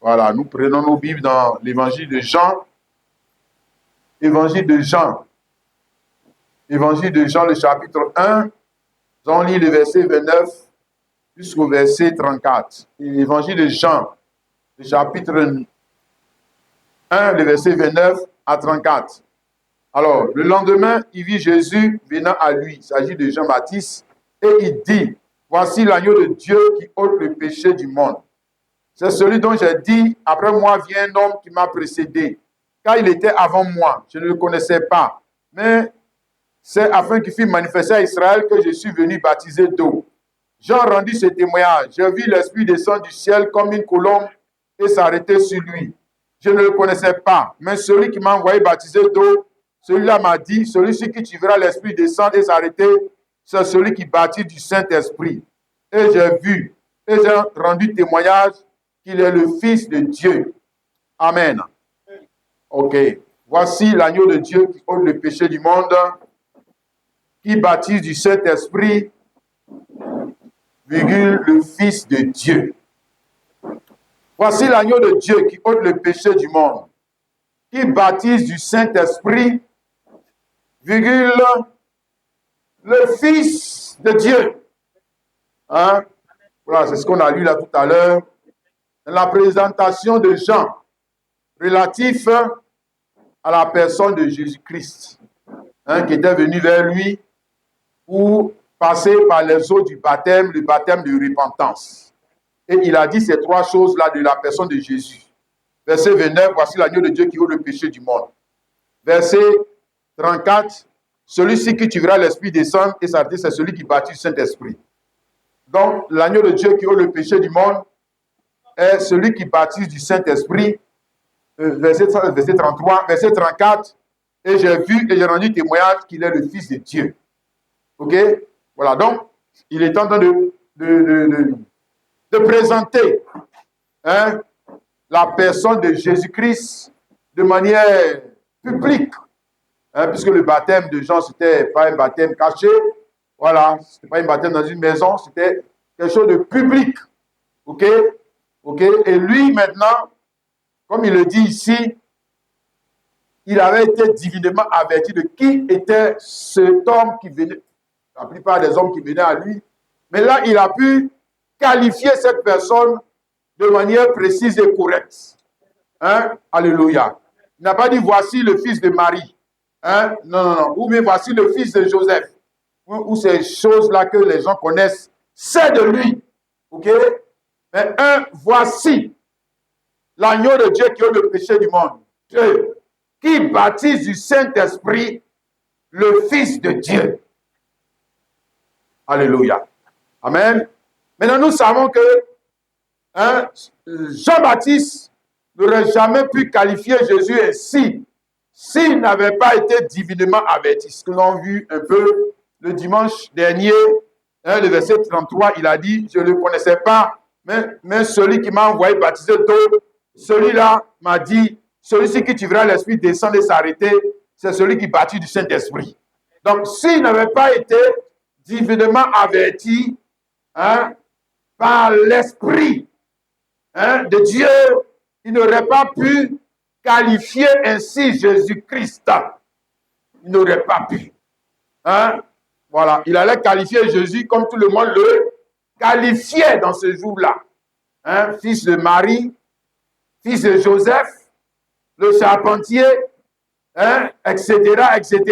Voilà, nous prenons nos Bibles dans l'évangile de Jean. Évangile de Jean. Évangile de Jean, le chapitre 1. On lit le verset 29 jusqu'au verset 34. Évangile de Jean, le chapitre 1, le verset 29 à 34. Alors, le lendemain, il vit Jésus venant à lui. Il s'agit de Jean-Baptiste. Et il dit, voici l'agneau de Dieu qui ôte le péché du monde. C'est celui dont j'ai dit, après moi vient un homme qui m'a précédé, car il était avant moi. Je ne le connaissais pas. Mais c'est afin qu'il fût manifesté à Israël que je suis venu baptiser d'eau. Jean rendit ce témoignage. J'ai vu l'Esprit descendre du ciel comme une colombe et s'arrêter sur lui. Je ne le connaissais pas, mais celui qui m'a envoyé baptiser d'eau, celui-là m'a dit, celui sur qui tu verras l'Esprit descendre et s'arrêter, c'est celui qui baptise du Saint-Esprit. Et j'ai vu, et j'ai rendu témoignage qu'il est le Fils de Dieu. Amen. Ok. Voici l'agneau de Dieu qui ôte le péché du monde, qui baptise du Saint-Esprit, virgule, le Fils de Dieu. Voici l'agneau de Dieu qui ôte le péché du monde, qui baptise du Saint-Esprit, virgule, le Fils de Dieu. Hein? Voilà, c'est ce qu'on a lu là tout à l'heure. La présentation de Jean relatif à la personne de Jésus-Christ, hein, qui était venu vers lui pour passer par les eaux du baptême, le baptême de repentance. Et il a dit ces trois choses-là de la personne de Jésus. Verset 29, voici l'agneau de Dieu qui ôte le péché du monde. Verset 34, celui-ci qui tu verras l'Esprit descendre et s'arrêter, c'est celui qui baptise le Saint-Esprit. Donc, l'agneau de Dieu qui ôte le péché du monde est celui qui baptise du Saint-Esprit. Verset 33, verset 34, et j'ai vu et j'ai rendu témoignage qu'il est le Fils de Dieu. Ok? Voilà, donc, il est en train de présenter, hein, la personne de Jésus-Christ de manière publique, hein, puisque le baptême de Jean, ce n'était pas un baptême caché, voilà, ce n'était pas un baptême dans une maison, c'était quelque chose de public. Ok? Ok? Et lui, maintenant, comme il le dit ici, il avait été divinement averti de qui était cet homme qui venait, la plupart des hommes qui venaient à lui. Mais là, il a pu qualifier cette personne de manière précise et correcte. Hein? Alléluia. Il n'a pas dit voici le fils de Marie. Hein? Non, non, non. Ou bien voici le fils de Joseph. Ou ces choses-là que les gens connaissent, c'est de lui. Ok? Mais voici l'agneau de Dieu qui ôte le péché du monde. Dieu, qui baptise du Saint-Esprit le Fils de Dieu. Alléluia. Amen. Maintenant, nous savons que, hein, Jean-Baptiste n'aurait jamais pu qualifier Jésus ainsi s'il n'avait pas été divinement averti. Ce que nous avons vu un peu le dimanche dernier, hein, le verset 33, il a dit, je ne le connaissais pas, mais celui qui m'a envoyé baptiser d'eau, celui-là m'a dit, celui-ci qui tu verras l'Esprit descendre et s'arrêter, c'est celui qui baptise du Saint-Esprit. Donc, s'il n'avait pas été divinement averti, hein, par l'Esprit, hein, de Dieu, il n'aurait pas pu qualifier ainsi Jésus-Christ. Il n'aurait pas pu. Hein? Voilà, il allait qualifier Jésus comme tout le monde le qualifiait dans ce jour-là. Hein? Fils de Marie, fils de Joseph, le charpentier, hein? Etc., etc.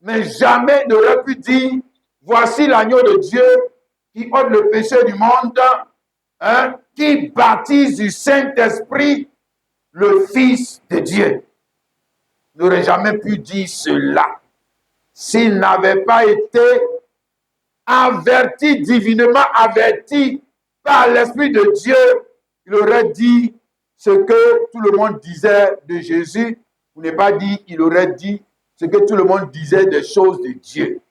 Mais jamais n'aurait pu dire, voici l'agneau de Dieu qui ôte le péché du monde, hein? Qui baptise du Saint-Esprit le Fils de Dieu. Il n'aurait jamais pu dire cela s'il n'avait pas été averti, divinement averti par l'Esprit de Dieu. Il aurait dit ce que tout le monde disait de Jésus. Vous n'avez pas dit, il aurait dit ce que tout le monde disait des choses de Dieu.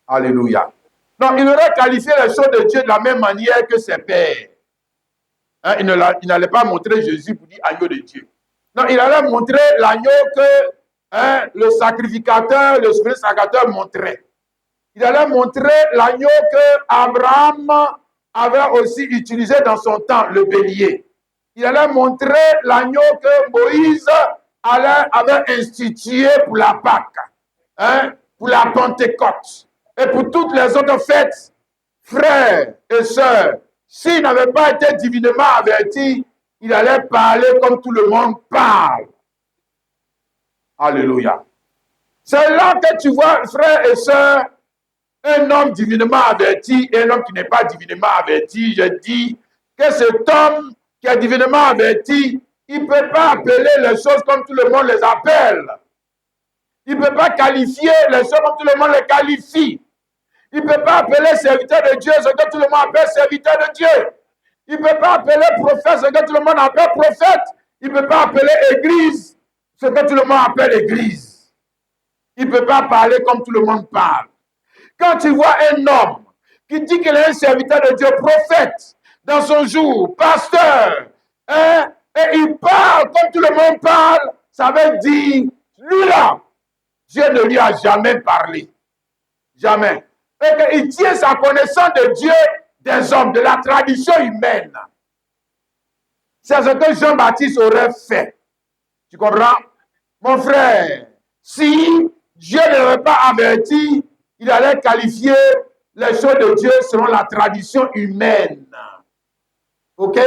Alléluia. Non, il aurait qualifié les choses de Dieu de la même manière que ses pères. Hein, il n'allait pas montrer Jésus pour dire agneau de Dieu. Non, il allait montrer l'agneau que, hein, le sacrificateur, le sacrificateur montrait. Il allait montrer l'agneau que Abraham avait aussi utilisé dans son temps, le bélier. il allait montrer l'agneau que Moïse avait institué pour la Pâque, hein, pour la Pentecôte et pour toutes les autres fêtes. Frères et sœurs, s'il n'avait pas été divinement averti, il allait parler comme tout le monde parle. Alléluia. C'est là que tu vois, frères et sœurs, un homme divinement averti et un homme qui n'est pas divinement averti. Je dis que cet homme qui est divinement averti, il ne peut pas appeler les choses comme tout le monde les appelle. Il ne peut pas qualifier les choses comme tout le monde les qualifie. Il ne peut pas appeler serviteur de Dieu ce que tout le monde appelle serviteur de Dieu. Il ne peut pas appeler prophète ce que tout le monde appelle prophète. Il ne peut pas appeler église ce que tout le monde appelle église. Il ne peut pas parler comme tout le monde parle. Quand tu vois un homme qui dit qu'il est un serviteur de Dieu, prophète, dans son jour, pasteur, hein, et il parle comme tout le monde parle, ça veut dire, lui là, Dieu ne lui a jamais parlé. Jamais. Et qu'il tient sa connaissance de Dieu des hommes, de la tradition humaine. C'est ce que Jean-Baptiste aurait fait. Tu comprends? Mon frère, si Dieu ne l'avait pas averti, il allait qualifier les choses de Dieu selon la tradition humaine. Ok?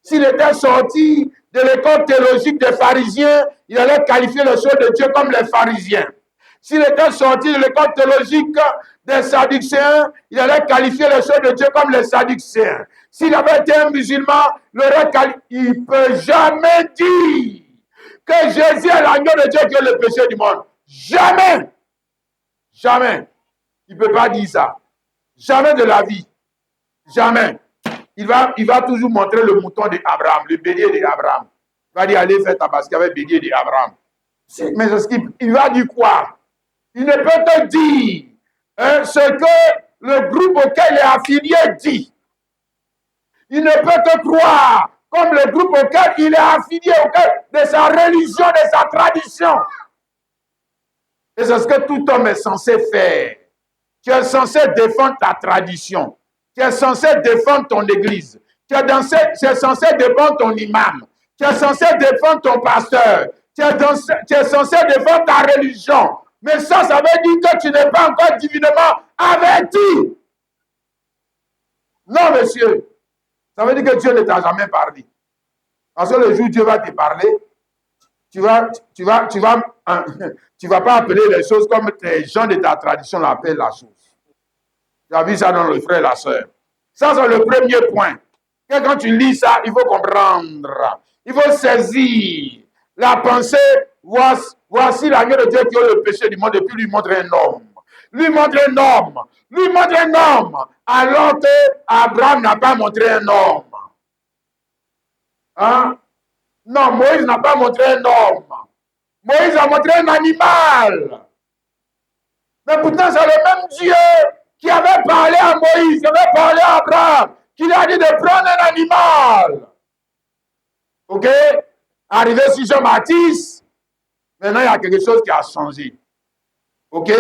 S'il était sorti de l'école théologique des pharisiens, il allait qualifier les choses de Dieu comme les pharisiens. S'il était sorti de l'école théologique des sadducéens, il allait qualifier les choses de Dieu comme les sadducéens. S'il avait été un musulman, il ne peut jamais dire que Jésus est l'agneau de Dieu qui est le péché du monde. Jamais. Jamais. Il ne peut pas dire ça. Jamais de la vie. Jamais. Il va toujours montrer le mouton d'Abraham, le bélier d'Abraham. Il va dire, allez faire tabasquer avec le bélier d'Abraham. Mais il va dire quoi? Il ne peut te dire ce que le groupe auquel il est affilié dit. Il ne peut te croire comme le groupe auquel il est affilié, de sa religion, de sa tradition. Et c'est ce que tout homme est censé faire. Tu es censé défendre ta tradition. Tu es censé défendre ton église. Tu es censé défendre ton imam. Tu es censé défendre ton pasteur. Tu es censé défendre ta religion. Mais ça veut dire que tu n'es pas encore divinement averti. Non, monsieur. Ça veut dire que Dieu ne t'a jamais parlé. Parce que le jour où Dieu va te parler, tu vas pas appeler les choses comme les gens de ta tradition l'appellent la chose. Tu as vu ça dans le frère et la sœur. Ça, c'est le premier point. Que quand tu lis ça, il faut comprendre. Il faut saisir la pensée. Voici l'agneau de Dieu qui a le péché du monde et puis lui montre un homme. Lui montre un homme. Lui montre un homme. Alors que Abraham n'a pas montré un homme. Hein? Non, Moïse n'a pas montré un homme. Moïse a montré un animal. Mais pourtant, c'est le même Dieu qui avait parlé à Moïse, qui avait parlé à Abraham, qui lui a dit de prendre un animal. Ok? Arrivé sur Jean-Baptiste, maintenant il y a quelque chose qui a changé. Ok?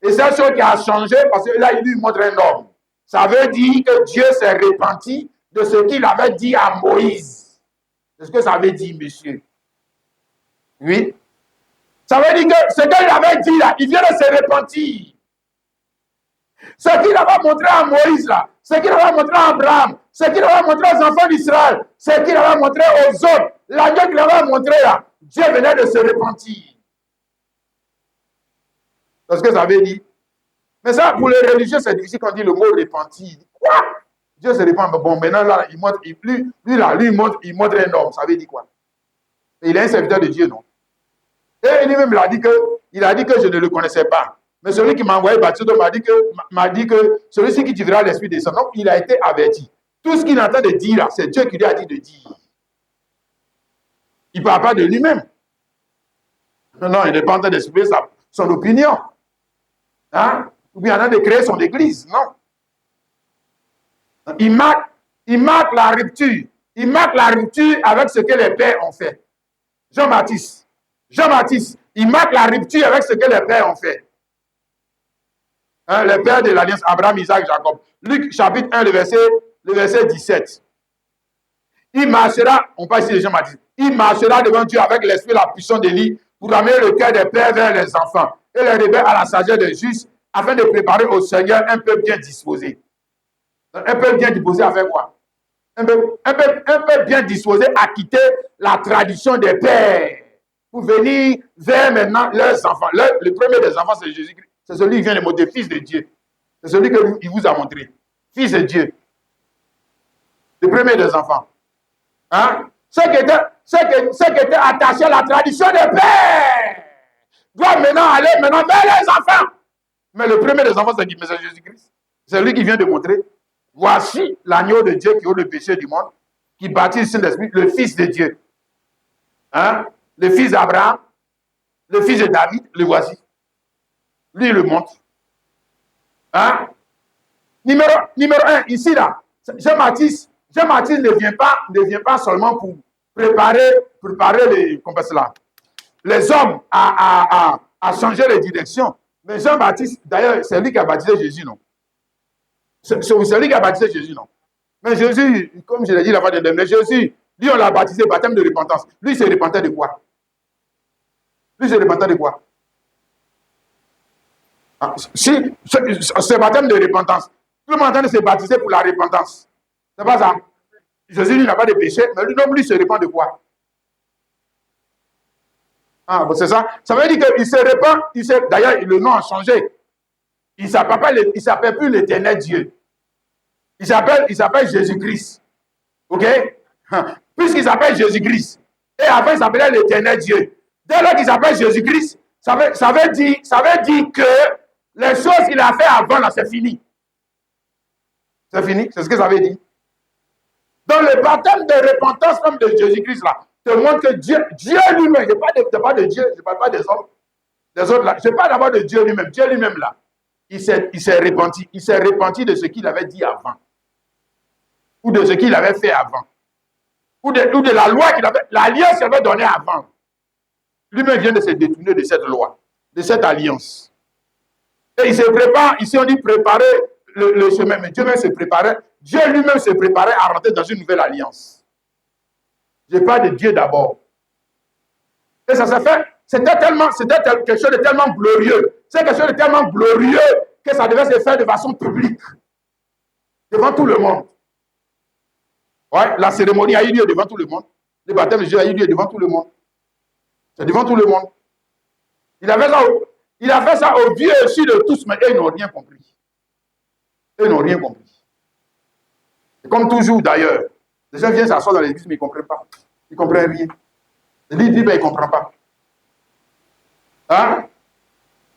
Et cette chose qui a changé, parce que là, il lui montre un homme. Ça veut dire que Dieu s'est repenti de ce qu'il avait dit à Moïse. C'est ce que ça veut dire, monsieur. Oui? Ça veut dire que ce qu'il avait dit là, il vient de se repentir. Ce qu'il avait montré à Moïse là, ce qu'il avait montré à Abraham, ce qu'il avait montré aux enfants d'Israël, ce qu'il avait montré aux autres, l'agneau qu'il avait montré là, Dieu venait de se repentir. C'est ce que ça veut dire. Mais ça, pour les religieux, c'est difficile quand on dit le mot repentir. Quoi? Dieu se repent. Bon, maintenant là, il montre un homme. Ça veut dire quoi? Et il est un serviteur de Dieu, non? Et lui-même, il a dit que je ne le connaissais pas. Mais celui qui m'a envoyé baptiser m'a dit que celui-ci qui tu verras l'Esprit descendre. Donc, il a été averti. Tout ce qu'il entend de dire là, c'est Dieu qui lui a dit de dire. Il ne parle pas de lui-même. Non, il n'est pas en train d'exprimer son opinion. Hein? Ou bien en train de créer son église. Non. Il marque la rupture. Il marque la rupture avec ce que les pères ont fait. Jean-Baptiste, il marque la rupture avec ce que les pères ont fait. Hein, les pères de l'alliance Abraham, Isaac, Jacob. Luc chapitre 1, le verset 17. Il marchera, on parle ici de Jean-Baptiste, il marchera devant Dieu avec l'esprit et la puissance d'Élie pour amener le cœur des pères vers les enfants et les rebelles à la sagesse des justes afin de préparer au Seigneur un peuple bien disposé. Un peuple bien disposé à faire quoi? Un peuple bien disposé à quitter la tradition des pères pour venir vers maintenant leurs enfants. Le premier des enfants, c'est Jésus-Christ. C'est celui qui vient de montrer, fils de Dieu. C'est celui qu'il vous a montré. Fils de Dieu. Le premier des enfants. Hein? Ceux qui étaient attachés à la tradition des pères doivent maintenant aller vers les enfants. Mais le premier des enfants, c'est Jésus-Christ. C'est lui qui vient de montrer. Voici l'agneau de Dieu qui ôte le péché du monde, qui baptise Saint-Esprit, le Fils de Dieu. Hein? Le fils d'Abraham, le fils de David, le voici. Lui, il le montre. Hein? Numéro 1, ici, là, Jean-Baptiste ne vient pas seulement pour préparer les hommes à changer les directions. Mais Jean-Baptiste, d'ailleurs, c'est lui qui a baptisé Jésus, non? C'est lui qui a baptisé Jésus, non? Mais Jésus, comme je l'ai dit la fois dernière, mais Jésus, lui, on l'a baptisé baptême de repentance. Lui, il se repentait de quoi? Si, c'est baptême de repentance. Tout le monde est en train de se baptiser pour la repentance. C'est pas ça. Jésus, lui, n'a pas de péché, mais lui, non, lui, se répand de quoi? Ah, bon, c'est ça. Ça veut dire qu'il se répand. D'ailleurs, le nom a changé. Il ne s'appelle plus l'Éternel Dieu. Il s'appelle Jésus-Christ. OK? Puisqu'il s'appelle Jésus-Christ. Et avant, il s'appelait l'Éternel Dieu. Dès lors qu'il s'appelle Jésus-Christ, ça veut dire que les choses qu'il a fait avant, là, c'est fini. C'est fini, c'est ce que ça veut dire. Dans le baptême de repentance même de Jésus-Christ, là, te montre que Dieu lui-même, je ne parle pas de Dieu, je ne parle pas des hommes, des autres là, je parle d'abord de Dieu lui-même. Dieu lui-même, là, il s'est repenti. Il s'est repenti de ce qu'il avait dit avant. Ou de ce qu'il avait fait avant. Ou de la loi qu'il avait, l'alliance qu'il avait donnée avant. Lui-même vient de se détourner de cette loi, de cette alliance. Et il se prépare, ici on dit préparer le chemin, mais Dieu même se préparait, Dieu lui-même se préparait à rentrer dans une nouvelle alliance. Je parle de Dieu d'abord. Et ça s'est fait, c'était quelque chose de tellement glorieux. C'est quelque chose de tellement glorieux que ça devait se faire de façon publique. Devant tout le monde. Ouais, la cérémonie a eu lieu devant tout le monde. Le baptême de Jésus a eu lieu devant tout le monde. C'est devant tout le monde. Il a fait ça au vieux aussi de tous, mais ils n'ont rien compris. Ils n'ont rien compris. Et comme toujours d'ailleurs, les gens viennent s'asseoir dans l'église, mais ils ne comprennent pas. Ils ne comprennent rien. Ils disent, mais ils ne comprennent pas. Hein?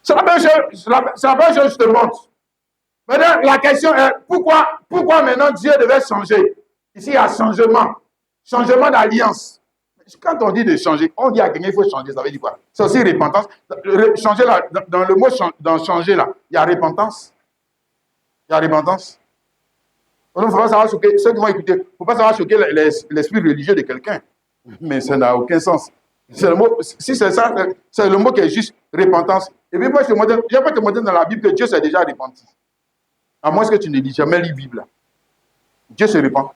C'est la même chose, je te montre. Maintenant, la question est, pourquoi maintenant Dieu devait changer? Ici, il y a changement. Changement d'alliance. Quand on dit de changer, on dit à quelqu'un, il faut changer, ça veut dire quoi? C'est aussi repentance. Changer là, dans le mot dans changer là, il y a repentance. Il y a repentance. Il ne faut pas savoir choquer, ceux qui vont écouter, il ne faut pas savoir choquer l'esprit religieux de quelqu'un. Mais ça n'a aucun sens. C'est le mot, si c'est ça, c'est le mot qui est juste repentance. Et puis moi, je ne vais pas te montrer dans la Bible que Dieu s'est déjà repenti. À moins que tu ne lis jamais la Bible. Dieu se repent.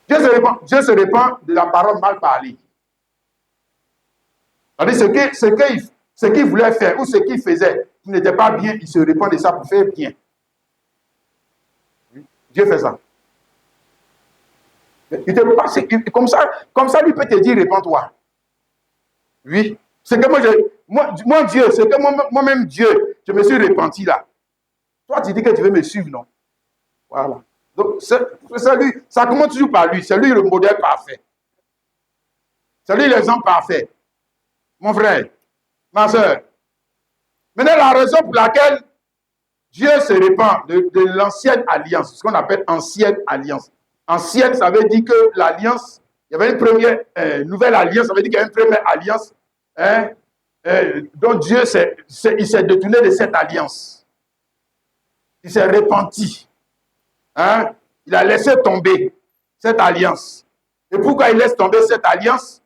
Dieu se repent de la parole mal parlée. C'est-à-dire ce qu'il voulait faire ou ce qu'il faisait qui n'était pas bien, il se repent de ça pour faire bien. Dieu fait ça. Comme ça, lui peut te dire, réponds-toi. Oui. C'est que moi Dieu, c'est que moi-même Dieu, je me suis repenti là. Toi, tu dis que tu veux me suivre, non? Voilà. Donc, c'est lui, ça commence toujours par lui. C'est lui le modèle parfait. C'est lui l'exemple parfait. Mon frère, ma soeur. Maintenant, la raison pour laquelle Dieu se répand de l'ancienne alliance, ce qu'on appelle ancienne alliance. Ancienne, ça veut dire que l'alliance, il y avait une première nouvelle alliance, ça veut dire qu'il y a une première alliance, hein, dont Dieu il s'est détourné de cette alliance. Il s'est repenti. Hein? Il a laissé tomber cette alliance. Et pourquoi il laisse tomber cette alliance?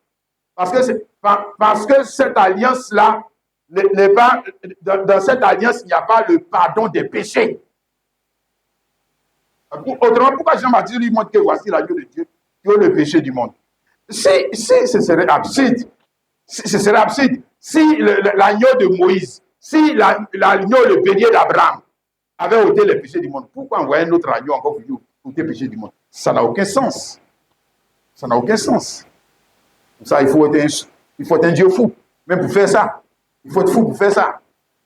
Parce que cette alliance-là, dans cette alliance, il n'y a pas le pardon des péchés. Autrement, pourquoi Jean-Baptiste lui montre que voici l'agneau de Dieu? qui ôte le péché du monde. Si ce serait absurde, si l'agneau de Moïse, si l'agneau, le bélier d'Abraham avait ôté le péché du monde, pourquoi envoyer un autre agneau encore pour ôter le péché du monde? Ça n'a aucun sens. Ça n'a aucun sens. Pour ça, il faut être un Dieu fou, même pour faire ça. Il faut être fou pour faire ça.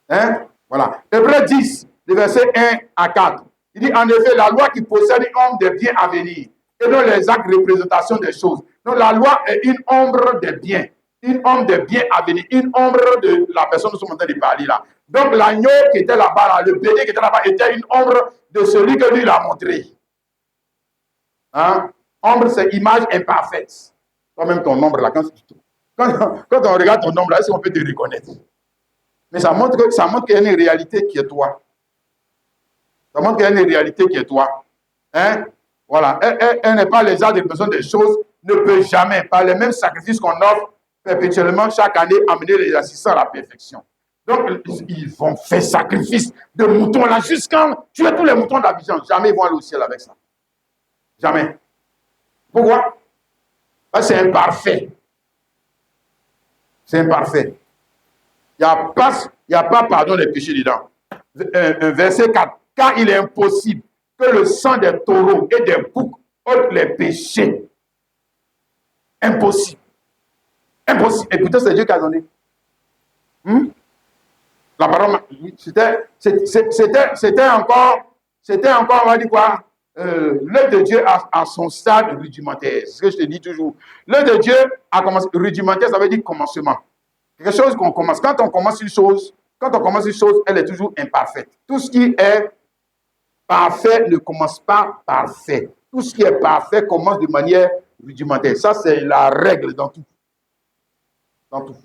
Hein? Voilà. Hébreux 10, le verset 1 à 4. Il dit, en effet, la loi qui possède une ombre des biens à venir, et non les actes de représentation des choses. Donc, la loi est une ombre des biens. Une ombre des biens à venir. Une ombre de la personne que nous sommes en train de parler là. Donc, l'agneau qui était là-bas, là, le bélier qui était là-bas, était une ombre de celui que lui il a montré. Hein? Ombre, c'est image imparfaite. Toi-même, ton ombre là, quand on regarde ton ombre là, est-ce qu'on peut te reconnaître? Mais ça montre qu'il y a une réalité qui est toi. Ça montre qu'il y a une réalité qui est toi. Hein? Voilà. Elle n'est pas les actes de besoin des choses, ne peut jamais, par les mêmes sacrifices qu'on offre perpétuellement chaque année, amener les assistants à la perfection. Donc, ils vont faire sacrifice de moutons là jusqu'à tuer tous les moutons d'Abidjan. Jamais ils vont aller au ciel avec ça. Jamais. Pourquoi? Parce que c'est imparfait. C'est imparfait. Il n'y a pas pardon des péchés dedans. Verset 4. Car il est impossible que le sang des taureaux et des boucs ôte les péchés. Impossible. Impossible. Et pourtant, c'est Dieu qui a donné. La parole, c'était encore, on va dire quoi, l'œuvre de Dieu à son stade rudimentaire. C'est ce que je te dis toujours. L'œuvre de Dieu a commencé, rudimentaire, ça veut dire commencement. Quelque chose qu'on commence. Quand on commence une chose, elle est toujours imparfaite. Tout ce qui est parfait ne commence pas parfait. Tout ce qui est parfait commence de manière rudimentaire. Ça, c'est la règle dans tout. Dans tout.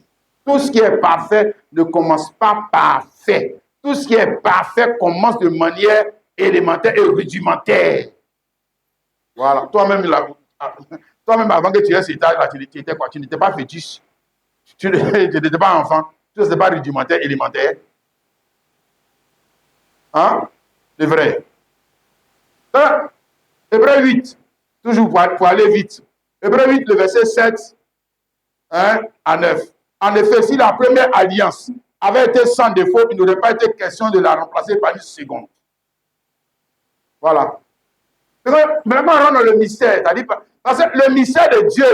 Tout ce qui est parfait ne commence pas parfait. Tout ce qui est parfait commence de manière élémentaire et rudimentaire. Voilà. Toi-même, avant que tu aies cet âge-là, tu étais quoi? Tu n'étais pas fétiche. Tu n'étais pas enfant. Tu n'étais pas rudimentaire, élémentaire. Hein? C'est vrai. Hébreux 8, toujours pour aller vite. Hébreux 8, le verset 7 à 9. En effet, si la première alliance avait été sans défaut, il n'aurait pas été question de la remplacer par une seconde. Voilà. Maintenant, on rentre dans le mystère. Parce que le mystère de Dieu,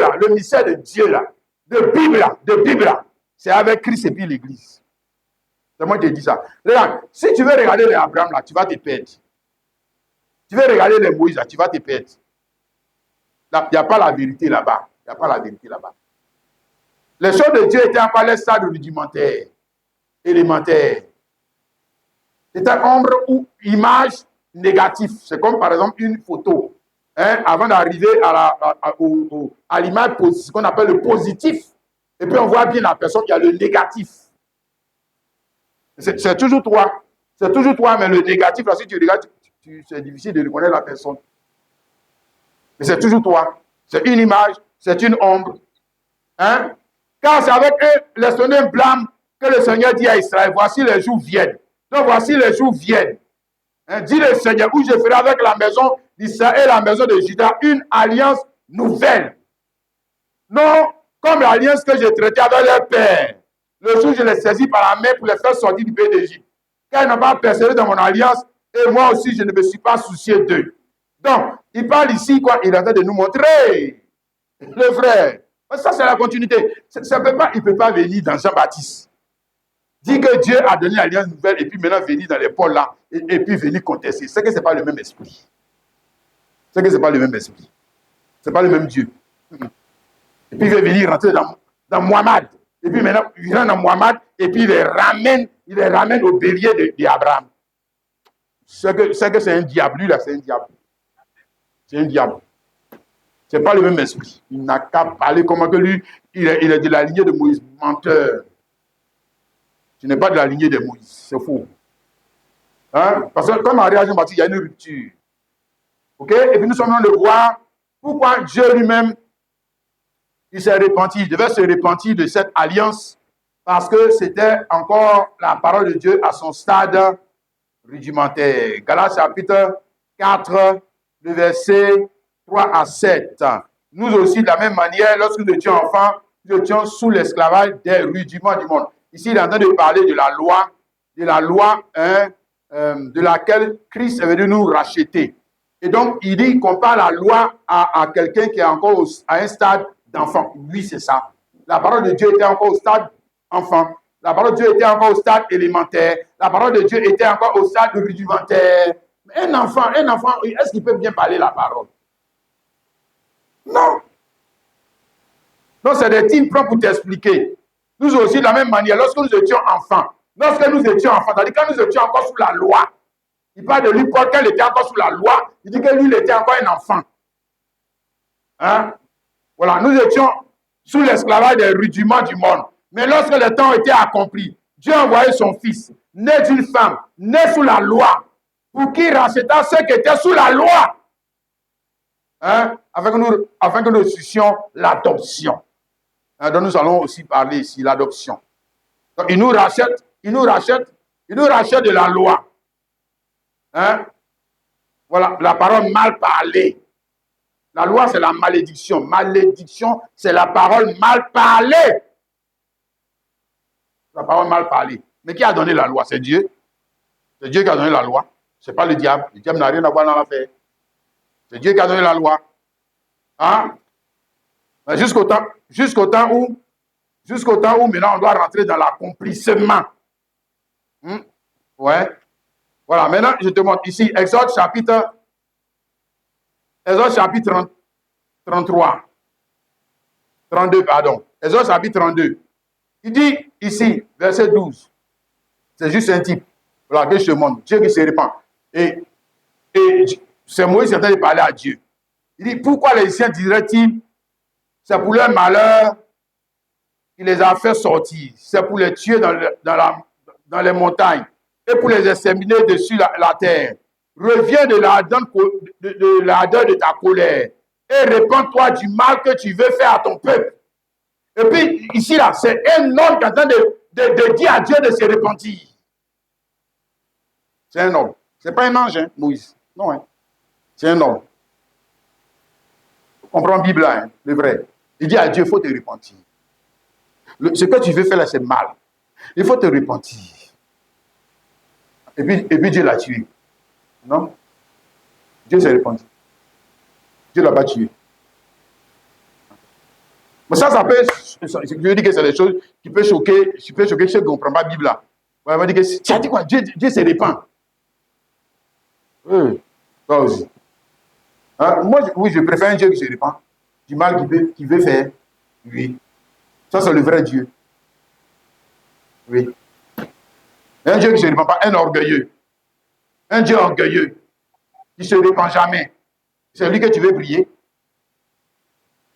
là, de Bible, c'est avec Christ et puis l'Église. C'est moi qui te dis ça. Regarde, si tu veux regarder les Abraham, là, tu vas te perdre. Tu veux regarder les Moïse, là, tu vas te perdre. Il n'y a pas la vérité là-bas. Il n'y a pas la vérité là-bas. Les choses de Dieu étaient encore les stades rudimentaires, élémentaires. C'est un ombre ou image négative. C'est comme par exemple une photo. Avant d'arriver à l'image, ce qu'on appelle le positif. Et puis on voit bien la personne qui a le négatif. C'est toujours toi. C'est toujours toi, mais le négatif, là, si tu regardes, c'est difficile de reconnaître la personne. Mais c'est toujours toi. C'est une image, c'est une ombre. Car c'est avec les sonnets blâme que le Seigneur dit à Israël, voici les jours viennent. Donc voici les jours viennent. Dit le Seigneur, où je ferai avec la maison d'Israël et la maison de Juda une alliance nouvelle. Non, comme l'alliance que j'ai traitée avec leur père. Le jour où je les saisis par la main pour les faire sortir du pays d'Égypte. Car ils n'ont pas persévéré dans mon alliance, et moi aussi je ne me suis pas soucié d'eux. Donc, il parle ici, quoi, il est en train de nous montrer, le frère. Ça, c'est la continuité. Il ne peut pas venir dans Jean-Baptiste. Dit que Dieu a donné l'alliance nouvelle et puis maintenant venir dans les pôles là et puis venir contester. C'est que ce n'est pas le même esprit. C'est que ce n'est pas le même esprit. Ce n'est pas le même Dieu. Et puis il veut venir rentrer dans Muhammad. Et puis maintenant, il rentre dans Muhammad et puis il les ramène au bélier d'Abraham. C'est que c'est un diable. Lui là, c'est un diable. C'est un diable. Ce n'est pas le même esprit. Il n'a qu'à parler comment que lui, il est de la lignée de Moïse. Menteur. Tu n'es pas de la lignée de Moïse. C'est faux. Parce que comme en réaction, il y a une rupture. OK? Et puis nous sommes en train de voir pourquoi Dieu lui-même, il s'est repenti. Il devait se repentir de cette alliance parce que c'était encore la parole de Dieu à son stade rudimentaire. Galates chapitre 4, le verset 3 à 7. nous aussi, de la même manière, lorsque nous étions enfants, nous étions sous l'esclavage des rudiments du monde. Ici, il est en train de parler de la loi de laquelle Christ est venu nous racheter. Et donc, il dit qu'on parle la loi à quelqu'un qui est encore à un stade d'enfant. Oui, c'est ça. La parole de Dieu était encore au stade enfant. La parole de Dieu était encore au stade élémentaire. La parole de Dieu était encore au stade rudimentaire. Un enfant, est-ce qu'il peut bien parler la parole? Non. Donc, c'est des types pour t'expliquer. Nous aussi, de la même manière, lorsque nous étions enfants, c'est-à-dire quand nous étions encore sous la loi, il parle de lui, Paul, quand il était encore sous la loi, il dit que lui, il était encore un enfant. Hein? Voilà, nous étions sous l'esclavage des rudiments du monde. Mais lorsque le temps était accompli, Dieu a envoyé son fils, né d'une femme, né sous la loi, pour qu'il racheta ceux qui étaient sous la loi. Hein? Afin que nous suscions l'adoption. Hein? Donc nous allons aussi parler ici, l'adoption. Donc il nous rachète de la loi. Hein? Voilà, la parole mal parlée. La loi, c'est la malédiction. Malédiction, c'est la parole mal parlée. La parole mal parlée. Mais qui a donné la loi? C'est Dieu. C'est Dieu qui a donné la loi. Ce n'est pas le diable. Le diable n'a rien à voir dans l'affaire. C'est Dieu qui a donné la loi. Hein? Mais jusqu'au temps où maintenant on doit rentrer dans l'accomplissement. Ouais. Voilà, maintenant je te montre ici, Exode chapitre 33. 32, pardon. Exode chapitre 32. Il dit ici, verset 12. C'est juste un type. Voilà, que je te montre. Dieu qui se répand. Et c'est Moïse qui est en train de parler à Dieu. Il dit, pourquoi les Égyptiens diraient-ils, c'est pour leur malheur qu'il les a fait sortir. C'est pour les tuer dans les montagnes et pour les exterminer dessus la terre. Reviens de l'ardeur de ta colère et répands-toi du mal que tu veux faire à ton peuple. Et puis, ici, là, c'est un homme qui est en train de dire à Dieu de se repentir. C'est un homme. Ce n'est pas un ange, hein, Moïse. Non, hein. C'est un homme. On prend la Bible, hein, le vrai. Il dit à Dieu, il faut te repentir. Ce que tu veux faire là, c'est mal. Il faut te repentir. Et puis Dieu l'a tué. Non? Dieu s'est repenti. Dieu ne l'a pas tué. Mais ça peut. Je veux dire que c'est des choses qui peuvent choquer ceux qui ne comprennent pas la Bible là. On va dire que tu as dit quoi? Dieu se répand. Oui, toi aussi. Hein? Moi, oui, je préfère un Dieu qui se répand. Du mal qu'il veut faire. Oui. Ça, c'est le vrai Dieu. Oui. Un Dieu qui ne se répand pas, un orgueilleux. Un Dieu orgueilleux. Qui ne se répand jamais. C'est lui que tu veux prier.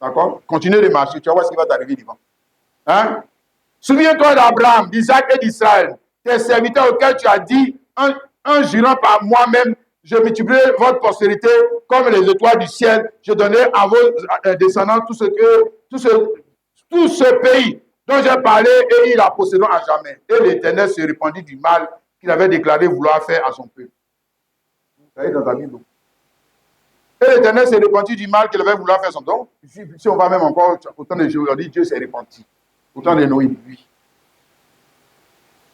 D'accord? Continue de marcher, tu vas voir ce qui va t'arriver devant. Hein? Souviens-toi d'Abraham, d'Isaac et d'Israël, tes serviteurs auxquels tu as dit, en jurant par moi-même, je multiplierai votre postérité comme les étoiles du ciel, je donnerai à vos descendants tout ce pays dont j'ai parlé et ils la posséderont à jamais. Et l'Éternel se répandit du mal qu'il avait déclaré vouloir faire à son peuple. Ça y est dans ta Bible. Et l'Éternel s'est répandu du mal qu'il avait voulu faire son don. Si on va même encore, autant de jours, aujourd'hui, Dieu s'est répandu. Autant de Noé, oui.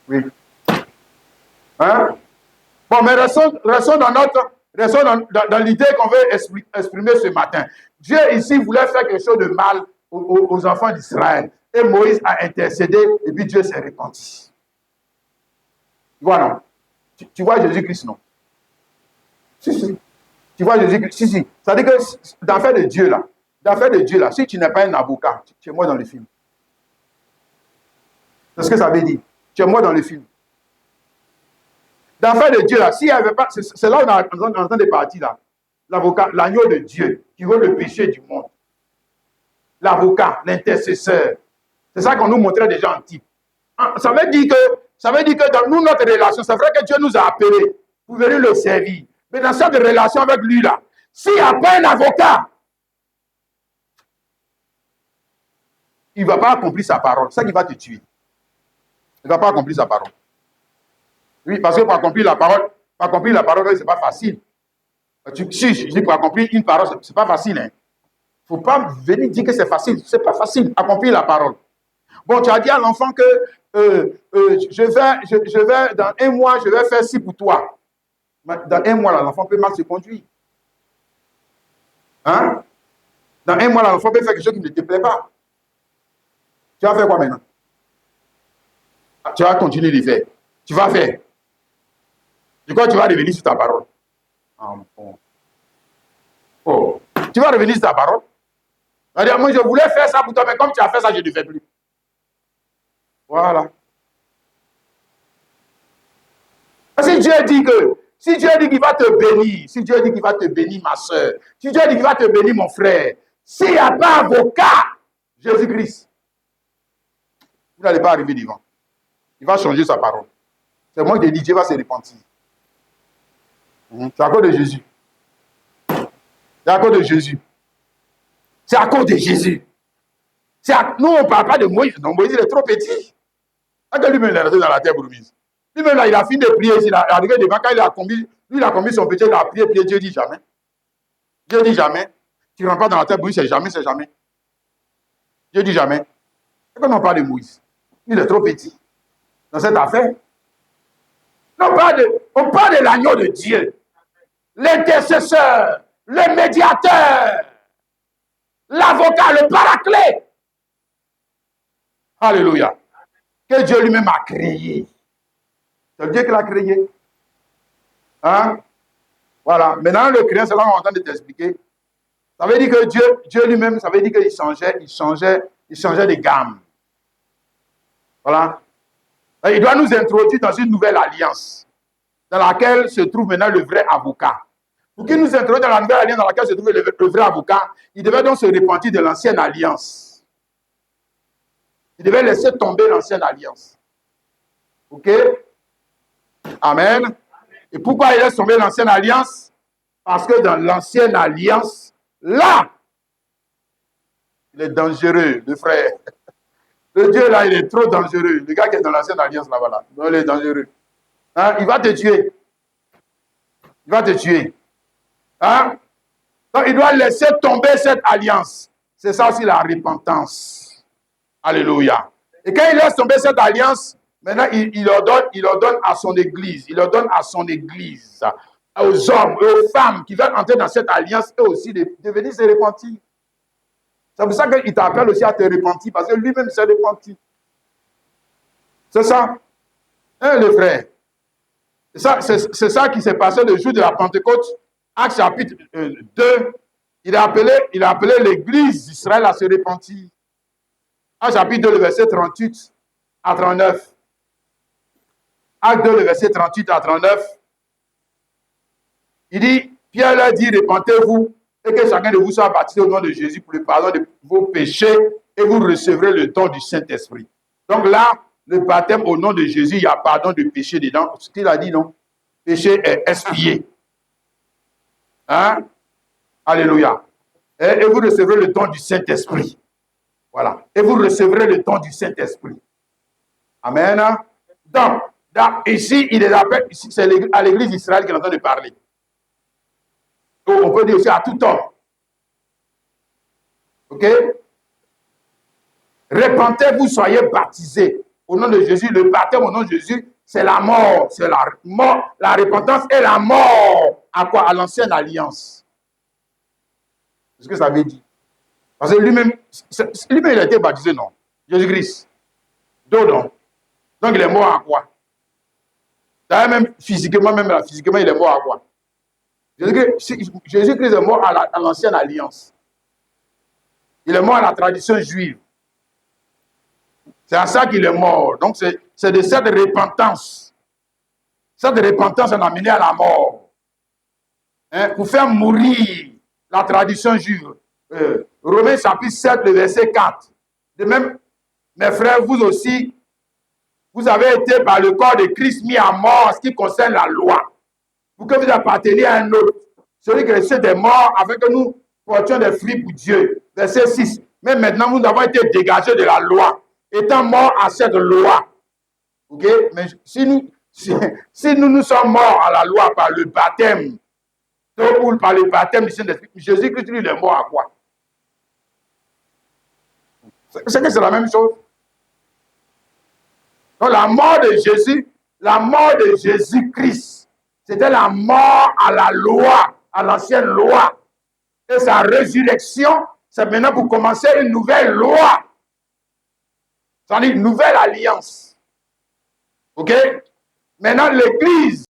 Oui. Hein? Bon, mais restons dans l'idée qu'on veut exprimer ce matin. Dieu ici voulait faire quelque chose de mal aux enfants d'Israël. Et Moïse a intercédé et puis Dieu s'est répandu. Voilà. Tu vois Jésus-Christ, non? Si. Tu vois Jésus-Christ? Si. Ça veut dire que dans l'affaire de Dieu, là, si tu n'es pas un avocat, tu es mort dans le film. C'est ce que ça veut dire. Tu es mort dans le film. Dans l'affaire de Dieu, là, s'il n'y avait pas, c'est là où on est en train de partir, là. L'avocat, l'agneau de Dieu, qui veut le péché du monde. L'avocat, l'intercesseur. C'est ça qu'on nous montrait déjà en type. Ça veut dire que dans notre relation, c'est vrai que Dieu nous a appelés pour venir le servir. Mais dans cette relation avec lui, là, s'il n'y a pas un avocat, il ne va pas accomplir sa parole. C'est ça qui va te tuer. Il ne va pas accomplir sa parole. Oui, parce que pour accomplir la parole, ce n'est pas facile. Si je dis pour accomplir une parole, ce n'est pas facile. Hein. faut pas venir dire que c'est facile. C'est pas facile, accomplir la parole. Bon, tu as dit à l'enfant que je vais, dans 1 mois, je vais faire ci pour toi. Dans 1 mois, l'enfant peut mal se conduire. Hein? Dans 1 mois, l'enfant peut faire quelque chose qui ne te plaît pas. Tu vas faire quoi maintenant? Tu vas continuer de faire. Tu vas faire. De quoi tu vas revenir sur ta parole? Oh. Tu vas revenir sur ta parole? C'est-à-dire, moi, je voulais faire ça pour toi, mais comme tu as fait ça, je ne fais plus. Voilà. Si Dieu dit qu'il va te bénir, si Dieu dit qu'il va te bénir, ma soeur, si Dieu dit qu'il va te bénir, mon frère, s'il n'y a pas avocat, Jésus-Christ, vous n'allez pas arriver devant. Il va changer sa parole. C'est moi qui dis, Dieu va se repentir. C'est à cause de Jésus. C'est à cause de Jésus. C'est à cause de Jésus. Nous, on ne parle pas de Moïse. Non, Moïse, il est trop petit. Quand lui-même, il est resté dans la terre promise. Lui-même, là, il a fini de prier. Il a arrivé devant, quand il a commis son péché, il a prié, Dieu dit jamais. Dieu dit jamais. Tu ne rentres pas dans la terre promise, c'est jamais, c'est jamais. Dieu dit jamais. Et quand on parle de Moïse, il est trop petit dans cette affaire. On parle de l'agneau de Dieu, l'intercesseur, le médiateur, l'avocat, le paraclet. Alléluia. Que Dieu lui-même a créé. C'est Dieu qui l'a créé. Hein? Voilà. Maintenant, le créant, c'est là qu'on est en train de t'expliquer. Ça veut dire que Dieu lui-même, ça veut dire qu'il changeait de gamme. Voilà. Et il doit nous introduire dans une nouvelle alliance, dans laquelle se trouve maintenant le vrai avocat. Pour qu'il nous introduise dans la nouvelle alliance dans laquelle se trouve le vrai avocat, il devait donc se repentir de l'ancienne alliance. Il devait laisser tomber l'ancienne alliance. Ok? Amen. Et pourquoi il laisse tomber l'ancienne alliance? Parce que dans l'ancienne alliance, là, il est dangereux, le frère. Le Dieu là, il est trop dangereux. Le gars qui est dans l'ancienne alliance là-bas, là, il est dangereux. Hein? Il va te tuer. Il va te tuer. Hein? Donc, il doit laisser tomber cette alliance. C'est ça aussi la repentance. Alléluia. Et quand il laisse tomber cette alliance, maintenant, il ordonne à son église. Il ordonne à son église, aux hommes et aux femmes qui veulent entrer dans cette alliance, eux aussi, de venir se repentir. C'est pour ça qu'il t'appelle aussi à te repentir, parce que lui-même s'est repenti. C'est ça. Hein, les frères? C'est ça qui s'est passé le jour de la Pentecôte. Acte chapitre 2, il a appelé l'église d'Israël à se repentir. Acte chapitre 2, le verset 38 à 39. Acte 2, le verset 38 à 39. Il dit, Pierre leur dit, repentez-vous et que chacun de vous soit baptisé au nom de Jésus pour le pardon de vos péchés et vous recevrez le don du Saint-Esprit. Donc là, le baptême au nom de Jésus, il y a pardon de péché dedans. Ce qu'il a dit, non? Péché est expié. Hein? Alléluia. Et vous recevrez le don du Saint-Esprit. Voilà. Et vous recevrez le don du Saint-Esprit. Amen. Donc, ici, il est appelé, c'est à l'église d'Israël qu'il est en train de parler. Donc, on peut dire aussi à tout homme. Ok? Repentez-vous, soyez baptisés. Au nom de Jésus, le baptême au nom de Jésus, c'est la mort. C'est la mort. La repentance est la mort. À quoi? À l'ancienne alliance. C'est ce que ça veut dire. Parce que lui-même, il a été baptisé, non? Jésus-Christ. Donc il est mort à quoi? D'ailleurs, même physiquement, il est mort à quoi? Jésus-Christ est mort à l'ancienne alliance. Il est mort à la tradition juive. C'est à ça qu'il est mort. Donc, c'est de cette repentance. Cette repentance en a mené à la mort. Hein, pour faire mourir la tradition juive. Romains chapitre 7, le verset 4. De même, mes frères, vous aussi, vous avez été par le corps de Christ mis à mort en ce qui concerne la loi. Pour que vous apparteniez à un autre. Celui qui est des morts afin que nous portions des fruits pour Dieu. Verset 6. Mais maintenant, nous avons été dégagés de la loi, étant morts à cette loi. Ok? Mais si nous sommes morts à la loi par le baptême, ou par le baptême du Saint-Esprit, Jésus-Christ, lui, il est mort à quoi? C'est que c'est la même chose. Donc la mort de Jésus-Christ, c'était la mort à la loi, à l'ancienne loi. Et sa résurrection, c'est maintenant pour commencer une nouvelle loi. C'est-à-dire une nouvelle alliance. OK? Maintenant, l'Église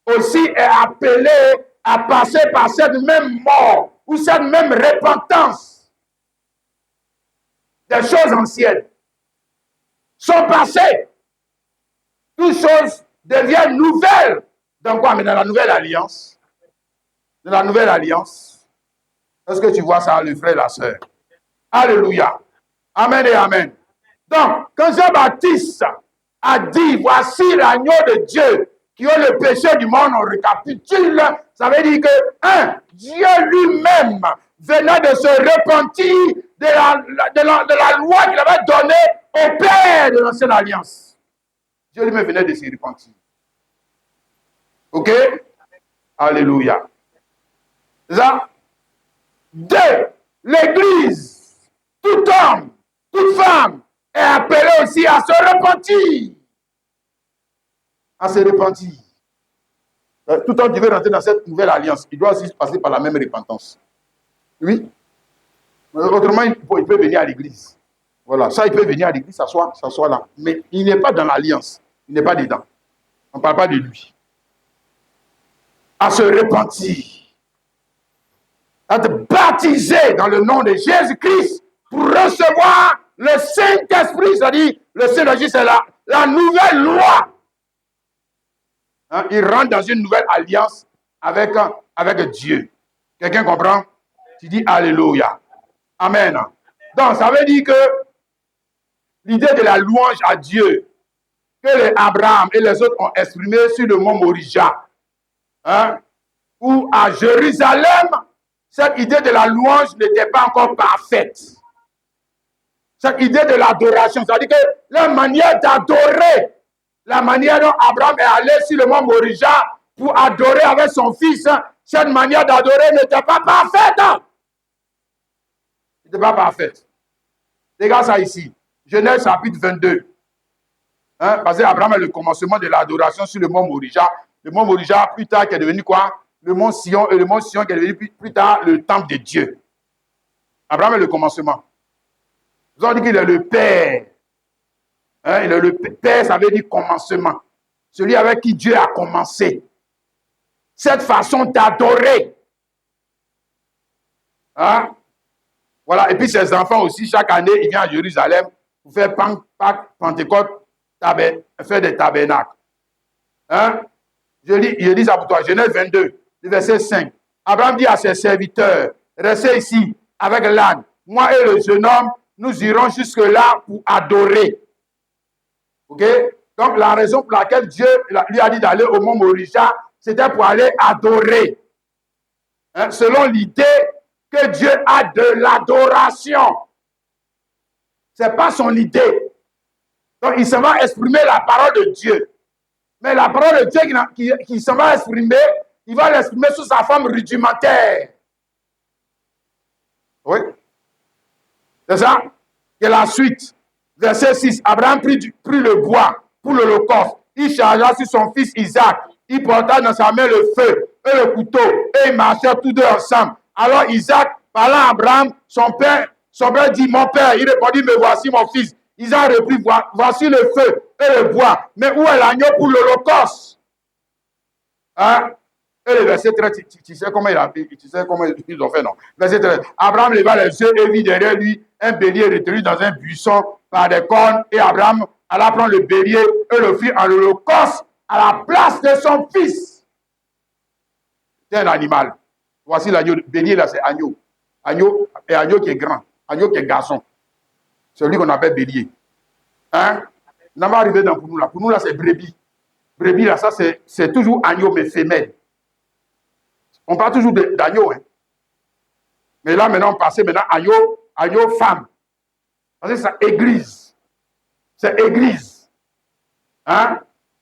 aussi est appelée à passer par cette même mort ou cette même repentance des choses anciennes sont passées. Toutes choses deviennent nouvelles. Dans quoi? Mais dans la nouvelle alliance. Dans la nouvelle alliance. Est-ce que tu vois ça, le frère et la sœur? Alléluia. Amen et amen. Donc, quand Jean-Baptiste a dit, voici l'agneau de Dieu qui a le péché du monde, on récapitule, ça veut dire que, Dieu lui-même venait de se repentir de la loi qu'il avait donnée au Père de l'ancienne alliance. Dieu lui-même venait de se repentir. OK? Alléluia. C'est ça? Deux, l'Église, tout homme, toute femme est appelé aussi à se repentir. À se repentir. Tout homme qui veut rentrer dans cette nouvelle alliance, il doit aussi passer par la même repentance. Oui. Autrement, il peut venir à l'église. Voilà. Ça, il peut venir à l'église, s'asseoir là. Mais il n'est pas dans l'alliance. Il n'est pas dedans. On ne parle pas de lui. À se repentir. À te baptiser dans le nom de Jésus-Christ pour recevoir le Saint-Esprit. C'est-à-dire, le Saint-Esprit, c'est la nouvelle loi. Il rentre dans une nouvelle alliance avec Dieu. Quelqu'un comprend? Tu dis Alléluia. Amen. Donc, ça veut dire que l'idée de la louange à Dieu que les Abraham et les autres ont exprimé sur le mont Moria, ou à Jérusalem, cette idée de la louange n'était pas encore parfaite. Cette idée de l'adoration, c'est-à-dire que la manière d'adorer, la manière dont Abraham est allé sur le mont Moria pour adorer avec son fils, cette manière d'adorer n'était pas parfaite. N'était pas parfaite. Regarde ça ici. Genèse chapitre 22. Parce que Abraham est le commencement de l'adoration sur le mont Moria. Le mont Moria, plus tard, qui est devenu quoi? Le mont Sion, et le mont Sion qui est devenu plus tard le temple de Dieu. Abraham est le commencement. Vous avez dit qu'il est le Père. Il est le Père, ça veut dire commencement. Celui avec qui Dieu a commencé. Cette façon d'adorer. Voilà. Et puis ses enfants aussi, chaque année, ils viennent à Jérusalem pour faire Pâques, Pentecôte, faire des tabernacles. Je lis ça pour toi. Genèse 22, verset 5. Abraham dit à ses serviteurs, restez ici avec l'âne. Moi et le jeune homme, nous irons jusque-là pour adorer. OK? Donc, la raison pour laquelle Dieu lui a dit d'aller au mont Moria, c'était pour aller adorer. Selon l'idée que Dieu a de l'adoration. Ce n'est pas son idée. Donc, il s'en va exprimer la parole de Dieu. Mais la parole de Dieu qui s'en va exprimer, il va l'exprimer sous sa forme rudimentaire. Oui. C'est ça? Et la suite. Verset 6. Abraham prit le bois pour l'holocauste. Il chargea sur son fils Isaac. Il porta dans sa main le feu et le couteau. Et ils marchèrent tous deux ensemble. Alors Isaac, parlant à Abraham, son père dit, mon père. Il répondit, mais voici mon fils. Isaac reprit, voici le feu et le bois. Mais où est l'agneau pour l'holocauste? Et le verset 13, tu sais comment ils ont fait, non? Verset 13. Abraham leva les yeux et vit derrière lui un bélier retenu dans un buisson par des cornes. Et Abraham alla prendre le bélier et le fit en holocauste à la place de son fils. C'est un animal. Voici l'agneau. Bélier, là, c'est agneau. Agneau qui est grand. Agneau qui est garçon. C'est lui qu'on appelle bélier. On va arriver dans pour nous là. Pour nous là, c'est brebis. Brebis là, ça c'est toujours agneau, mais femelle. On parle toujours d'agneau. Mais là, maintenant, on passe maintenant agneau femme. Parce que c'est église. C'est église.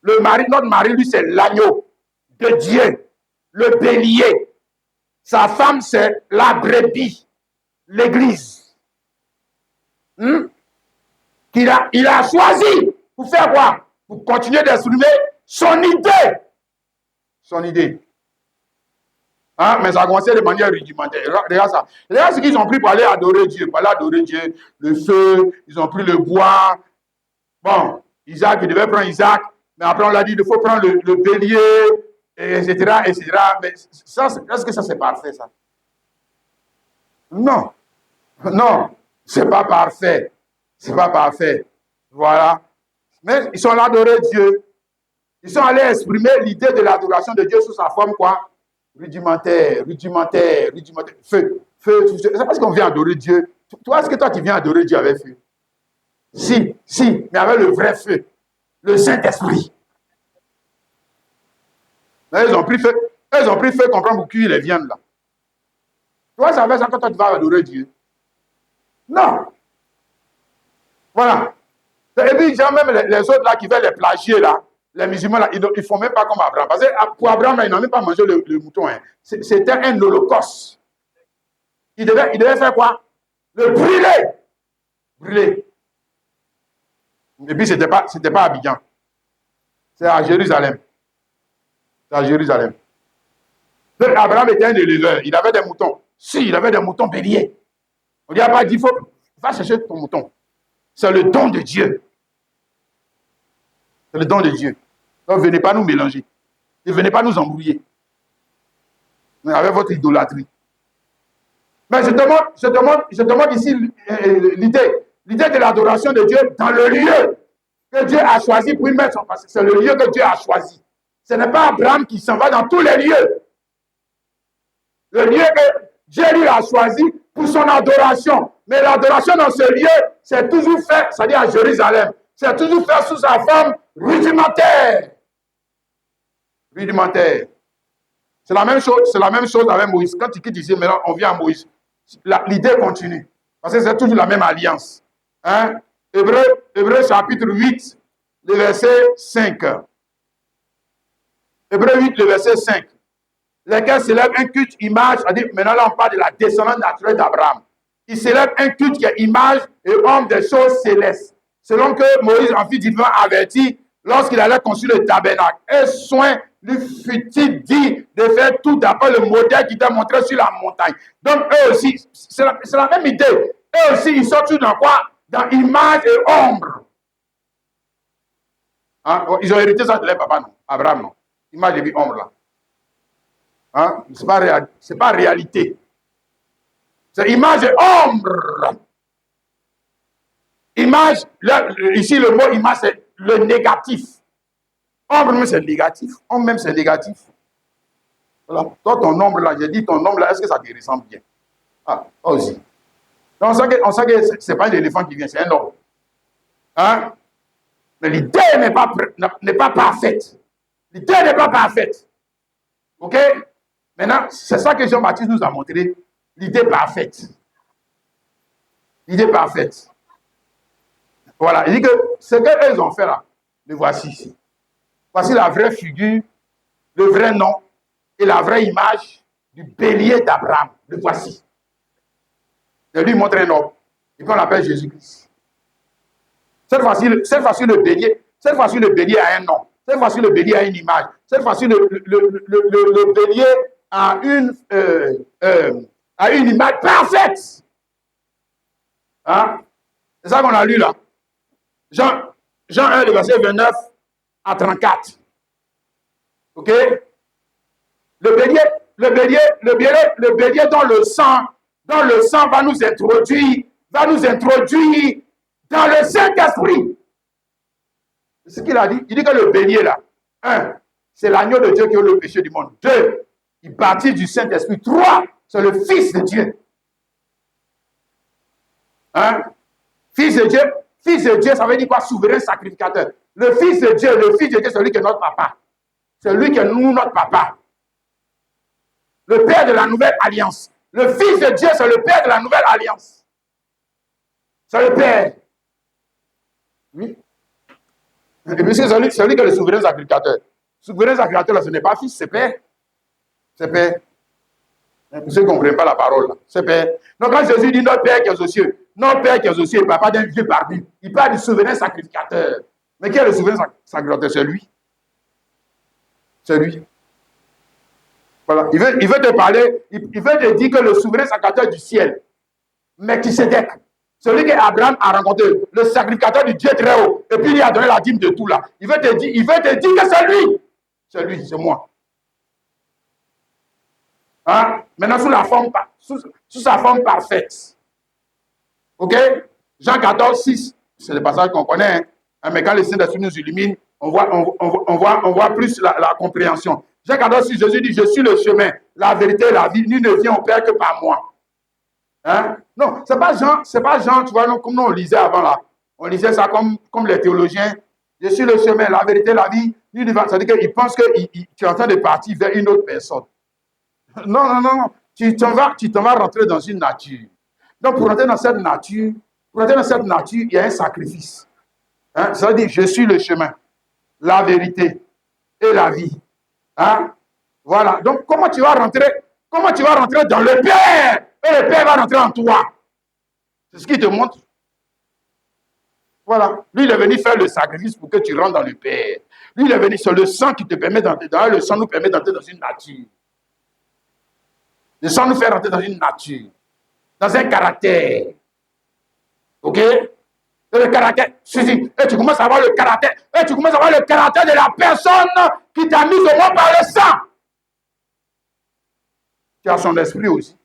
Notre mari, lui, c'est l'agneau de Dieu. Le bélier. Sa femme, c'est la brebis. L'église. Il a choisi pour faire quoi? Pour continuer d'exprimer son idée. Son idée. Hein? Mais ça a commencé de manière rudimentaire. Regarde ça. Regarde ce qu'ils ont pris pour aller adorer Dieu. Pour aller adorer Dieu, le feu, ils ont pris le bois. Bon, Isaac, il devait prendre Isaac. Mais après, on l'a dit, il faut prendre le bélier, etc., etc. Mais ça, est-ce que ça, c'est parfait, ça? Non. Non, c'est pas parfait. C'est pas parfait. Voilà. Mais ils sont là adorer Dieu. Ils sont allés exprimer l'idée de l'adoration de Dieu sous sa forme quoi? Rudimentaire, rudimentaire, rudimentaire. Feu, feu. C'est parce qu'on vient adorer Dieu. Toi, est-ce que toi, tu viens adorer Dieu avec feu? Si, si, mais avec le vrai feu. Le Saint-Esprit. Là, ils ont pris feu comprendre pour cuire les viandes là. Toi, ça fait ça quand toi, tu vas adorer Dieu. Non. Voilà. Et puis, même les autres là qui veulent les plagier là, les musulmans là, ils ne font même pas comme Abraham. Parce que pour Abraham, là, ils n'ont même pas mangé le mouton. Hein. C'était un holocauste. Il devait faire quoi? Le brûler. Brûler. Et puis, c'était pas à Abidjan. C'est à Jérusalem. C'est à Jérusalem. Donc, Abraham était un éleveur. Il avait des moutons. Si, il avait des moutons béliers. On lui a pas dit, va chercher ton mouton. C'est le don de Dieu. C'est le don de Dieu. Donc, venez pas nous mélanger. Ne venez pas nous embrouiller. Avec votre idolâtrie. Mais je te montre ici l'idée de l'adoration de Dieu dans le lieu que Dieu a choisi pour y mettre son passé. C'est le lieu que Dieu a choisi. Ce n'est pas Abraham qui s'en va dans tous les lieux. Le lieu que Dieu lui a choisi pour son adoration. Mais l'adoration dans ce lieu, c'est toujours fait, c'est-à-dire à Jérusalem, c'est toujours fait sous sa forme rudimentaire. Rudimentaire. C'est la même chose avec Moïse. Quand tu quittes ici, maintenant, on vient à Moïse. L'idée continue. Parce que c'est toujours la même alliance. Hein? Hébreu chapitre 8, le verset 5. Hébreu 8, le verset 5. Lesquels s'élèvent un culte image, c'est-à-dire maintenant là on parle de la descendance naturelle d'Abraham. Il s'élève un culte qui est image et homme des choses célestes. Selon que Moïse, en fils divin, averti lorsqu'il allait construire le tabernacle. Un soin lui fut-il dit de faire tout d'après le modèle qui t'a montré sur la montagne. Donc eux aussi, c'est la même idée. Eux aussi, ils sont tous dans quoi? Dans image et ombre. Hein? Ils ont hérité ça de leur papa, non? Abraham, non? Image et ombre, là. Hein? C'est pas réalité. C'est image et ombre. Image, là, ici le mot image, c'est le négatif. Ombre même, c'est négatif. Ombre même, c'est négatif. Voilà. Toi, ton ombre là, j'ai dit ton ombre là, est-ce que ça te ressemble bien? Ah, toi aussi. Donc, on sait que ce n'est pas un éléphant qui vient, c'est un ombre. Hein? Mais l'idée n'est pas parfaite. L'idée n'est pas parfaite. OK? Maintenant, c'est ça que Jean-Baptiste nous a montré. L'idée parfaite. L'idée parfaite. Voilà. Il dit que ce qu'eux ont fait là, le voici ici. Voici la vraie figure, le vrai nom et la vraie image du bélier d'Abraham. Le voici. Je lui montre un homme. Et puis on l'appelle Jésus-Christ. Cette fois-ci, le bélier a un nom. Cette fois-ci, le bélier a une image. Cette fois-ci, le bélier a une image parfaite. Hein? C'est ça qu'on a lu là. Jean 1, le verset 29 à 34. OK? Le bélier dans le sang va nous introduire dans le Saint-Esprit. C'est ce qu'il a dit. Il dit que le bélier là, 1, c'est l'agneau de Dieu qui ôte le péché du monde. 2, il baptise du Saint-Esprit. 3, c'est le Fils de Dieu. Hein? Fils de Dieu, ça veut dire quoi? Souverain sacrificateur. Le Fils de Dieu, c'est lui qui est notre papa. C'est lui qui est nous, notre papa. Le Père de la nouvelle alliance. Le Fils de Dieu, c'est le Père de la nouvelle alliance. C'est le Père. Oui. Et puis c'est celui qui est le souverain sacrificateur. Souverain sacrificateur, là, ce n'est pas Fils, c'est Père. C'est Père. Pour ceux qui ne comprennent pas la parole, là. C'est Père. Donc quand Jésus dit notre Père qui est aux cieux, Notre Père qui est aussi le papa d'un vieux barbu. Il parle du souverain sacrificateur. Mais qui est le souverain sacrificateur? C'est lui. C'est lui. Voilà. Il veut te parler, il veut te dire que le souverain sacrificateur du ciel, Melchisedec, celui qu'Abraham a rencontré, le sacrificateur du Dieu très haut, et puis il a donné la dîme de tout là. Il veut te dire que c'est lui. C'est lui, c'est moi. Hein? Maintenant, sous sa forme parfaite. Ok? Jean 14, 6, c'est le passage qu'on connaît. Hein? Mais quand le Saint-Esprit nous illumine, on voit plus la compréhension. Jean 14, 6, Jésus dit, je suis le chemin, la vérité et la vie. Nul ne vient au Père que par moi. Hein? Non, c'est pas Jean, tu vois, non, comme nous on lisait avant là. On lisait ça comme les théologiens. Je suis le chemin, la vérité, la vie. C'est-à-dire qu'il pense que tu es en train de partir vers une autre personne. Non. Tu t'en vas rentrer dans une nature. Donc, pour rentrer dans cette nature, il y a un sacrifice. Hein? Ça veut dire, je suis le chemin, la vérité et la vie. Hein? Voilà. Donc, comment tu vas rentrer dans le Père? Et le Père va rentrer en toi. C'est ce qu'il te montre. Voilà. Lui, il est venu faire le sacrifice pour que tu rentres dans le Père. Lui, il est venu, c'est le sang qui te permet d'entrer. Le sang nous permet d'entrer dans une nature. Le sang nous fait rentrer dans une nature, dans un caractère. Ok? Et le caractère, et tu commences à voir le caractère, de la personne qui t'a mis au monde par le sang. Tu as son esprit aussi.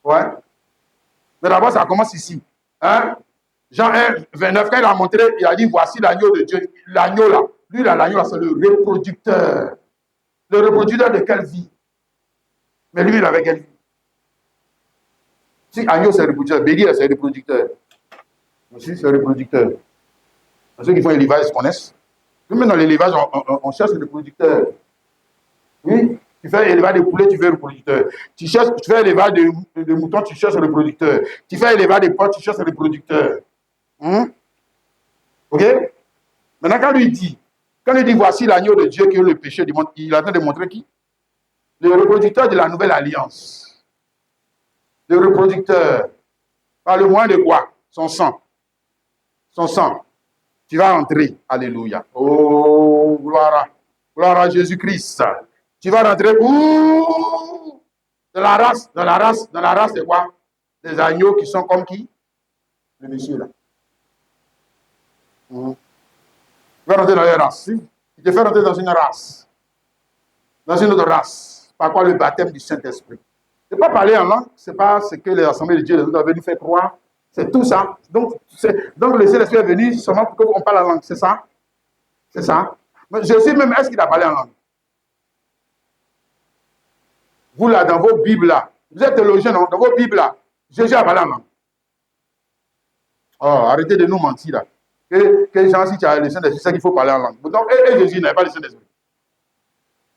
Ouais. Mais d'abord, ça commence ici. Hein? Jean 1, 29, quand il a montré, il a dit, voici l'agneau de Dieu. L'agneau là, lui là, l'agneau là, c'est le reproducteur. Le reproducteur de quelle vie? Mais lui, il avait quelle vie? Si agneau, c'est le reproducteur, bélier, c'est le reproducteur. Aussi, c'est le reproducteur. Ceux qui font l'élevage connaissent. Même dans l'élevage, on cherche le reproducteur. Oui, tu fais élevage de poulets, tu fais le reproducteur. Tu fais élevage de moutons, tu cherches le reproducteur. Tu fais élevage de porcs, tu cherches le reproducteur. Ok? Maintenant, quand il dit, voici l'agneau de Dieu qui est le péché du monde, il est en train de montrer qui? Le reproducteur de la nouvelle alliance. Le reproducteur. Par le moyen de quoi? Son sang. Son sang. Tu vas rentrer. Alléluia. Oh, gloire à Jésus-Christ. Tu vas rentrer où? Dans la race, c'est quoi? Des agneaux qui sont comme qui? Le monsieur là. Tu vas rentrer dans les races. Il te fait rentrer dans une race. Dans une autre race. Par quoi le baptême du Saint-Esprit. Ce n'est pas parler en langue, ce n'est pas ce que les assemblées de Dieu nous ont venu faire croire. C'est tout ça. Donc le Saint-Esprit est venu seulement pour qu'on parle en langue. C'est ça? C'est ça? Mais je sais même, est-ce qu'il a parlé en langue? Vous là, dans vos Bibles là, vous êtes théologien, non? Dans vos Bibles là, Jésus a parlé en langue. Oh, arrêtez de nous mentir là. Que Jean, si tu as le Saint-Esprit, c'est qu'il faut parler en langue. Donc, et Jésus n'avait pas le Saint-Esprit.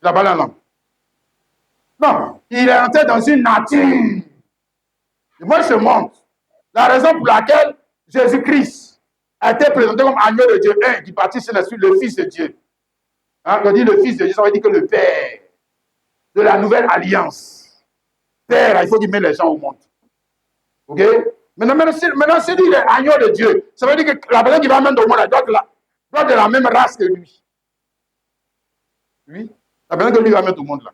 Il a parlé en langue. Non, il est entré dans une nature. Et moi, je te montre la raison pour laquelle Jésus-Christ a été présenté comme agneau de Dieu, qui partit sur le Fils de Dieu. Hein, quand on dit le Fils de Dieu, ça veut dire que le Père de la nouvelle alliance. Père, il faut qu'il mette les gens au monde. Ok? Maintenant, si il est agneau de Dieu, ça veut dire que la personne qui va mettre au monde doit être de la même race que lui. Oui? La personne que lui va mettre au monde là.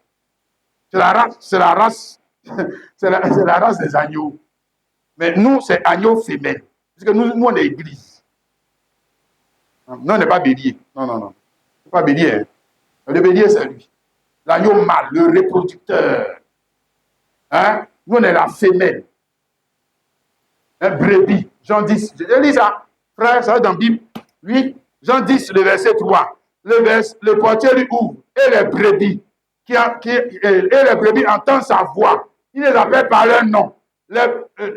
C'est la race des agneaux. Mais nous, c'est agneau femelle. Parce que nous on est église. Non, on n'est pas bélier. Non. C'est pas bélier. Hein. Le bélier, c'est lui. L'agneau mâle, le reproducteur. Hein? Nous, on est la femelle. Un brebis. Jean 10. Je lis ça. Frère, ça va dans la Bible. Oui. Jean 10, le verset 3. Le portier lui ouvre. Et les brebis. Et les brebis entendent sa voix. Il les appelle par leur nom.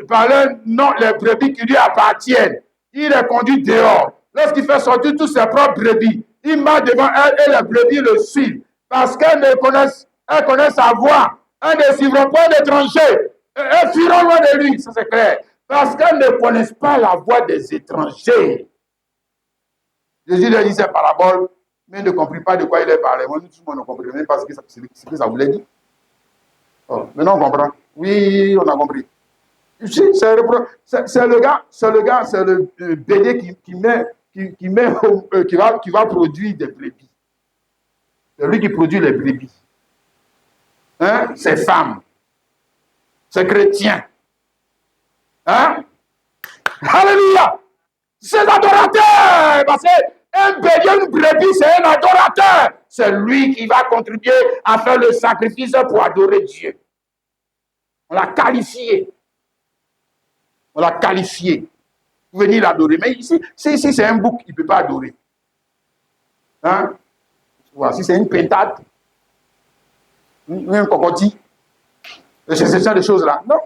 Par leur nom, les brebis qui lui appartiennent. Il les conduit dehors. Lorsqu'il fait sortir tous ses propres brebis, il marche devant elles et les brebis le suivent. Parce qu'elles connaissent sa voix. Elles ne suivront pas d'étrangers. Elles fuiront loin de lui, ça c'est clair. Parce qu'elles ne connaissent pas la voix des étrangers. Jésus leur dit ces paraboles, mais ne comprit pas de quoi il est parlé. Moi, nous, tout le monde ne comprenait même pas ce que ça voulait dire. Oh, maintenant, on comprend. Oui, on a compris. C'est le bélier qui va produire des brebis. C'est lui qui produit les brebis. Hein? Ces femmes, ces chrétiens. Hein? Alléluia! Ces adorateurs! Parce qu'un bélier, une brebis, c'est un adorateur. C'est lui qui va contribuer à faire le sacrifice pour adorer Dieu. On l'a qualifié. On l'a qualifié pour venir l'adorer. Mais ici, si c'est un bouc, il ne peut pas adorer. Hein? Voilà, si c'est une pentade, un cocotier, c'est ce genre de choses-là. Non.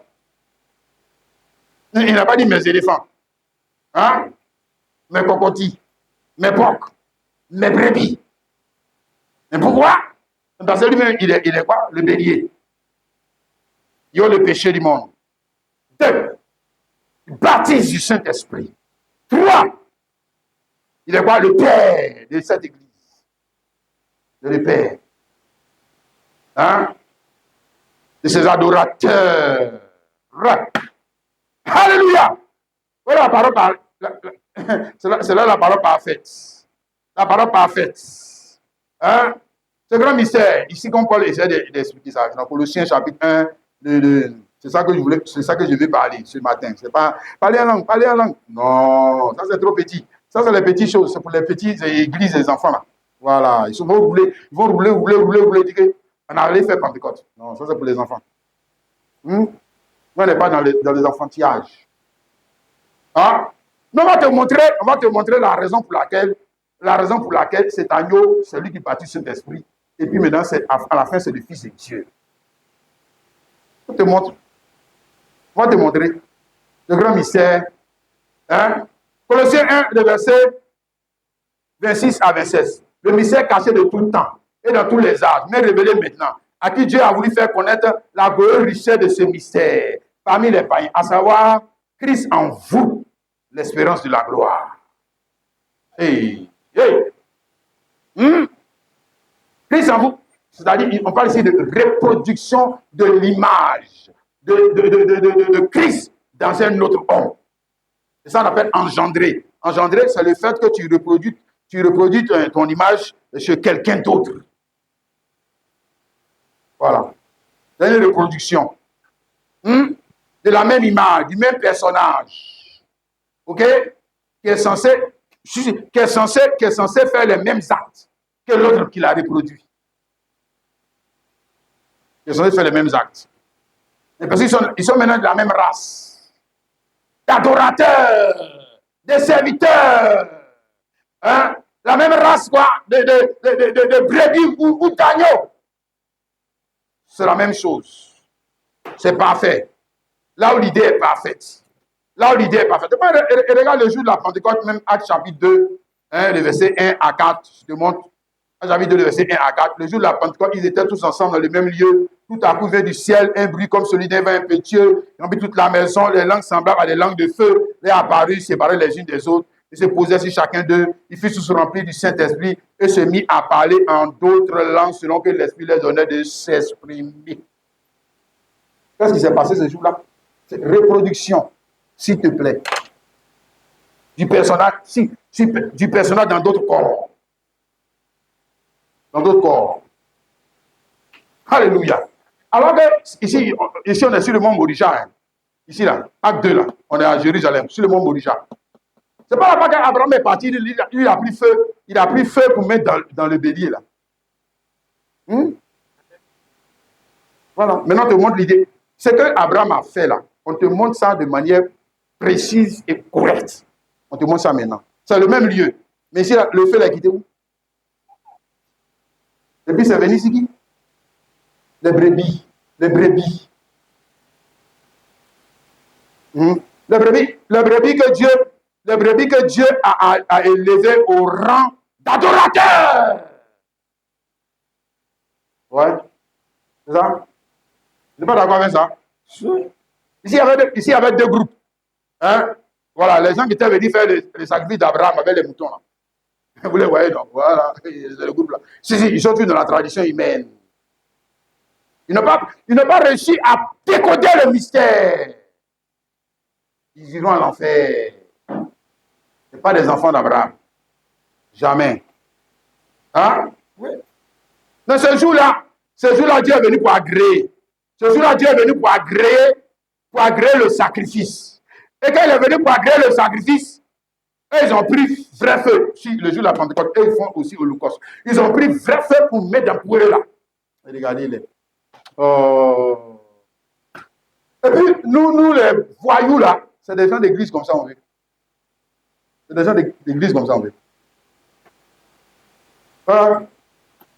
Il n'a pas dit mes éléphants. Hein? Mes cocotiers, mes porcs, mes brebis. Mais pourquoi? Parce que lui-même, il est quoi? Le bélier. Il a le péché du monde. 2. Il baptise du Saint-Esprit. 3. Il est quoi? Le père de cette église. Le père. Hein? De ses adorateurs. Alléluia! Voilà la parole c'est là la parole parfaite. La parole parfaite. Hein? C'est un grand mystère. Ici, comme Paul essaie d'expliquer ça. Dans Colossiens chapitre 1, c'est ça que je vais parler ce matin. C'est pas parler en langue. Non, ça c'est trop petit. Ça, c'est les petites choses. C'est pour les petites églises des enfants là. Voilà. Ils vont rouler. Dire on a allé faire Pentecôte. Non, ça c'est pour les enfants. On n'est pas dans les enfantillages. Hein? Mais on va te montrer la raison pour laquelle cet agneau, c'est lui qui bâtit cet esprit. Et puis maintenant, à la fin, c'est le Fils de Dieu. On te montre. On va te montrer le grand mystère. Hein? Colossiens 1, le verset 26 à 26. Le mystère caché de tout le temps et dans tous les âges, mais révélé maintenant, à qui Dieu a voulu faire connaître la glorieuse richesse de ce mystère parmi les païens, à savoir Christ en vous, l'espérance de la gloire. Hey. Christ en vous, c'est-à-dire, on parle ici de reproduction de l'image de Christ dans un autre homme. Et ça, on appelle engendrer. Engendrer, c'est le fait que tu reproduis ton image chez quelqu'un d'autre. Voilà. C'est une reproduction. De la même image, du même personnage. OK? Qui est censé faire les mêmes actes que l'autre qui l'a reproduit. Qui est censé faire les mêmes actes. Et parce qu'ils sont maintenant de la même race. D'adorateurs, de serviteurs. Hein? La même race, quoi, de brebis ou d'agneaux. C'est la même chose. C'est parfait. Là où l'idée est parfaite. Et regarde le jour de la Pentecôte, même Acte chapitre 2, le verset 1 à 4. Je te montre. Chapitre 2, le verset 1 à 4. Le jour de la Pentecôte, ils étaient tous ensemble dans le même lieu. Tout à coup, vient du ciel un bruit comme celui d'un vent impétueux. Ils ont mis toute la maison. Les langues semblables à des langues de feu. Les apparus, séparés les unes des autres. Ils se posaient sur chacun d'eux. Ils furent tous remplis du Saint-Esprit et se mit à parler en d'autres langues selon que l'Esprit leur donnait de s'exprimer. Qu'est-ce qui s'est passé ce jour-là? C'est reproduction, s'il te plaît. Du personnage, du personnage dans d'autres corps. Dans d'autres corps. Alléluia. Alors que ici on est sur le mont Moricha. Hein. Ici, là, acte 2, là. On est à Jérusalem, sur le mont Moricha. C'est pas là-bas qu'Abraham est parti, il a pris feu. Il a pris feu pour mettre dans le bélier, là. Voilà. Maintenant, on te montre l'idée. Ce que Abraham a fait, là, on te montre ça de manière précise et correcte. On te montre ça maintenant. C'est le même lieu. Mais ici, là, le feu l'a quitté où? Et puis, c'est venu ici qui? Les brebis. Les brebis. Les brebis que Dieu a élevées au rang d'adorateur. Ouais. C'est ça? Je n'ai pas d'accord avec ça. Ici, il y avait deux groupes. Hein? Voilà, les gens qui étaient venus faire le sacrifice d'Abraham avec les moutons. Là. Vous les voyez, donc. Voilà, c'est le groupe là. Si, ils sont tous dans la tradition humaine. Ils n'ont pas réussi à décoder le mystère. ils iront à l'enfer. Ce pas des enfants d'Abraham. Jamais. Hein? Oui. Mais ce jour-là, Dieu est venu pour agréer. Ce jour-là, Dieu est venu pour agréer le sacrifice. Et quand il est venu pour agréer le sacrifice, ils ont pris vrai feu. Si le jour de la Pentecôte, ils font aussi holocauste. Ils ont pris vrai feu pour mettre dans le poêle là. Regardez-les. Oh. Et puis, nous, les voyous là, c'est des gens d'église comme ça, on veut. C'est des gens d'église comme ça, on veut.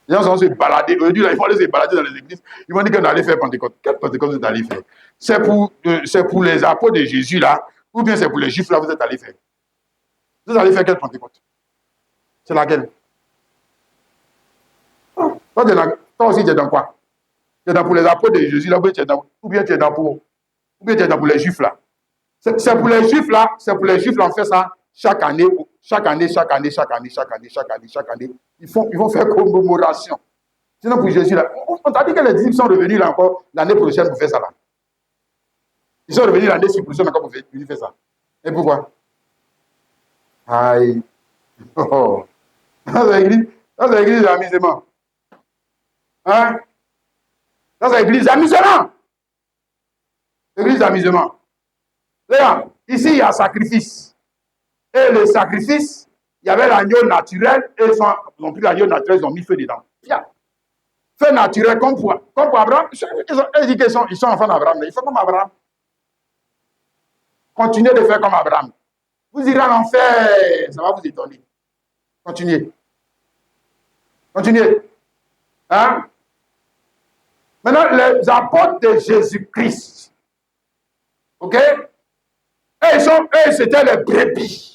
Les gens vont se balader. Aujourd'hui, là, ils vont aller se balader dans les églises. Ils vont dire qu'on allait faire Pentecôte. Quelle Pentecôte vous êtes allé faire? C'est pour les apôtres de Jésus là, ou bien c'est pour les juifs là, vous êtes allé faire? Vous allez faire quelle Pentecôte? C'est laquelle? Toi aussi, tu es dans quoi? Tu es dans pour les apôtres de Jésus là, ou bien tu es dans pour les juifs là. C'est pour les juifs là, on fait ça chaque année. Ils vont faire commémoration. Sinon, pour Jésus là, on t'a dit que les disciples sont revenus là encore l'année prochaine pour faire ça là. Ils sont revenus l'année prochaine encore pour faire ça. Et pourquoi? Aïe. Oh. Dans l'église d'amusement. Hein? Dans l'église d'amusement. L'église d'amusement. Regarde, ici il y a sacrifice. Et le sacrifice, il y avait l'agneau naturel, et ils ont pris l'agneau naturel, ils ont mis feu dedans. Feu naturel comme pour Abraham. Ils disent qu'ils sont enfants d'Abraham, mais ils font comme Abraham. Continuez de faire comme Abraham. Vous irez à l'enfer, ça va vous étonner. Continuez. Hein? Maintenant, les apôtres de Jésus-Christ, ok? Et c'était les brebis.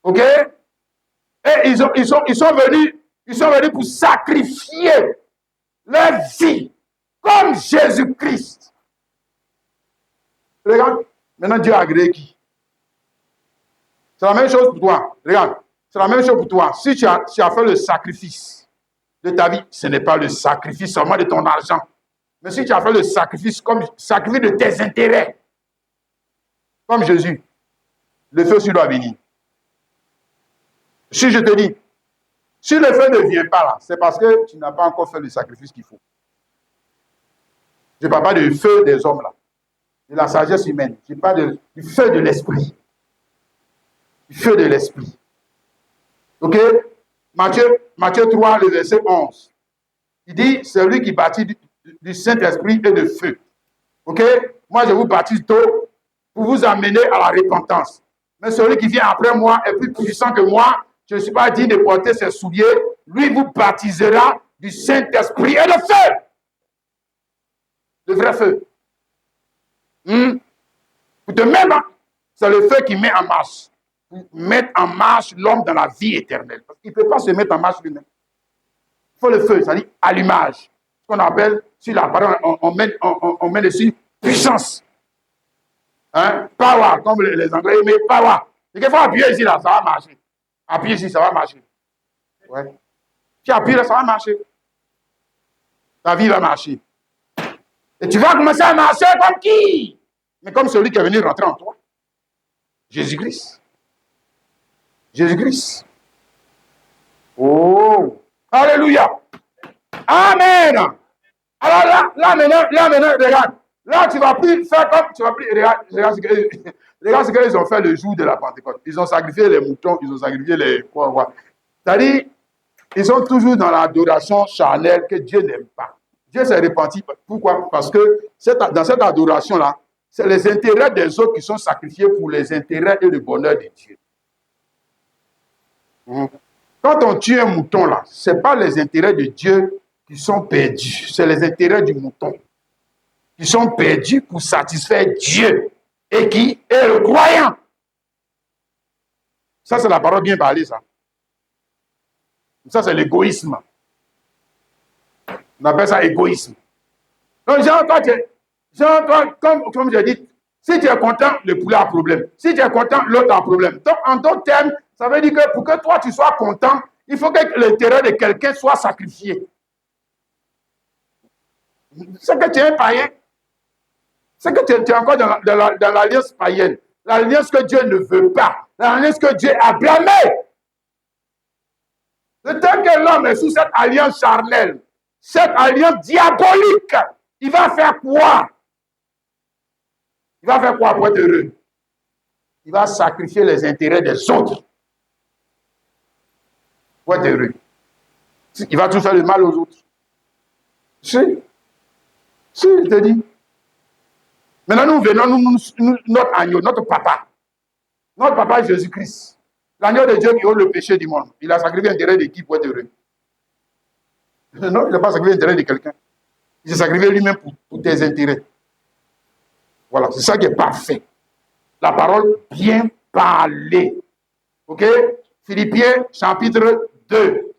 Ok? Et ils sont venus pour sacrifier leur vie comme Jésus-Christ. Regarde, maintenant Dieu a agréé qui? C'est la même chose pour toi. Regarde, c'est la même chose pour toi. Si tu as fait le sacrifice de ta vie, ce n'est pas le sacrifice seulement de ton argent. Mais si tu as fait le sacrifice comme sacrifice de tes intérêts, comme Jésus, le feu doit venir. Si je te dis, si le feu ne vient pas là, c'est parce que tu n'as pas encore fait le sacrifice qu'il faut. Je ne parle pas du feu des hommes là, de la sagesse humaine. Je parle du feu de l'esprit. Du feu de l'esprit. Ok? Matthieu 3, le verset 11. Il dit, c'est lui qui baptise du Saint-Esprit et de feu. Ok? Moi, je vous baptise d'eau pour vous amener à la repentance. Mais celui qui vient après moi est plus puissant que moi. Je ne suis pas digne de porter ses souliers. Lui vous baptisera du Saint-Esprit et de feu. Le vrai feu. Pour te mettre, c'est le feu qui met en marche. Pour mettre en marche l'homme dans la vie éternelle. Parce qu'il ne peut pas se mettre en marche lui-même. Il faut le feu, c'est-à-dire allumage. Ce qu'on appelle, sur la parole, on met dessus puissance. Hein? Power, comme les Anglais, mais power. Et qu'il faut appuyer ici, là, ça va marcher. Appuyer ici, ça va marcher. Ouais. Tu appuies là, ça va marcher. Ta vie va marcher. Et tu vas commencer à marcher comme qui? Mais comme celui qui est venu rentrer en toi. Jésus-Christ. Jésus-Christ. Oh! Alléluia! Amen! Alors là maintenant, regarde. Là, tu ne vas plus faire comme... Regarde ce qu'ils ont fait le jour de la Pentecôte. Ils ont sacrifié les moutons, ils ont sacrifié les... C'est-à-dire, ils sont toujours dans l'adoration charnelle que Dieu n'aime pas. Dieu s'est repenti. Pourquoi? Parce que dans cette adoration-là, c'est les intérêts des autres qui sont sacrifiés pour les intérêts et le bonheur de Dieu. Quand on tue un mouton, là, ce n'est pas les intérêts de Dieu qui sont perdus, c'est les intérêts du mouton qui sont perdus pour satisfaire Dieu et qui est le croyant. Ça, c'est la parole bien parlée, ça. Ça, c'est l'égoïsme. On appelle ça égoïsme. Donc, toi, comme je dis, si tu es content, le poulet a problème. Si tu es content, l'autre a problème. Donc, en d'autres termes, ça veut dire que pour que toi, tu sois content, il faut que l'intérêt de quelqu'un soit sacrifié. C'est que tu es un païen. C'est que tu es encore dans l'alliance païenne. L'alliance que Dieu ne veut pas. L'alliance que Dieu a blâmée. Le temps que l'homme est sous cette alliance charnelle, cette alliance diabolique, il va faire quoi? Il va faire quoi pour être heureux? Il va sacrifier les intérêts des autres pour être heureux. Il va tout faire le mal aux autres. Si, je te dis. Maintenant, nous venons, notre agneau, notre papa. Notre papa est Jésus-Christ. L'agneau de Dieu qui ôte le péché du monde. Il a sacrifié l'intérêt de qui pour être heureux? Non, il n'a pas sacrifié l'intérêt de quelqu'un. Il s'est sacrifié lui-même pour tes intérêts. Voilà, c'est ça qui est parfait. La parole bien parlée. Ok? Philippiens chapitre 2.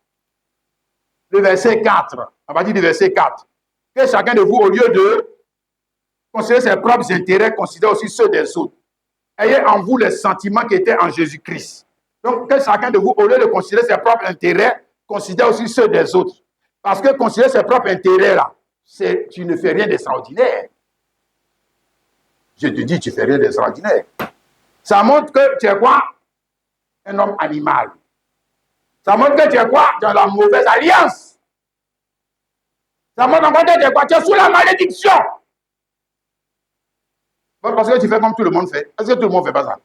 Le verset 4. On va dire le verset 4. Que chacun de vous, au lieu de considérer ses propres intérêts, considère aussi ceux des autres. Ayez en vous les sentiments qui étaient en Jésus-Christ. Donc, que chacun de vous, au lieu de considérer ses propres intérêts, considère aussi ceux des autres. Parce que considérer ses propres intérêts, là, tu ne fais rien d'extraordinaire. Je te dis, tu ne fais rien d'extraordinaire. Ça montre que tu es quoi? Un homme animal. Ça montre que tu es quoi? Dans la mauvaise alliance. Ça montre encore que tu es quoi? Tu es sous la malédiction. Parce que tu fais comme tout le monde fait. Est-ce que tout le monde ne fait pas ça?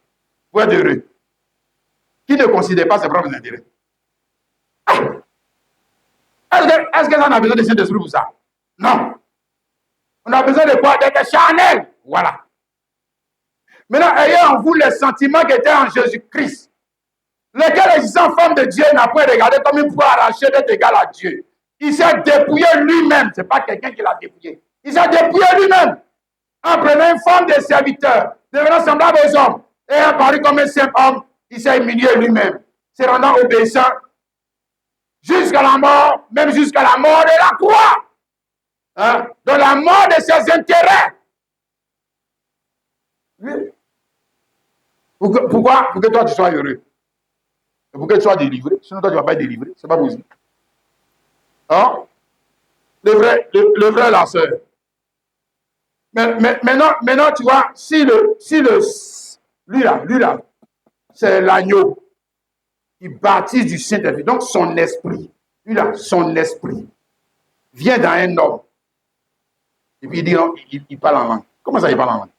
Pour être heureux. Qui ne considère pas ses propres intérêts? Est-ce que ça, on a besoin de Saint-Esprit pour ça? Non. On a besoin de quoi? D'être charnel. Voilà. Maintenant, ayez en vous les sentiments qui étaient en Jésus-Christ, lequel, existant en forme de Dieu, n'a pas regardé comme il pouvait arracher d'être égal à Dieu. Il s'est dépouillé lui-même. Ce n'est pas quelqu'un qui l'a dépouillé. Il s'est dépouillé lui-même en prenant une forme de serviteur, devenant semblable aux hommes, et apparu comme un simple homme. Il s'est humilié lui-même, se rendant obéissant jusqu'à la mort, même jusqu'à la mort de la croix. Hein? Dans la mort de ses intérêts. Oui. Pourquoi? Pour que toi tu sois heureux. Pour que tu sois délivré. Sinon toi tu ne vas pas être délivré. Ce n'est pas possible. Hein? Le vrai la sœur. Mais maintenant, tu vois, lui là, c'est l'agneau qui baptise du Saint-Esprit. Donc son esprit, lui là, son esprit vient dans un homme. Et puis il dit, non, il parle en langue. Comment ça, il parle en langue?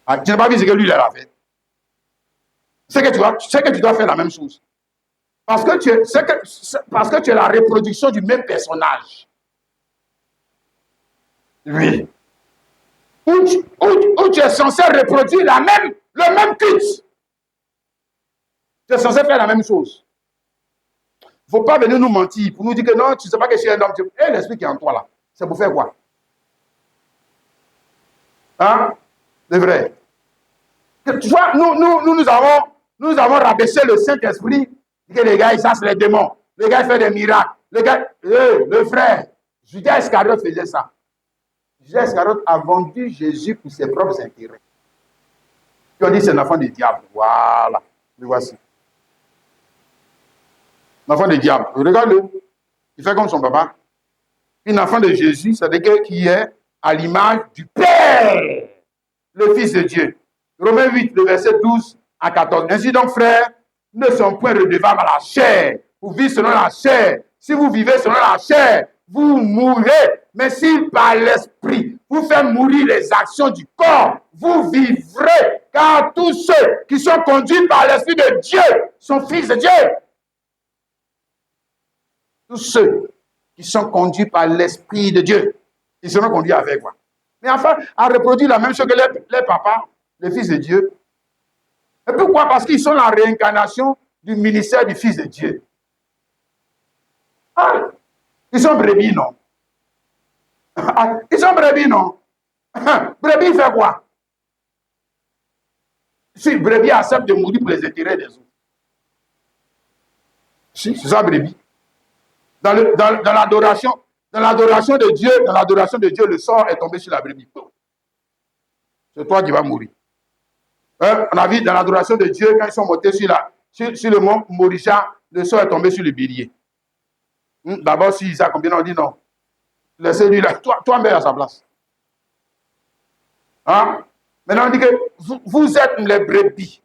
Ah, tu n'as pas vu ce que lui là a fait. C'est que tu dois faire la même chose. Parce que tu es la reproduction du même personnage. Oui. Où tu es censé reproduire le même culte. Tu es censé faire la même chose. Il ne faut pas venir nous mentir pour nous dire que non, tu ne sais pas que je suis un homme. Et l'esprit qui est en toi là, c'est pour faire quoi? Hein? C'est vrai. Tu vois, nous avons rabaissé le Saint-Esprit, que les gars, ils chassent les démons. Les gars, ils font des miracles. Le frère, Judas Iscariote faisait ça. Judas Iscariote a vendu Jésus pour ses propres intérêts. Tu as dit c'est un enfant du diable. Voilà. Le voici. L'enfant du diable. Regarde-le. Il fait comme son papa. Un enfant de Jésus, c'est quelqu'un qui est à l'image du Père, le Fils de Dieu. Romains 8, le verset 12 à 14. Ainsi donc, frères, ne sont point redevables à la chair. Vous vivez selon la chair. Si vous vivez selon la chair, vous mourrez. Mais si par l'esprit, vous faites mourir les actions du corps, vous vivrez. Car tous ceux qui sont conduits par l'esprit de Dieu sont fils de Dieu. Tous ceux qui sont conduits par l'esprit de Dieu, ils seront conduits avec moi. Mais enfin, à reproduire la même chose que les papas, les fils de Dieu. Et pourquoi? Parce qu'ils sont la réincarnation du ministère du Fils de Dieu. Ah, ils sont brebis, non? Ah, ils sont brebis, non? Brebis fait quoi? Si brebis accepte de mourir pour les intérêts des autres. Si, c'est ça, brebis. Dans l'adoration de Dieu, le sort est tombé sur la brebis. C'est toi qui vas mourir. On a vu dans l'adoration de Dieu, quand ils sont montés sur le mont Morisha, le sort est tombé sur le bélier. D'abord, si Isaac, combien on dit non. Laissez-lui là. Toi, mets à sa place. Hein? Maintenant, on dit que vous êtes les brebis.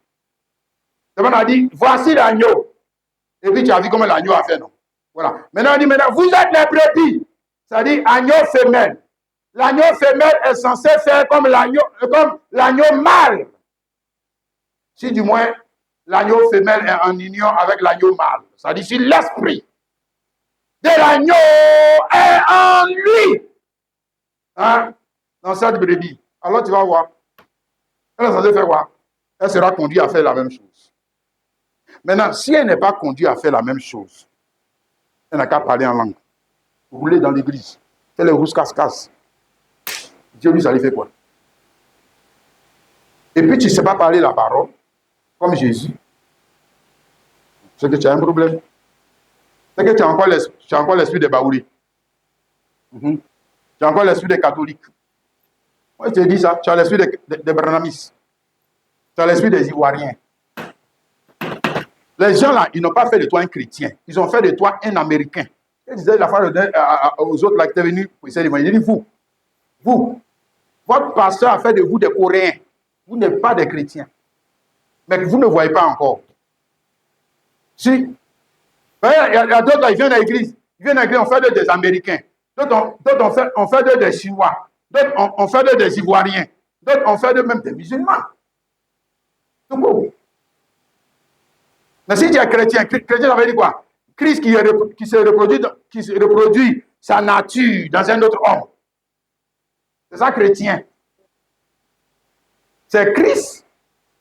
On a dit, voici l'agneau. Et puis tu as vu comment l'agneau a fait, non? Voilà. Maintenant, on dit, maintenant, vous êtes les brebis. C'est-à-dire agneau femelle. L'agneau femelle est censé faire comme l'agneau mâle. Si du moins l'agneau femelle est en union avec l'agneau mâle. C'est-à-dire si l'esprit de l'agneau est en lui. Hein? Dans cette brebis. Alors tu vas voir. Elle est censée faire quoi? Elle sera conduite à faire la même chose. Maintenant, si elle n'est pas conduite à faire la même chose, elle n'a qu'à parler en langue. Rouler dans l'église. Faire les rousses casse-casse. Dieu lui, ça lui fait quoi? Et puis tu ne sais pas parler la parole, comme Jésus. C'est que tu as un problème. C'est que tu as encore l'esprit des Baoulés. Tu as encore l'esprit des catholiques. Moi, je te dis ça. Tu as l'esprit des Branamis. Tu as l'esprit des Ivoiriens. Les gens là, ils n'ont pas fait de toi un chrétien. Ils ont fait de toi un Américain. Ils disaient la fois aux autres là qui étaient venus pour essayer de demander. Ils disent, vous, votre pasteur a fait de vous des Coréens. Vous n'êtes pas des chrétiens. Mais vous ne voyez pas encore. Si. Il y a d'autres là, ils viennent à l'église. Ils viennent à l'église, on fait des Américains. D'autres, on fait des Chinois. D'autres, on fait des Ivoiriens. D'autres, on fait même des musulmans. Tout court. Mais si tu es chrétien, ça veut dire quoi? Christ qui se reproduit sa nature dans un autre homme. C'est ça, chrétien. C'est Christ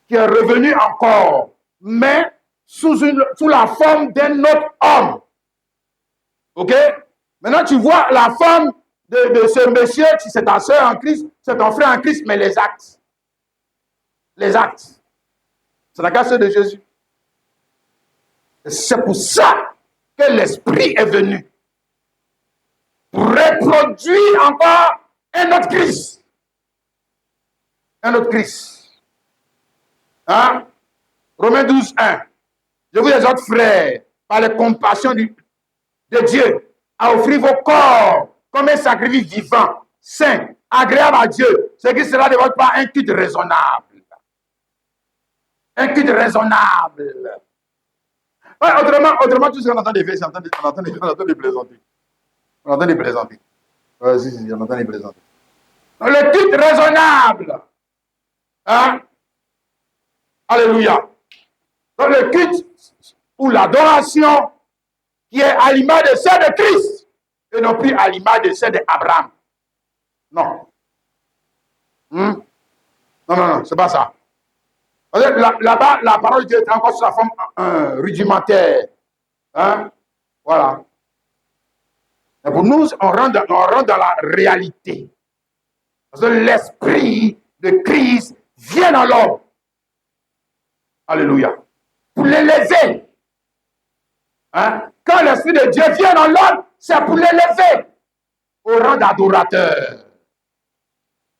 qui est revenu encore, mais sous la forme d'un autre homme. Ok? Maintenant, tu vois la forme de ce monsieur, si c'est ta soeur en Christ, c'est ton frère en Christ, mais les actes. Les actes. C'est la grâce de Jésus. C'est pour ça que l'Esprit est venu. Pour reproduire encore un autre Christ. Un autre Christ. Hein? Romains 12, 1. Je vous exhorte, frères, par la compassion de Dieu, à offrir vos corps comme un sacrifice vivant, saint, agréable à Dieu, ce qui sera de votre part un culte raisonnable. Un culte raisonnable. Ouais, autrement, tout ce qu'on entend de faire, c'est on entend de plaisanter. On entend de plaisanter. Si, on entend de plaisanter. Le culte raisonnable. Hein? Alléluia. Donc le culte ou l'adoration qui est à l'image de celle de Christ et non plus à l'image de celle d'Abraham. Non. Non, c'est pas ça. Là-bas, la parole de Dieu est encore sous la forme rudimentaire. Hein? Voilà. Et pour nous, on rentre dans la réalité. Parce que l'esprit de Christ vient dans l'homme. Alléluia. Pour l'élever. Hein? Quand l'esprit de Dieu vient dans l'homme, c'est pour l'élever au rang d'adorateur.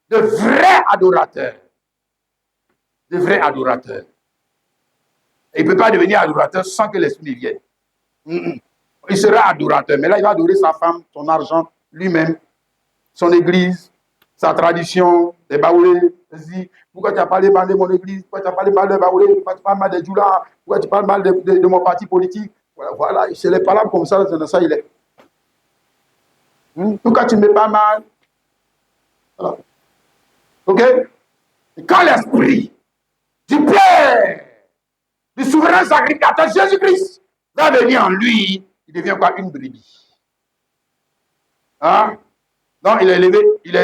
De vrai adorateur. De vrai adorateur. Et il ne peut pas devenir adorateur sans que l'esprit vienne. Il sera adorateur, mais là, il va adorer sa femme, son argent, lui-même, son église, sa tradition, les baoulés. Pourquoi tu as parlé mal de mon église? Pourquoi tu as parlé mal de baoulés? Pourquoi tu parles mal de Djoula? Pourquoi tu parles mal de mon parti politique? Voilà, c'est les paroles comme ça, c'est dans ça il est. Pourquoi tu ne me parles mal? Voilà. Ok? Et quand l'esprit du Père, du souverain sacrificateur Jésus-Christ, va venir en lui, il devient quoi? Une brebis. Hein? Donc, il est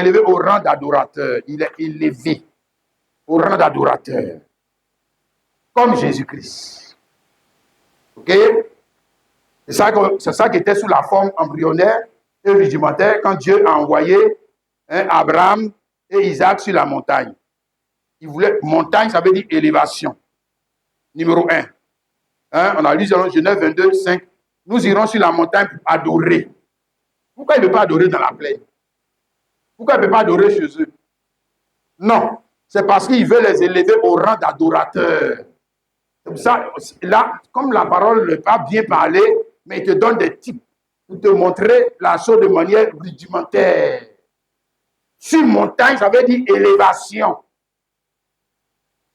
élevé au rang d'adorateur. Il est élevé au rang d'adorateur. Comme Jésus-Christ. Ok? C'est ça qui était sous la forme embryonnaire et rudimentaire quand Dieu a envoyé Abraham et Isaac sur la montagne. Il voulait, montagne, ça veut dire élévation. Numéro 1. Hein? On a lu dans Genèse 22, 5. Nous irons sur la montagne pour adorer. Pourquoi il ne peut pas adorer dans la plaine? Pourquoi il ne peut pas adorer chez eux? Non, c'est parce qu'il veut les élever au rang d'adorateurs. Comme ça, là, comme la parole ne peut pas bien parler, mais il te donne des types pour te montrer la chose de manière rudimentaire. Sur montagne, ça veut dire élévation.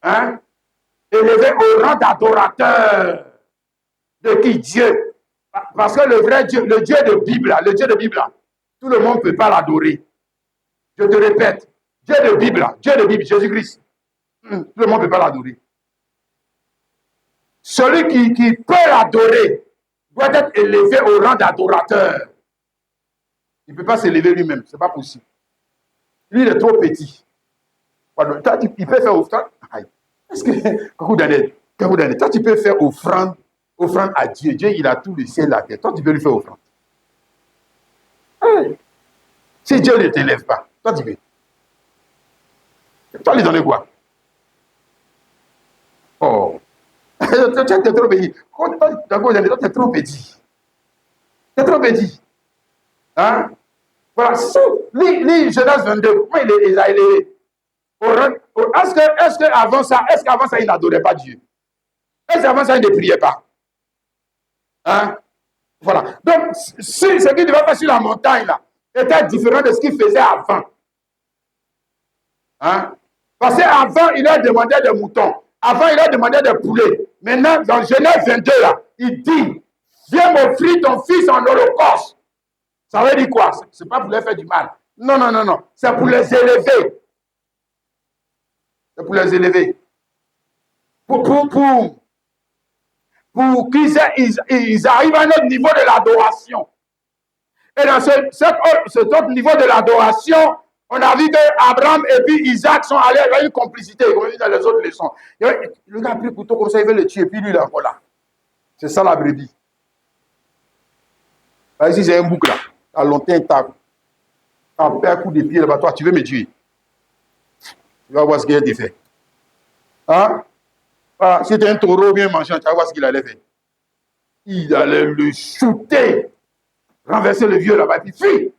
Hein? Élevé au rang d'adorateur. De qui? Dieu. Parce que le vrai Dieu, le Dieu de Bible, le Dieu de Bible, tout le monde ne peut pas l'adorer. Je te répète, Dieu de Bible, Jésus-Christ, tout le monde ne peut pas l'adorer. Celui qui peut l'adorer doit être élevé au rang d'adorateur. Il ne peut pas s'élever lui-même, ce n'est pas possible. Lui, il est trop petit. Il peut faire offrande. Est-ce que, toi, tu peux faire offrande à Dieu. Dieu, il a tout le ciel et la terre. Toi, tu peux lui faire offrande. Si Dieu ne t'élève pas, toi, tu peux. Toi, lui donner quoi? Oh. Tu es trop petit. Toi, tu es trop petit. Tu es trop petit. Hein? Voilà. Lui, Genèse 22, comment il a élevé? Est-ce qu'avant ça, il n'adorait pas Dieu? Est-ce qu'avant ça, il ne priait pas? Hein? Voilà. Donc, ce qu'il devait faire sur la montagne, là, était différent de ce qu'il faisait avant. Hein? Parce qu'avant, il a demandé des moutons. Avant, il a demandé des poulets. Maintenant, dans Genèse 22, là, il dit, viens m'offrir ton fils en holocauste. Ça veut dire quoi? Ce n'est pas pour les faire du mal. Non, non, non, non. C'est pour les élever. C'est pour les élever. Pour qu'ils arrivent à notre niveau de l'adoration. Et dans cet autre niveau de l'adoration, on a vu qu'Abraham et puis Isaac sont allés avec une complicité, comme on dit dans les autres leçons. Le gars a pris le couteau comme ça, il veut le tuer, puis lui, il est encore là. C'est ça la brebis. Ici, c'est un bouc là. À longtemps, il tape. Quand un coup de pied là-bas, toi, tu veux me tuer. Tu vas voir ce qu'il a été fait. Hein? Voilà, si c'était un taureau bien mangeant, tu vas voir ce qu'il allait faire. Il allait le shooter, renverser le vieux là-bas, puis fuir.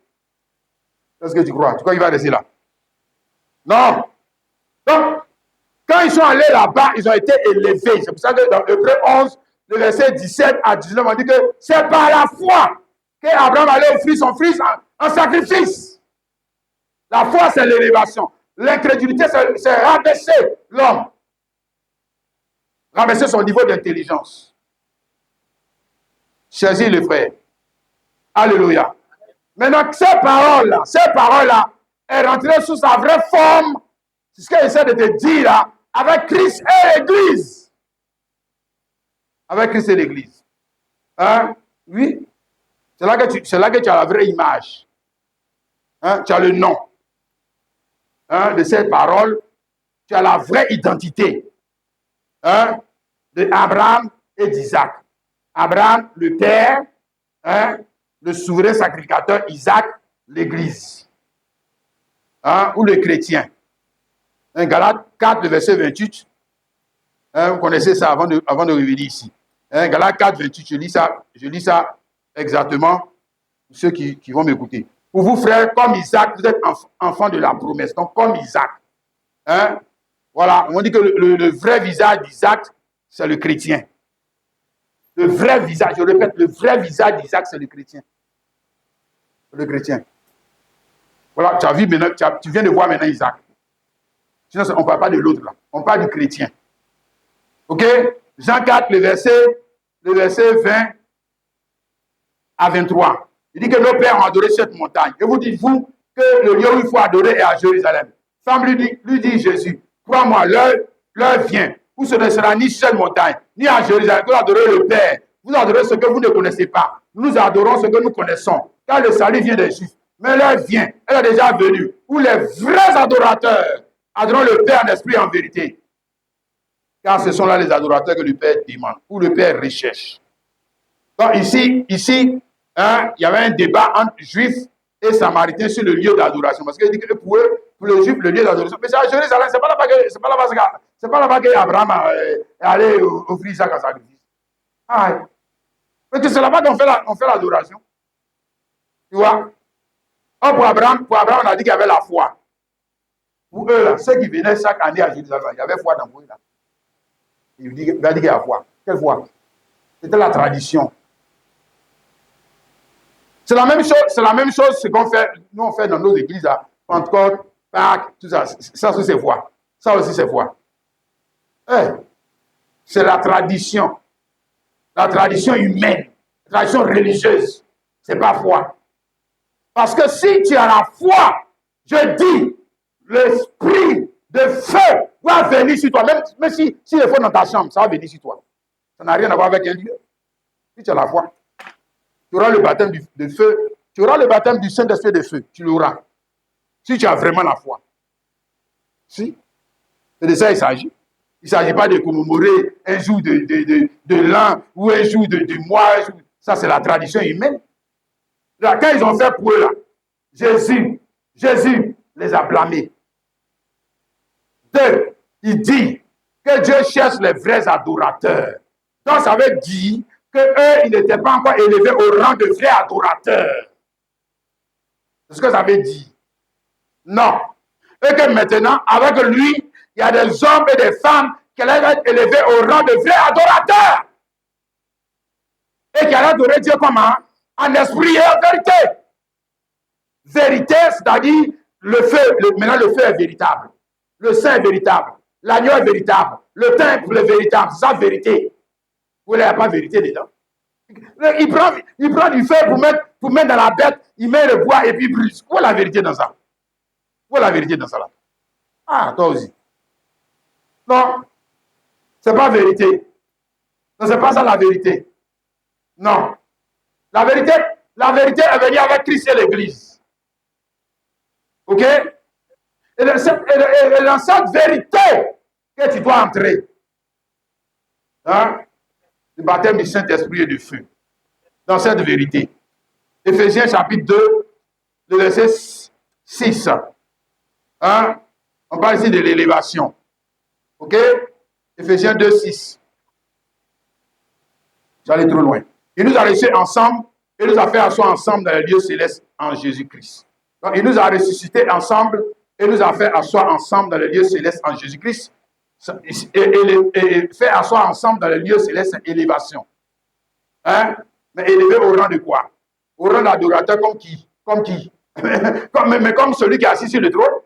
Qu'est-ce que tu crois? Tu crois qu'il va rester là? Non. Donc, quand ils sont allés là-bas, ils ont été élevés. C'est pour ça que dans Hébreux 11, le verset 17 à 19, on dit que c'est par la foi qu'Abraham allait offrir son fils en sacrifice. La foi, c'est l'élévation. L'incrédulité, c'est rabaisser l'homme. Rabaisser son niveau d'intelligence. Choisir le frère. Alléluia. Maintenant, ces paroles-là, est rentrée sous sa vraie forme. C'est ce qu'il essaie de te dire là, avec Christ et l'Église. Avec Christ et l'Église. Hein? Oui. C'est là que tu as la vraie image. Hein? Tu as le nom. Hein? De cette parole. Tu as la vraie identité. Hein? De Abraham et d'Isaac. Abraham, le père. Hein? Le souverain sacrificateur. Isaac, l'Église. Hein? Ou le chrétien. Hein? Galates 4, le verset 28. Hein? Vous connaissez ça avant de revenir ici. Hein? Galates 4, 28, je lis ça exactement pour ceux qui vont m'écouter. Pour vous, frères, comme Isaac, vous êtes enfants de la promesse. Donc, comme Isaac. Hein? Voilà, on dit que le vrai visage d'Isaac, c'est le chrétien. Le vrai visage, je répète, le vrai visage d'Isaac, c'est le chrétien. Le chrétien. Voilà, tu as vu maintenant, tu viens de voir maintenant Isaac. Sinon, on ne parle pas de l'autre là. On parle du chrétien. Ok? Jean 4, le verset 20 à 23. Il dit que nos pères ont adoré cette montagne. Et vous dites-vous que le lieu où il faut adorer est à Jérusalem. Femme lui dit Jésus, crois-moi, l'heure vient où ce ne sera ni sur cette montagne, ni à Jérusalem, que vous adorez le Père. Vous adorez ce que vous ne connaissez pas. Nous adorons ce que nous connaissons. Car le salut vient des Juifs. Mais l'heure vient, elle est déjà venue, où les vrais adorateurs adoreront le Père en esprit et en vérité. Car ce sont là les adorateurs que le Père demande, ou le Père recherche. Donc ici, hein, il y avait un débat entre Juifs et Samaritains sur le lieu d'adoration. Parce qu'il dit que pour eux, pour les Juifs, le lieu d'adoration. Mais c'est à Jérusalem, c'est pas là-bas qu'Abraham est allé offrir Isaac en sacrifice. Ah, parce que c'est là-bas qu'on fait l'adoration. Tu vois? Or, pour Abraham, on a dit qu'il y avait la foi. Pour eux, là, ceux qui venaient chaque année à Jérusalem, il y avait foi dans eux. Là. Il a dit qu'il y a foi. Quelle foi? C'était la tradition. C'est la même chose ce qu'on fait, nous on fait dans nos églises. Là. Pentecôte, Pâques, tout ça. Ça aussi, c'est foi. Ça aussi, c'est foi. C'est la tradition humaine, la tradition religieuse. C'est pas foi. Parce que si tu as la foi, je dis, l'esprit de feu va venir sur toi. Même si il est feu dans ta chambre, ça va venir sur toi. Ça n'a rien à voir avec un Dieu. Si tu as la foi, tu auras le baptême de feu, tu auras le baptême du Saint-Esprit de feu, tu l'auras. Si tu as vraiment la foi. Si. C'est de ça il s'agit. Il ne s'agit pas de commémorer un jour de l'an ou un jour du mois. Ça, c'est la tradition humaine. Là, quand ils ont fait pour eux, là, Jésus les a blâmés. 2, il dit que Dieu cherche les vrais adorateurs. Donc, ça veut dire qu'eux, ils n'étaient pas encore élevés au rang de vrais adorateurs. C'est ce que ça veut dire. Non. Et que maintenant, avec lui, il y a des hommes et des femmes qui allaient être élevés au rang de vrais adorateurs. Et qui allaient adorer Dieu comment? En esprit et en vérité. Vérité, c'est-à-dire le feu, maintenant le feu est véritable. Le sein est véritable. L'agneau est véritable. Le temple est véritable. C'est ça, vérité. Vous n'avez pas vérité dedans. Il prend du feu pour mettre dans la bête, il met le bois et puis il brûle. Où est la vérité dans ça? Où est la vérité dans ça là? Ah, toi aussi. Non, c'est pas vérité. Non, c'est pas ça la vérité. Non. La vérité est venue avec Christ et l'Église. Ok? Et dans cette vérité que tu dois entrer. Hein? Le baptême du Saint-Esprit et du feu. Dans cette vérité. Éphésiens chapitre 2, le verset 6. Hein? On parle ici de l'élévation. Ok? Éphésiens 2, 6. J'allais trop loin. Il nous a laissés ensemble et nous a fait asseoir ensemble dans les lieux célestes en Jésus-Christ. Donc, il nous a ressuscités ensemble et nous a fait asseoir ensemble dans les lieux célestes en Jésus-Christ. Et fait asseoir ensemble dans les lieux célestes en élévation. Hein? Mais élevé au rang de quoi? Au rang d'adorateur comme qui? Comme qui? mais comme celui qui est assis sur le trône.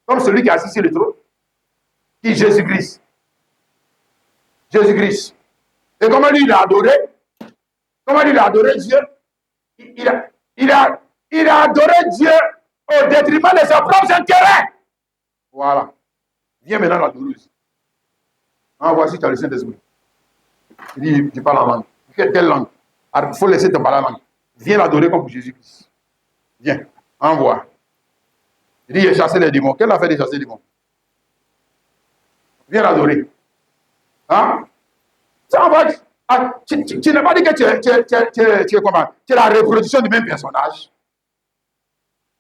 Comme celui qui est assis sur le trône. Qui est Jésus-Christ. Jésus-Christ. Et comment lui il a adoré? Comment lui il a adoré Dieu? Il a adoré Dieu au détriment de ses propres intérêts. Voilà. Viens maintenant l'adorer aussi. Ah, voici, tu as le Saint-Esprit. Il dit, tu parles en langue. Quelle langue? Il faut laisser te parler en langue. Viens l'adorer comme Jésus-Christ. Viens, envoie. Il dit, il a chassé les démons. Quelle a fait de chasser les démons? Viens l'adorer. Hein? Tu n'as pas dit que tu es la reproduction du même personnage.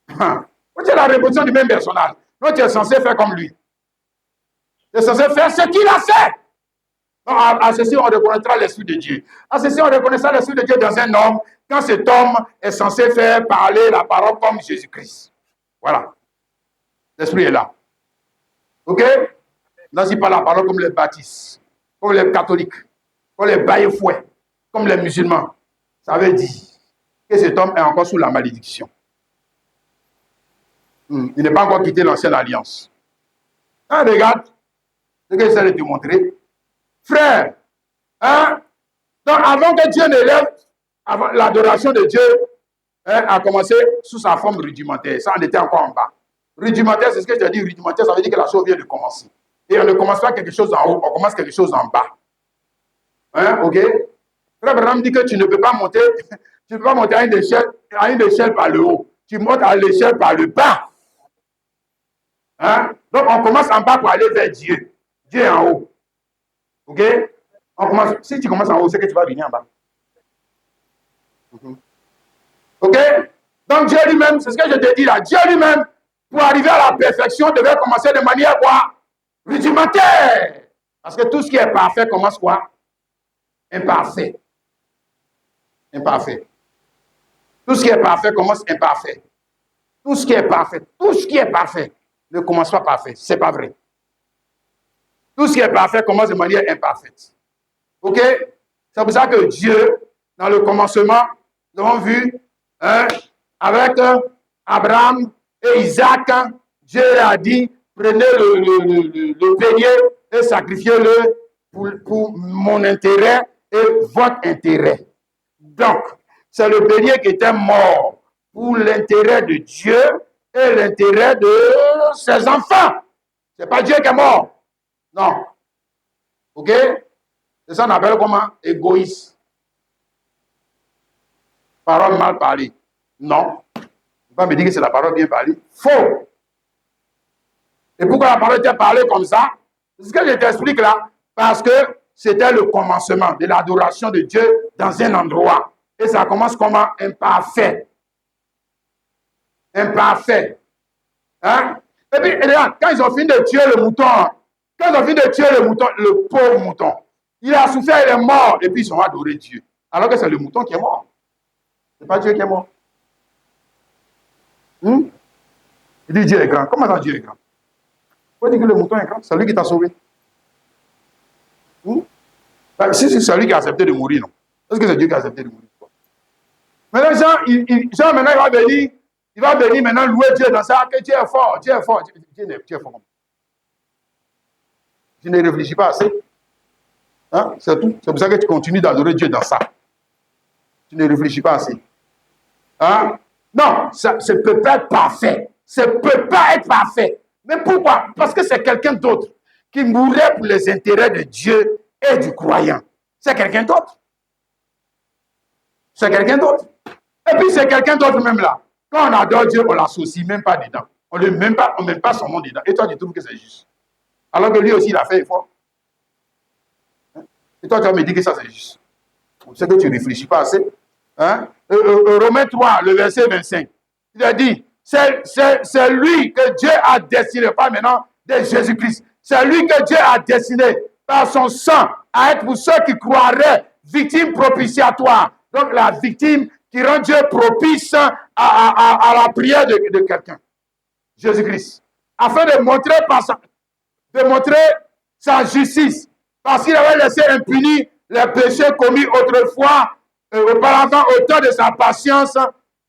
Tu es la reproduction du même personnage. Non, tu es censé faire comme lui. Tu es censé faire ce qu'il a fait. Donc, à ceci, on reconnaîtra l'Esprit de Dieu. À ceci, on reconnaîtra l'Esprit de Dieu dans un homme quand cet homme est censé faire parler la parole comme Jésus-Christ. Voilà. L'Esprit est là. OK? Non, c'est pas la parole comme les baptistes, comme les catholiques, comme les baillefouets, comme les musulmans. Ça veut dire que cet homme est encore sous la malédiction. Il n'est pas encore quitté l'ancienne alliance. Ah, regarde ce que j'essaie de te montrer. Frère, hein? Donc avant que Dieu ne lève, l'adoration de Dieu a commencé sous sa forme rudimentaire. Ça, on était encore en bas. Rudimentaire, c'est ce que je te dis. Rudimentaire, ça veut dire que la chose vient de commencer. Et on ne commence pas quelque chose en haut, on commence quelque chose en bas. Hein? Ok? Frère Branham dit que tu ne peux pas monter, à une échelle par le haut. Tu montes à l'échelle par le bas. Hein? Donc on commence en bas pour aller vers Dieu. Dieu est en haut. Ok? Si tu commences en haut, c'est que tu vas venir en bas. Ok? Donc Dieu lui-même, c'est ce que je te dis là, Dieu lui-même, pour arriver à la perfection, devait commencer de manière quoi? Rudimentaire. Parce que tout ce qui est parfait commence quoi? Imparfait. Imparfait. Tout ce qui est parfait commence imparfait. Tout ce qui est parfait ne commence pas parfait. C'est pas vrai. Tout ce qui est parfait commence de manière imparfaite. Ok? C'est pour ça que Dieu, dans le commencement, nous avons vu, avec Abraham et Isaac, Dieu a dit, prenez le bélier et sacrifiez-le pour mon intérêt et votre intérêt. Donc, c'est le bélier qui était mort pour l'intérêt de Dieu et l'intérêt de ses enfants. Ce n'est pas Dieu qui est mort. Non. OK? C'est ça qu'on appelle comment? Égoïste. Parole mal parlée. Non. Il ne faut pas me dire que c'est la parole bien parlée. Faux. Et pourquoi la parole était parlée comme ça? C'est ce que je t'explique là. Parce que c'était le commencement de l'adoration de Dieu dans un endroit. Et ça commence comment? Imparfait. Imparfait. Hein? Et puis, regarde, quand ils ont fini de tuer le mouton, le pauvre mouton, il a souffert, il est mort, et puis ils ont adoré Dieu. Alors que c'est le mouton qui est mort. Ce n'est pas Dieu qui est mort. Il dit Dieu est grand. Comment ça Dieu est grand? Il faut dire que le mouton est grand. C'est lui qui t'a sauvé. Si c'est lui qui a accepté de mourir, non? Est-ce que c'est Dieu qui a accepté de mourir? Maintenant, Jean maintenant, il va venir maintenant louer Dieu dans ça, que Dieu est fort, Dieu est fort. Dieu est fort. Tu ne réfléchis pas assez. Hein? C'est tout. C'est pour ça que tu continues d'adorer Dieu dans ça. Tu ne réfléchis pas assez. Hein? Non, ça ne peut pas être parfait. Ça ne peut pas être parfait. Mais pourquoi? Parce que c'est quelqu'un d'autre qui mourrait pour les intérêts de Dieu et du croyant. C'est quelqu'un d'autre. C'est quelqu'un d'autre. Et puis c'est quelqu'un d'autre même là. Quand on adore Dieu, on ne l'associe même pas dedans. On ne met pas son nom dedans. Et toi, tu trouves que c'est juste. Alors que lui aussi, il a fait effort. Et toi, tu vas me dire que ça, c'est juste. C'est que tu ne réfléchis pas assez. Hein? Romains 3, le verset 25. Il a dit, c'est lui que Dieu a destiné, pas maintenant de Jésus-Christ. C'est lui que Dieu a destiné par son sang à être pour ceux qui croiraient victime propitiatoire. Donc la victime qui rend Dieu propice à la prière de quelqu'un. Jésus-Christ. Afin de montrer sa justice. Parce qu'il avait laissé impunis les péchés commis autrefois, auparavant, au temps de sa patience,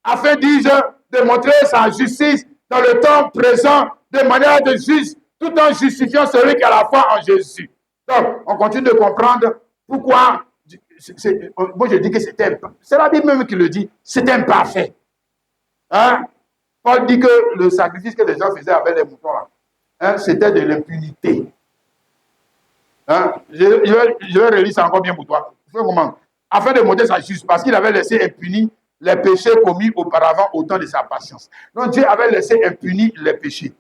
afin, dis-je, de montrer sa justice dans le temps présent, de manière de juste, tout en justifiant celui qui a la foi en Jésus. Donc, on continue de comprendre pourquoi, moi je dis que c'est la Bible même qui le dit, c'est imparfait. Hein? Paul dit que le sacrifice que les gens faisaient avec les moutons, là, hein, c'était de l'impunité. Hein? Je vais relire ça encore bien pour toi. Comment? Afin de montrer sa justice, parce qu'il avait laissé impunis les péchés commis auparavant au temps de sa patience. Donc Dieu avait laissé impunis les péchés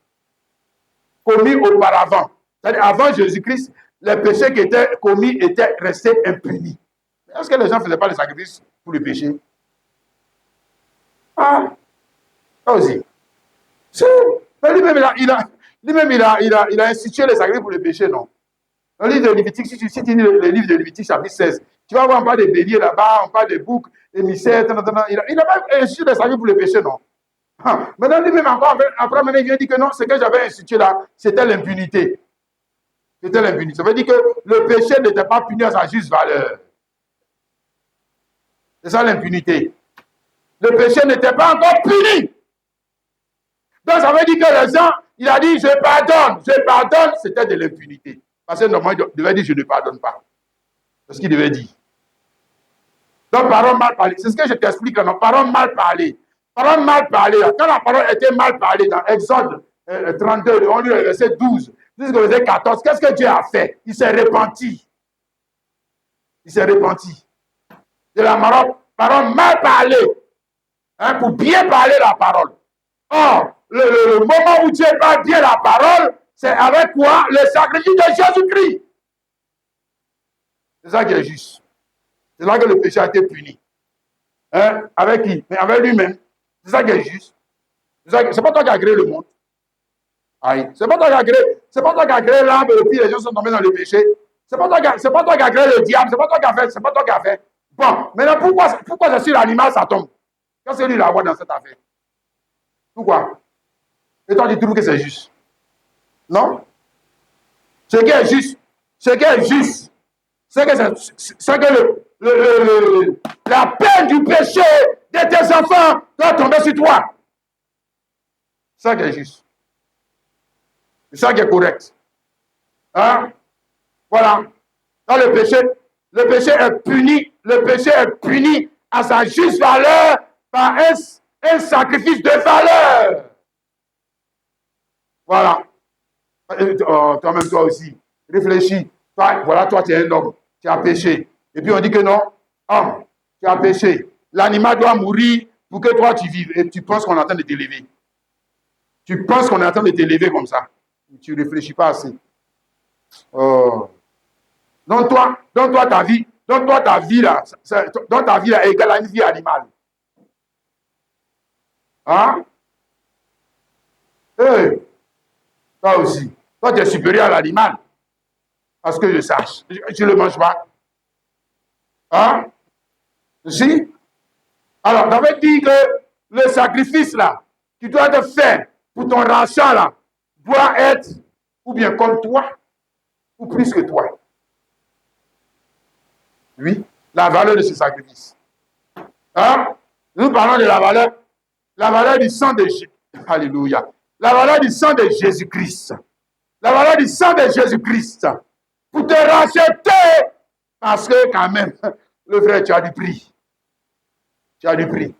commis auparavant. C'est-à-dire avant Jésus-Christ, les péchés qui étaient commis étaient restés impunis. Est-ce que les gens ne faisaient pas les sacrifices pour les péchés? Ah, ça aussi. Lui-même, il a institué les sacrifices pour les péchés, non? Dans le livre de Lévitique, si tu lis le livre de Lévitique, chapitre 16, tu vas voir, on parle des béliers là-bas, on parle des boucs, des émissaires, il n'a pas institué les sacrifices pour les péchés, non? Maintenant, lui-même encore, après, il vient dire que non, ce que j'avais institué là, c'était l'impunité. C'était l'impunité. Ça veut dire que le péché n'était pas puni à sa juste valeur. C'est ça l'impunité. Le péché n'était pas encore puni. Donc, ça veut dire que les gens, il a dit, je pardonne, c'était de l'impunité. Parce que normalement, il devait dire, je ne pardonne pas. C'est ce qu'il devait dire. Donc, parole mal parlée. C'est ce que je t'explique là, non? Parole mal parlée. Parole mal parlée. Quand la parole était mal parlée dans Exode 32, on lit le verset 12, jusqu'au verset 14, qu'est-ce que Dieu a fait? Il s'est repenti. Il s'est repenti. De la parole mal parlée. Hein, pour bien parler la parole. Or, le moment où Dieu parle bien la parole, c'est avec quoi? Le sacrifice de Jésus-Christ. C'est ça qui est juste. C'est là que le péché a été puni. Hein? Avec qui? Mais avec lui-même. C'est ça qui est juste. C'est pas toi qui as créé le monde. Aïe. C'est pas toi qui as créé l'âme et puis les gens sont tombés dans le péché. C'est pas toi qui as créé le diable. C'est pas toi qui as fait. Bon, maintenant pourquoi c'est sur l'animal ça tombe? Qu'est-ce que lui il a à voir dans cette affaire? Pourquoi? Et toi tu trouves que c'est juste? Non? Ce qui est juste, c'est que la peine du péché de tes enfants doit tomber sur toi. C'est ça qui est juste. C'est ça qui est correct. Hein? Voilà. Dans le péché est puni à sa juste valeur par un sacrifice de valeur. Voilà. Toi-même, toi aussi, réfléchis. Toi, tu es un homme, tu as péché. Et puis on dit que non, homme, tu as péché. L'animal doit mourir pour que toi tu vives. Et tu penses qu'on est en train de t'élever. Tu penses qu'on est en train de t'élever comme ça. Tu ne réfléchis pas assez. Oh. Donc toi, ta vie là, est égale à une vie animale. Hein? Hey, toi aussi. Toi, tu es supérieur à l'animal. Parce que je sache. Je ne le mange pas. Hein? Si? Alors, ça veut dire que le sacrifice là, qui doit être fait pour ton rachat là, doit être ou bien comme toi, ou plus que toi. Oui, la valeur de ce sacrifice. Hein? Nous parlons de la valeur du sang de Jésus. Alléluia. La valeur du sang de Jésus-Christ. La valeur du sang de Jésus-Christ. Pour te racheter. Parce que quand même, le frère, tu as du prix. Tu as du prix.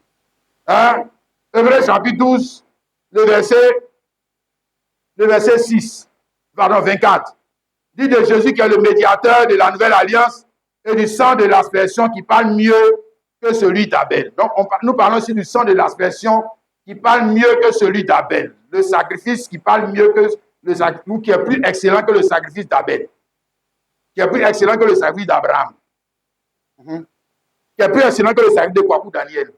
Hein? Hébreux chapitre 12, le verset 6, pardon, 24. Dit de Jésus qui est le médiateur de la nouvelle alliance et du sang de l'aspersion qui parle mieux que celui d'Abel. Donc, nous parlons aussi du sang de l'aspersion qui parle mieux que celui d'Abel. Le sacrifice qui parle mieux que le sacrifice, qui est plus excellent que le sacrifice d'Abel. Qui est plus excellent que le sacrifice d'Abraham. Qui est plus excellent que le sacrifice de Kwaku Daniel.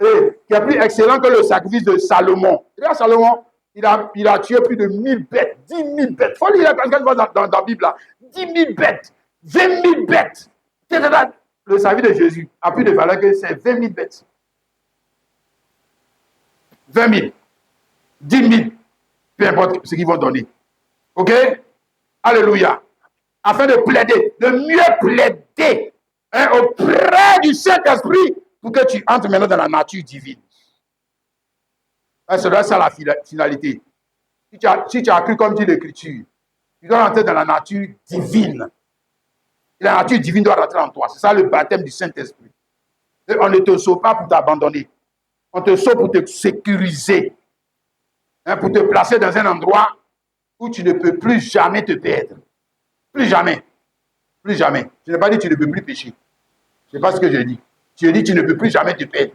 Et qui est plus excellent que le sacrifice de Salomon. Regarde Salomon, il a tué plus de 1000 bêtes, 10 000 bêtes. Il faut lire dans la Bible là. 10 000 bêtes, 20 000 bêtes. Le sacrifice de Jésus a plus de valeur que ces 20 000 bêtes. 20 000, 10 000, peu importe ce qu'ils vont donner. Ok? Alléluia. Afin de plaider, de mieux plaider auprès du Saint-Esprit pour que tu entres maintenant dans la nature divine. C'est ça la finalité. Si tu as cru comme dit l'Écriture, tu dois rentrer dans la nature divine. Et la nature divine doit rentrer en toi. C'est ça le baptême du Saint-Esprit. On ne te sauve pas pour t'abandonner. On te sauve pour te sécuriser. Pour te placer dans un endroit où tu ne peux plus jamais te perdre. Plus jamais. Plus jamais. Je n'ai pas dit que tu ne peux plus pécher. Ce n'est pas ce que je dis. Je dis que tu ne peux plus jamais te perdre.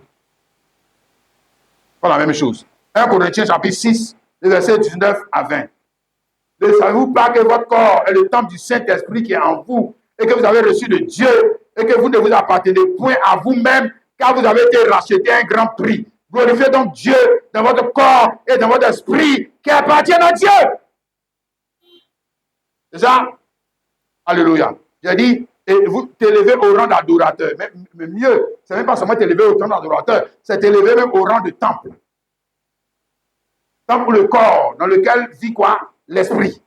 Pas la même chose. 1 Corinthiens chapitre 6, les versets 19 à 20. Ne savez-vous pas que votre corps est le temple du Saint-Esprit qui est en vous et que vous avez reçu de Dieu et que vous ne vous appartenez point à vous-même car vous avez été racheté à un grand prix. Glorifiez donc Dieu dans votre corps et dans votre esprit qui appartiennent à Dieu. C'est ça? Alléluia. J'ai dit, et vous t'élevez au rang d'adorateur. Mais mieux, c'est même pas seulement t'élever au rang d'adorateur, c'est t'élever même au rang de temple. Temple pour le corps, dans lequel vit quoi? L'esprit.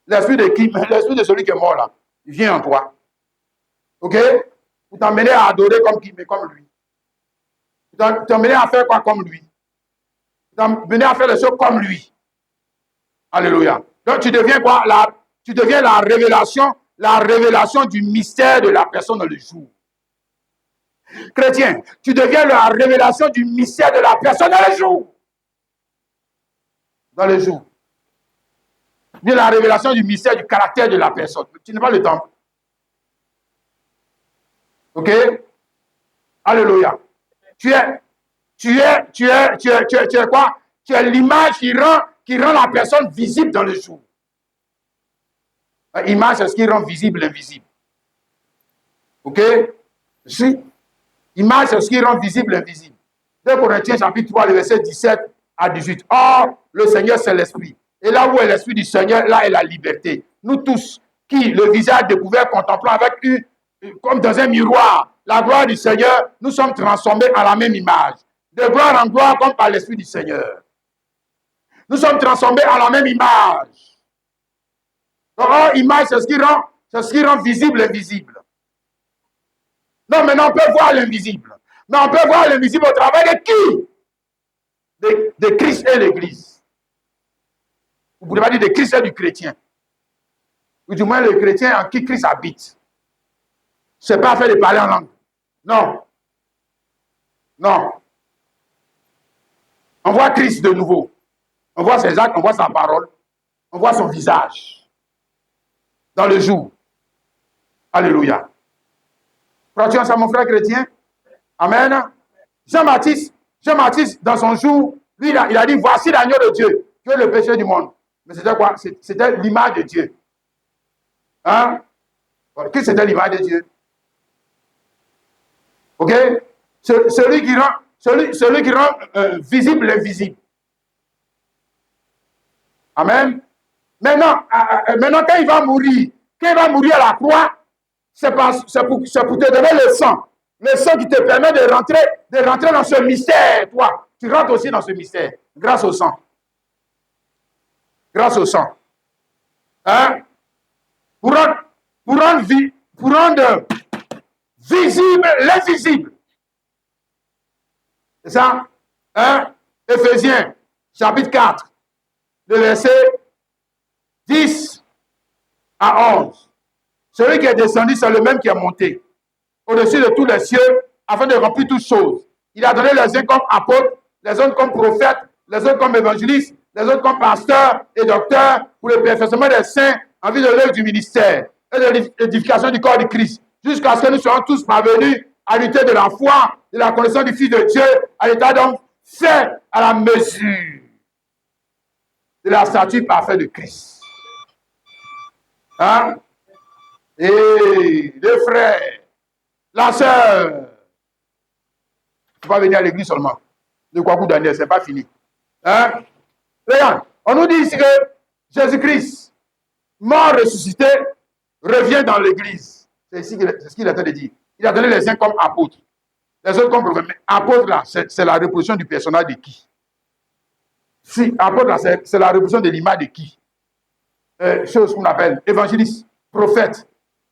L'esprit de qui? L'esprit de celui qui est mort là. Il vient en toi. Ok? Vous t'emmenez à adorer comme qui? Mais comme lui. Vous t'emmenez à faire quoi comme lui? Vous t'emmenez à faire les choses comme lui. Alléluia. Donc tu deviens quoi? Tu deviens la révélation du mystère de la personne dans le jour. Chrétien, tu deviens la révélation du mystère de la personne dans le jour. Dans le jour. Tu es la révélation du mystère du caractère de la personne. Tu n'as pas le temps. Ok? Alléluia. Tu es quoi? Tu es l'image qui rend la personne visible dans le jour. L'image, c'est ce qui rend visible l'invisible. Ok? Si. Image, c'est ce qui rend visible l'invisible. 2 Corinthiens chapitre 3, le verset 17 à 18. Or, le Seigneur, c'est l'Esprit. Et là où est l'Esprit du Seigneur, là est la liberté. Nous tous, qui, le visage découvert, contemplant avec lui, comme dans un miroir, la gloire du Seigneur, nous sommes transformés à la même image. De gloire en gloire, comme par l'Esprit du Seigneur. Nous sommes transformés à la même image. Donc, image, c'est ce qui rend visible l'invisible. Non, maintenant on peut voir l'invisible. Mais on peut voir l'invisible au travers de qui? de Christ et l'Église. Vous ne pouvez pas dire de Christ et du chrétien. Ou du moins le chrétien en qui Christ habite. Ce n'est pas fait de parler en langue. Non. Non. On voit Christ de nouveau. On voit ses actes, on voit sa parole. On voit son visage. Dans le jour. Alléluia. Crois-tu en ça, mon frère chrétien? Amen. Jean-Baptiste, dans son jour, lui, il a dit, voici l'agneau de Dieu, qui est le péché du monde. Mais c'était quoi? C'était l'image de Dieu. Hein? Qu'est-ce que c'était l'image de Dieu? Ok? Celui qui rend visible l'invisible. Amen. Maintenant, quand il va mourir à la croix, c'est pour te donner le sang. Le sang qui te permet de rentrer dans ce mystère, toi. Tu rentres aussi dans ce mystère, grâce au sang. Grâce au sang. Hein? Pour rendre visible l'invisible. C'est ça? Hein? Éphésiens, chapitre 4, le verset 10 à 11. Celui qui est descendu, c'est le même qui est monté au-dessus de tous les cieux, afin de remplir toutes choses. Il a donné les uns comme apôtres, les autres comme prophètes, les autres comme évangélistes, les autres comme pasteurs et docteurs, pour le perfectionnement des saints en vue de l'œuvre du ministère et de l'édification du corps de Christ, jusqu'à ce que nous soyons tous parvenus à l'unité de la foi, de la connaissance du Fils de Dieu, à l'état d'homme fait à la mesure de la stature parfaite de Christ. Hein? Et les frères, la sœur, il ne faut pas venir à l'église seulement. De quoi vous donner, ce n'est pas fini. Hein? Regarde, on nous dit ici que Jésus-Christ, mort ressuscité, revient dans l'église. C'est ce qu'il a de dire. Il a donné les uns comme apôtres, les autres comme prophètes. Mais apôtre, là, c'est la reproduction du personnage de qui? Si, apôtre, là, c'est la reproduction de l'image de qui? Chose qu'on appelle évangéliste, prophète,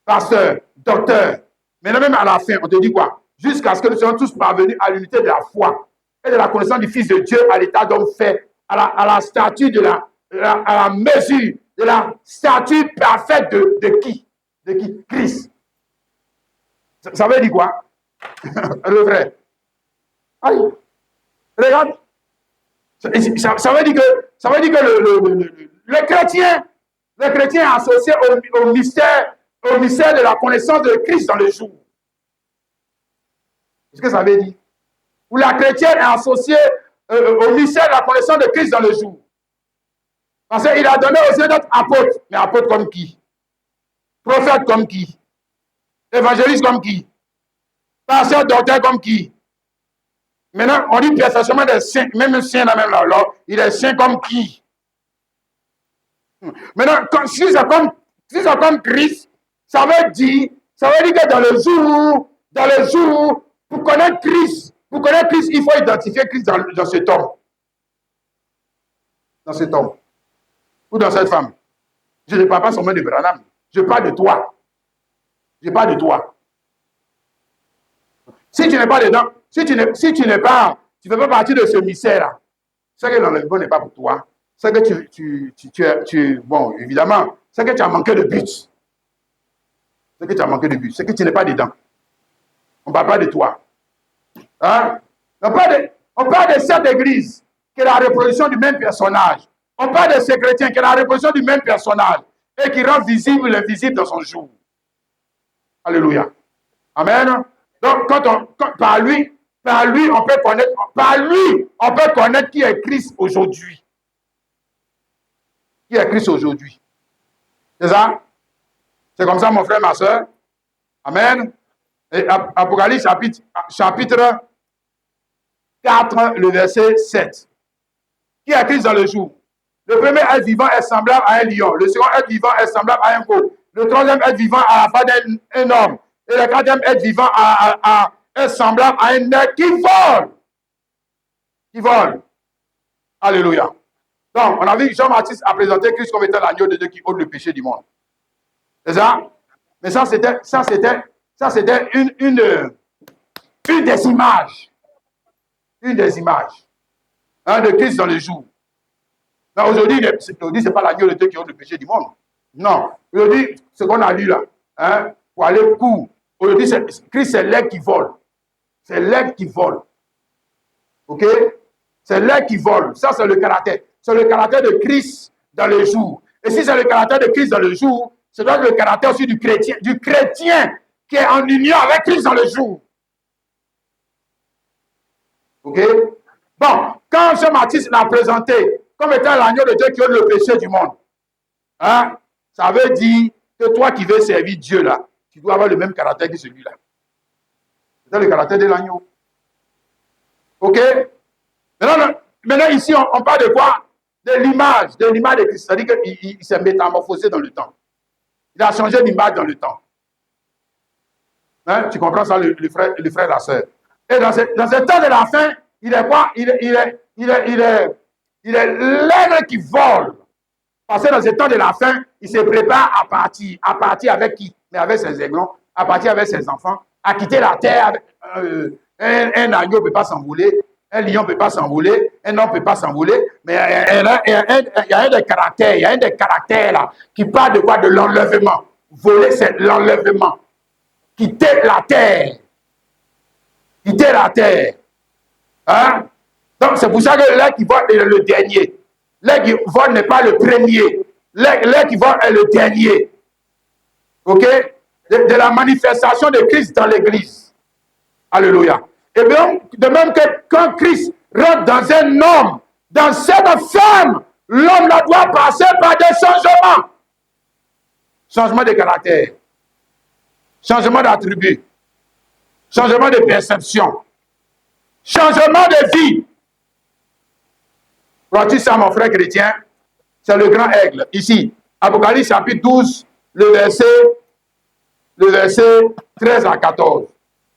pasteur, docteur. Mais même à la fin, on te dit quoi? Jusqu'à ce que nous soyons tous parvenus à l'unité de la foi et de la connaissance du Fils de Dieu, à l'état d'homme fait, à la statue à la mesure de la statue parfaite de qui? De qui? Christ. Ça veut dire quoi? Le vrai. Aïe. Regarde. Ça veut dire que le chrétien est associé au mystère de la connaissance de Christ dans le jour. C'est ce que ça veut dire. Ou la chrétienne est associée au mystère de la connaissance de Christ dans le jour. Parce qu'il a donné aux autres apôtres. Mais apôtres comme qui? Prophètes comme qui? Évangélistes comme qui? Pasteurs, docteurs comme qui? Maintenant, on dit perfectionnement des saints. Même le saint, même là, il est saint comme qui? Maintenant, si c'est comme Christ, ça veut dire que dans le jour, pour connaître Christ, il faut identifier Christ dans cet homme. Dans cet homme. Ou dans cette femme. Je ne parle pas seulement de Branham. Je parle de toi. Je parle de toi. Si tu n'es pas dedans, si tu ne fais pas partie de ce mystère-là, c'est que l'enlèvement n'est pas pour toi. C'est que bon, évidemment, c'est que tu as manqué de but. C'est que tu as manqué de but. C'est que tu n'es pas dedans. On ne parle pas de toi. Hein? On parle de cette église qui est la reproduction du même personnage. On parle de ces chrétiens qui est la reproduction du même personnage et qui rend visible l'invisible dans son jour. Alléluia. Amen. Donc, par lui, on peut connaître qui est Christ aujourd'hui. Qui est Christ aujourd'hui. C'est ça? C'est comme ça, mon frère, ma soeur. Amen. Et Apocalypse chapitre 4, le verset 7. Qui est Christ dans le jour? Le premier être vivant est semblable à un lion. Le second être vivant est semblable à un veau. Le troisième être vivant à la face d'un homme. Et le quatrième être vivant est semblable à un être qui vole. Qui vole. Alléluia. Donc, on a vu que Jean-Baptiste a présenté Christ comme étant l'agneau de Dieu qui ôte le péché du monde. C'est ça? Mais ça, c'était une des images. Une des images. de Christ dans le jour. Aujourd'hui, ce n'est pas l'agneau de Dieu qui ôte le péché du monde. Non. Aujourd'hui, ce qu'on a lu là, pour aller court. Aujourd'hui, Christ, c'est l'aigle qui vole. C'est l'aigle qui vole. OK? C'est l'aigle qui vole. Ça, c'est le caractère. C'est le caractère de Christ dans le jour. Et si c'est le caractère de Christ dans le jour, c'est le caractère aussi du chrétien qui est en union avec Christ dans le jour. OK? Bon, quand Jean-Baptiste l'a présenté comme étant l'agneau de Dieu qui ôte le péché du monde, ça veut dire que toi qui veux servir Dieu là, tu dois avoir le même caractère que celui-là. C'est le caractère de l'agneau. OK? Maintenant ici, on parle de quoi? De l'image de Christ. C'est-à-dire qu'il s'est métamorphosé dans le temps. Il a changé d'image dans le temps. Tu comprends ça, le frère et la sœur? Et dans ce temps de la fin, il est quoi? Il est l'aigle qui vole. Parce que dans ce temps de la fin, il se prépare à partir. À partir avec qui? Mais avec ses aiglons, à partir avec ses enfants, à quitter la terre. Un agneau ne peut pas s'envoler, un lion ne peut pas s'envoler, un homme ne peut pas s'envoler. Mais il y a un des caractères là qui parle de quoi? De l'enlèvement. Voler, c'est l'enlèvement. Quitter la terre. Quitter la terre. Donc, c'est pour ça que l'aigle qui vole est le dernier. L'aigle qui vole n'est pas le premier. L'aigle qui vole est le dernier. OK? De la manifestation de Christ dans l'église. Alléluia. Et bien, de même que quand Christ rentre dans un homme, dans cette femme, l'homme doit passer par des changements. Changement de caractère. Changement d'attribut. Changement de perception. Changement de vie. Vois-tu ça, mon frère chrétien? C'est le grand aigle. Ici, Apocalypse chapitre 12, le verset 13 à 14.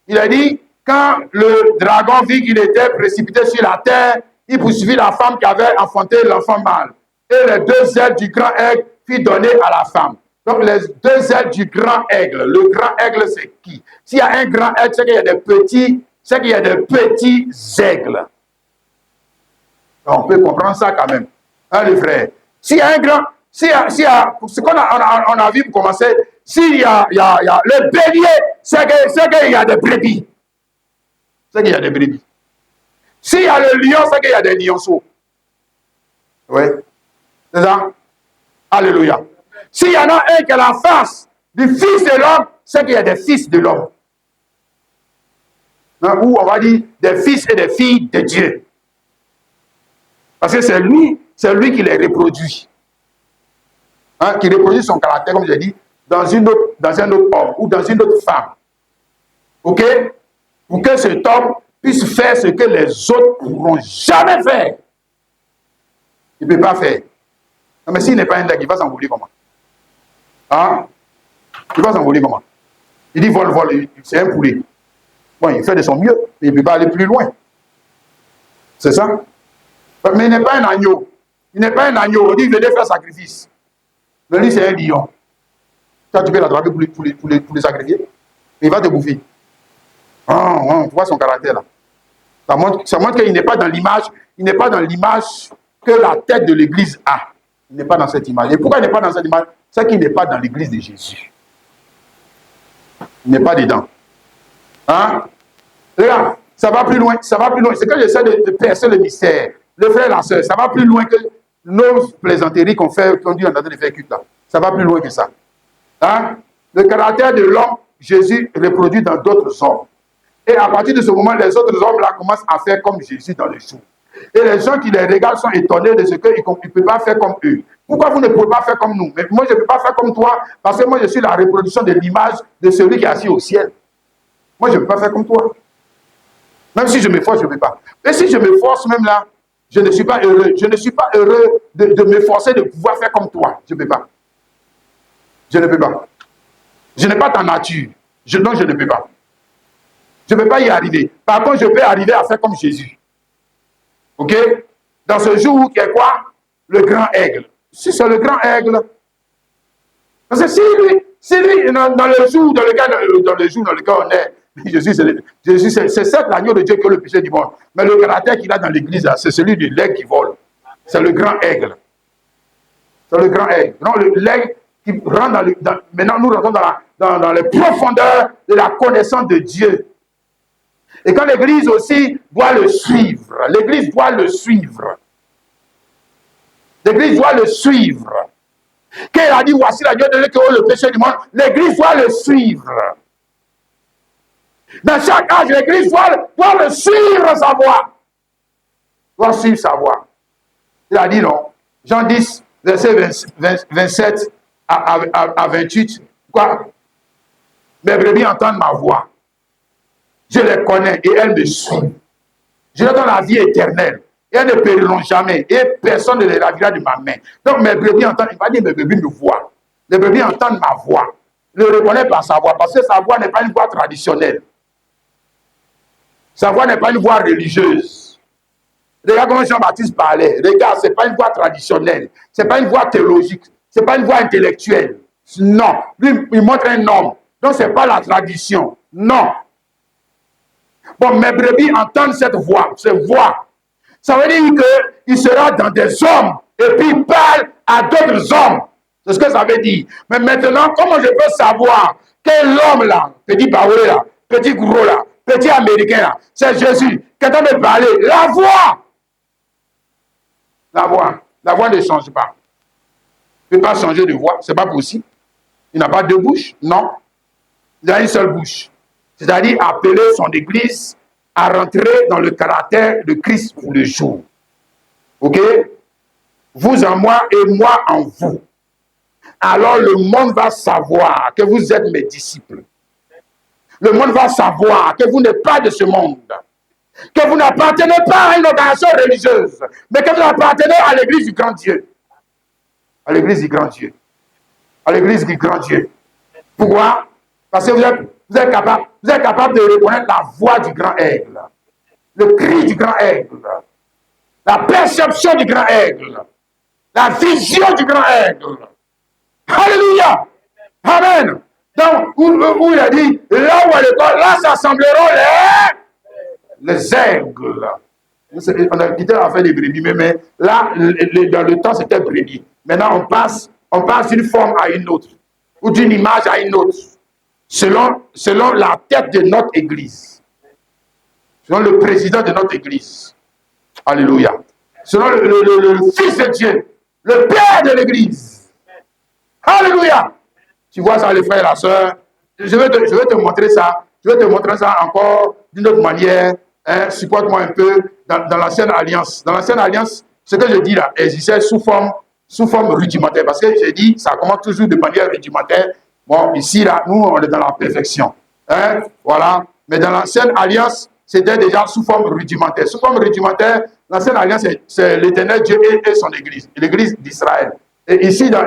Il a dit, quand le dragon vit qu'il était précipité sur la terre, il poursuivit la femme qui avait enfanté l'enfant mâle. Et les deux ailes du grand aigle furent données à la femme. Donc, les deux ailes du grand aigle. Le grand aigle, c'est qui? S'il y a un grand aigle, c'est qu'il y a des petits aigles. On peut comprendre ça quand même. Les frères. S'il y a un grand, ce qu'on a vu pour commencer, s'il y a le bélier, c'est qu'il y a des brebis. C'est qu'il y a des brebis. S'il y a le lion, c'est qu'il y a des lionceaux. Oui. C'est ça? Alléluia. S'il y en a un qui a la face du fils de l'homme, c'est qu'il y a des fils de l'homme. Ou on va dire des fils et des filles de Dieu. Parce que c'est lui qui les reproduit. Qui reproduit son caractère, comme j'ai dit, dans un autre homme ou dans une autre femme. OK? Pour que cet homme puisse faire ce que les autres ne pourront jamais faire. Il ne peut pas faire. Non, mais s'il n'est pas un aigle, il va s'envoler comment? Il va s'envoler comment? Il dit vol, c'est un poulet. Bon, il fait de son mieux, mais il ne peut pas aller plus loin. C'est ça? Mais il n'est pas un agneau. Il n'est pas un agneau. On dit, venez faire sacrifice. Le lit, c'est un lion. Toi, tu peux l'attraper pour les sacrifier. Il va te bouffer. Tu vois son caractère là. Ça montre qu'il n'est pas dans l'image. Il n'est pas dans l'image que la tête de l'église a. Il n'est pas dans cette image. Et pourquoi il n'est pas dans cette image? C'est qu'il n'est pas dans l'église de Jésus. Il n'est pas dedans. Regarde, ça va plus loin. Ça va plus loin. C'est que j'essaie de percer le mystère. Le frère et la sœur, ça va plus loin que nos plaisanteries qu'on dit en train de faire culte là. Ça va plus loin que ça. Le caractère de l'homme, Jésus reproduit dans d'autres hommes. Et à partir de ce moment, les autres hommes là commencent à faire comme Jésus dans le jour. Et les gens qui les regardent sont étonnés de ce qu'ils ne peuvent pas faire comme eux. Pourquoi vous ne pouvez pas faire comme nous? Mais moi, je ne peux pas faire comme toi, parce que moi, je suis la reproduction de l'image de celui qui est assis au ciel. Moi, je ne peux pas faire comme toi. Même si je me force, je ne peux pas. Et si je me force même là, je ne suis pas heureux. Je ne suis pas heureux de me forcer de pouvoir faire comme toi. Je ne peux pas. Je ne peux pas. Je n'ai pas ta nature. Donc, je ne peux pas. Je ne peux pas y arriver. Par contre, je peux arriver à faire comme Jésus. OK? Dans ce jour qui est quoi? Le grand aigle. Si c'est le grand aigle, parce que si lui dans le jour dans lequel on est, Jésus, c'est certes l'agneau de Dieu qui a le péché du monde. Mais le caractère qu'il a dans l'église, c'est celui de l'aigle qui vole. C'est le grand aigle. C'est le grand aigle. Non, l'aigle qui rentre maintenant, nous rentrons dans les profondeurs de la connaissance de Dieu. Et quand l'église aussi doit le suivre, l'église doit le suivre. L'église doit le suivre. Quand il a dit, voici l'agneau de Dieu qui a le péché du monde, l'église doit le suivre. Dans chaque âge, l'église doit le suivre sa voix. Doit suivre sa voix. Il a dit non. Jean 10, verset 27 à 28. Quoi? Mes brebis entendent ma voix. Je les connais et elles me suivent. Je leur donne la vie éternelle. Et elles ne périront jamais. Et personne ne les ravira de ma main. Donc mes brebis entendent. Il va dire mes brebis me voient. Les brebis entendent ma voix. Le reconnaissent par sa voix. Parce que sa voix n'est pas une voix traditionnelle. Sa voix n'est pas une voix religieuse. Regarde comment Jean-Baptiste parlait. Regarde, ce n'est pas une voix traditionnelle. Ce n'est pas une voix théologique. Ce n'est pas une voix intellectuelle. Non. Lui, il montre un homme. Donc, ce n'est pas la tradition. Non. Bon, mes brebis entendent cette voix. Ça veut dire qu'il sera dans des hommes. Et puis, il parle à d'autres hommes. C'est ce que ça veut dire. Mais maintenant, comment je peux savoir quel homme là, petit Baoulé là, petit gros là, petit américain là, c'est Jésus. Quelqu'un me parler. La voix. La voix ne change pas. Il ne peut pas changer de voix. Ce n'est pas possible. Il n'a pas deux bouches. Non. Il a une seule bouche. C'est-à-dire appeler son église à rentrer dans le caractère de Christ pour le jour. Ok? Vous en moi et moi en vous. Alors le monde va savoir que vous êtes mes disciples. Le monde va savoir que vous n'êtes pas de ce monde. Que vous n'appartenez pas à une organisation religieuse, mais que vous appartenez à l'église du grand Dieu. À l'église du grand Dieu. À l'église du grand Dieu. Pourquoi? Parce que vous êtes capable de reconnaître la voix du grand aigle, le cri du grand aigle, la perception du grand aigle, la vision du grand aigle. Alléluia! Amen! Donc, où il a dit, là où à l'école, là s'assembleront les aigles. On a quitté l'affaire des brebis, mais là, dans le temps, c'était brebis. Maintenant, on passe d'une forme à une autre, ou d'une image à une autre, selon la tête de notre église, selon le président de notre église. Alléluia. Selon le Fils de Dieu, le Père de l'église. Alléluia. Tu vois ça, les frères et la sœur. Je vais te montrer ça. Je vais te montrer ça encore d'une autre manière. Hein, supporte-moi un peu dans l'ancienne alliance. Dans l'ancienne alliance, ce que je dis là existait sous forme rudimentaire. Parce que j'ai dit, ça commence toujours de manière rudimentaire. Bon, ici, là, nous, on est dans la perfection. Hein, voilà. Mais dans l'ancienne alliance, c'était déjà sous forme rudimentaire. Sous forme rudimentaire, l'ancienne alliance, c'est l'Éternel Dieu et son Église, l'église d'Israël. Et ici, dans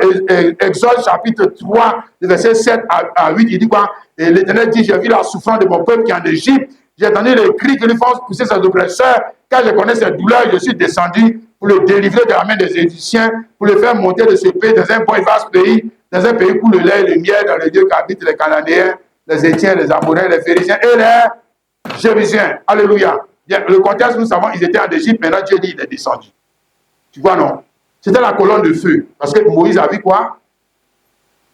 Exode chapitre 3, verset 7 à 8, il dit quoi? Et l'Éternel dit, j'ai vu la souffrance de mon peuple qui est en Égypte. J'ai entendu les cris qui lui font pousser ses oppresseurs. Car je connais ses douleurs, je suis descendu pour le délivrer de la main des Égyptiens, pour le faire monter de ce pays dans un bon et vaste pays, dans un pays où le lait et le miel, dans le lieu qu'habitent les Cananéens, les Étiens, les Amoréens, les Phérésiens et les Jébusiens. Alléluia. Bien, le contexte, nous savons, ils étaient en Égypte, maintenant Dieu dit, il est descendu. Tu vois, non? C'était la colonne de feu. Parce que Moïse a vu quoi?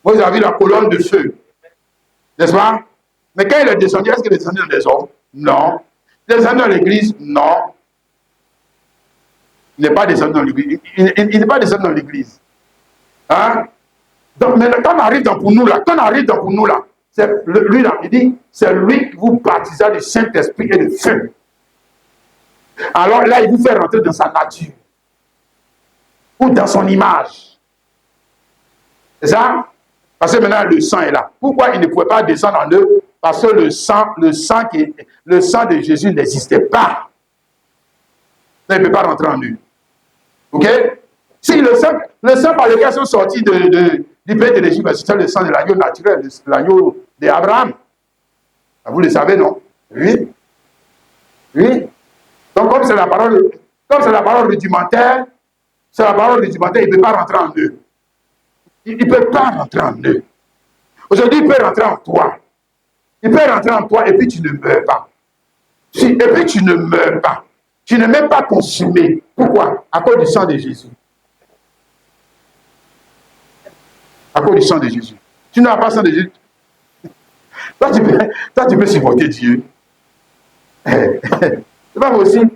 Moïse a vu la colonne de feu. N'est-ce pas? Mais quand il est descendu, est-ce qu'il est descendu dans des hommes? Non. Il est descendu dans l'église? Non. Il n'est pas descendu dans l'église. Il n'est pas descendu dans l'église. Hein? Donc, mais quand on arrive dans pour nous là, c'est lui là, il dit, c'est lui qui vous baptisera du Saint-Esprit et de feu. Alors là, il vous fait rentrer dans sa nature. Ou dans son image. C'est ça? Parce que maintenant, le sang est là. Pourquoi il ne pouvait pas descendre en eux? Parce que le sang de Jésus n'existait pas. Donc, il ne peut pas rentrer en eux. Ok? Si le sang par lequel ils sont sortis du pays de l'Égypte, c'était le sang de l'agneau naturel, l'agneau d'Abraham. Vous le savez, non? Oui. Oui. Donc, comme c'est la parole rudimentaire, il ne peut pas rentrer en eux. Il ne peut pas rentrer en eux. Aujourd'hui, il peut rentrer en toi. il peut rentrer en toi et puis tu ne meurs pas. Et puis tu ne meurs pas. Tu ne mets pas consumé. Pourquoi? À cause du sang de Jésus. À cause du sang de Jésus. Tu n'as pas le sang de Jésus. Toi, tu peux supporter Dieu. C'est pas possible.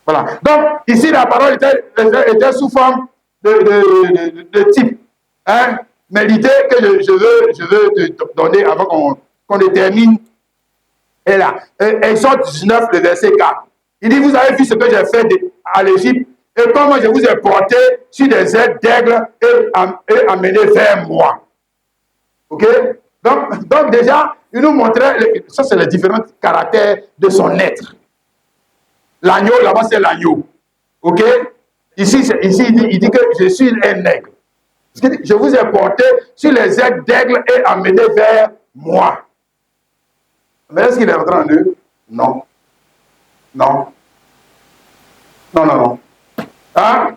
Voilà. Donc, ici, la parole était sous forme de type. Hein? Mais l'idée que je veux te donner avant qu'on détermine est là. Exode 19, le verset 4. Il dit, vous avez vu ce que j'ai fait à l'Égypte et comment je vous ai porté sur des ailes d'aigle et amené vers moi. OK? Donc déjà, il nous montrait, ça c'est les différents caractères de son être. L'agneau, là-bas c'est l'agneau. OK? Ici il dit que je suis un aigle. Je vous ai porté sur les ailes d'aigle et amené vers moi. Mais est-ce qu'il est rentré en eux? Non. Non. Non, non, non. Hein?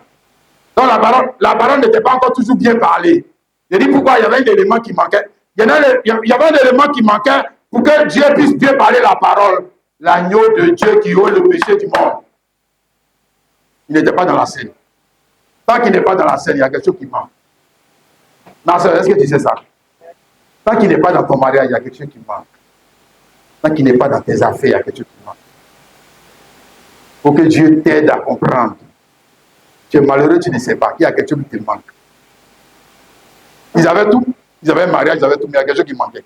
Donc la parole n'était pas encore toujours bien parlée. Je dis pourquoi il y avait un élément qui manquait. Il y avait un élément qui manquait pour que Dieu puisse bien parler la parole. L'agneau de Dieu qui ôte le péché du monde. Il n'était pas dans la scène. Tant qu'il n'est pas dans la scène, il y a quelque chose qui manque. Ma soeur, est-ce que tu sais ça? Tant qu'il n'est pas dans ton mariage, il y a quelque chose qui manque. Tant qu'il n'est pas dans tes affaires, il y a quelque chose qui manque. Pour que Dieu t'aide à comprendre. Tu es malheureux, tu ne sais pas. Il y a quelque chose qui te manque. Ils avaient tout. Ils avaient un mariage, ils avaient tout, mais il y a quelque chose qui manquait.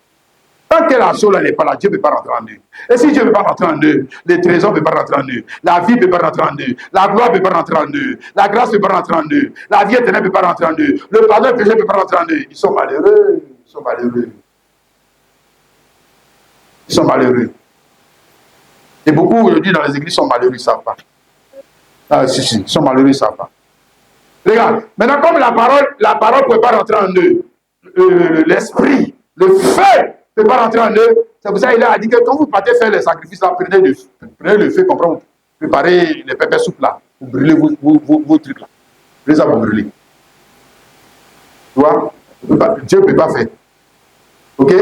Tant que la chose n'est pas là, Dieu ne peut pas rentrer en eux. Et si Dieu ne peut pas rentrer en eux, les trésors ne peuvent pas rentrer en eux, la vie ne peut pas rentrer en eux, la gloire ne peut pas rentrer en eux, la grâce ne peut pas rentrer en eux, la vie éternelle ne peut pas rentrer en eux, le pardon du péché ne peut pas rentrer en eux. Ils sont malheureux. Ils sont malheureux. Ils sont malheureux. Et beaucoup aujourd'hui dans les églises sont malheureux, ils ne savent pas. Ah, si, ils sont malheureux, ils ne savent pas. Regarde, maintenant comme la parole ne peut pas rentrer en eux, l'esprit, le feu ne peut pas rentrer en eux. C'est pour ça qu'il a dit que quand vous partez faire les sacrifices, là, prenez le feu, vous préparez les pépés soupes là, vous brûlez vos trucs là. Prenez ça pour brûler. Tu vois, Dieu ne peut pas faire. Ok?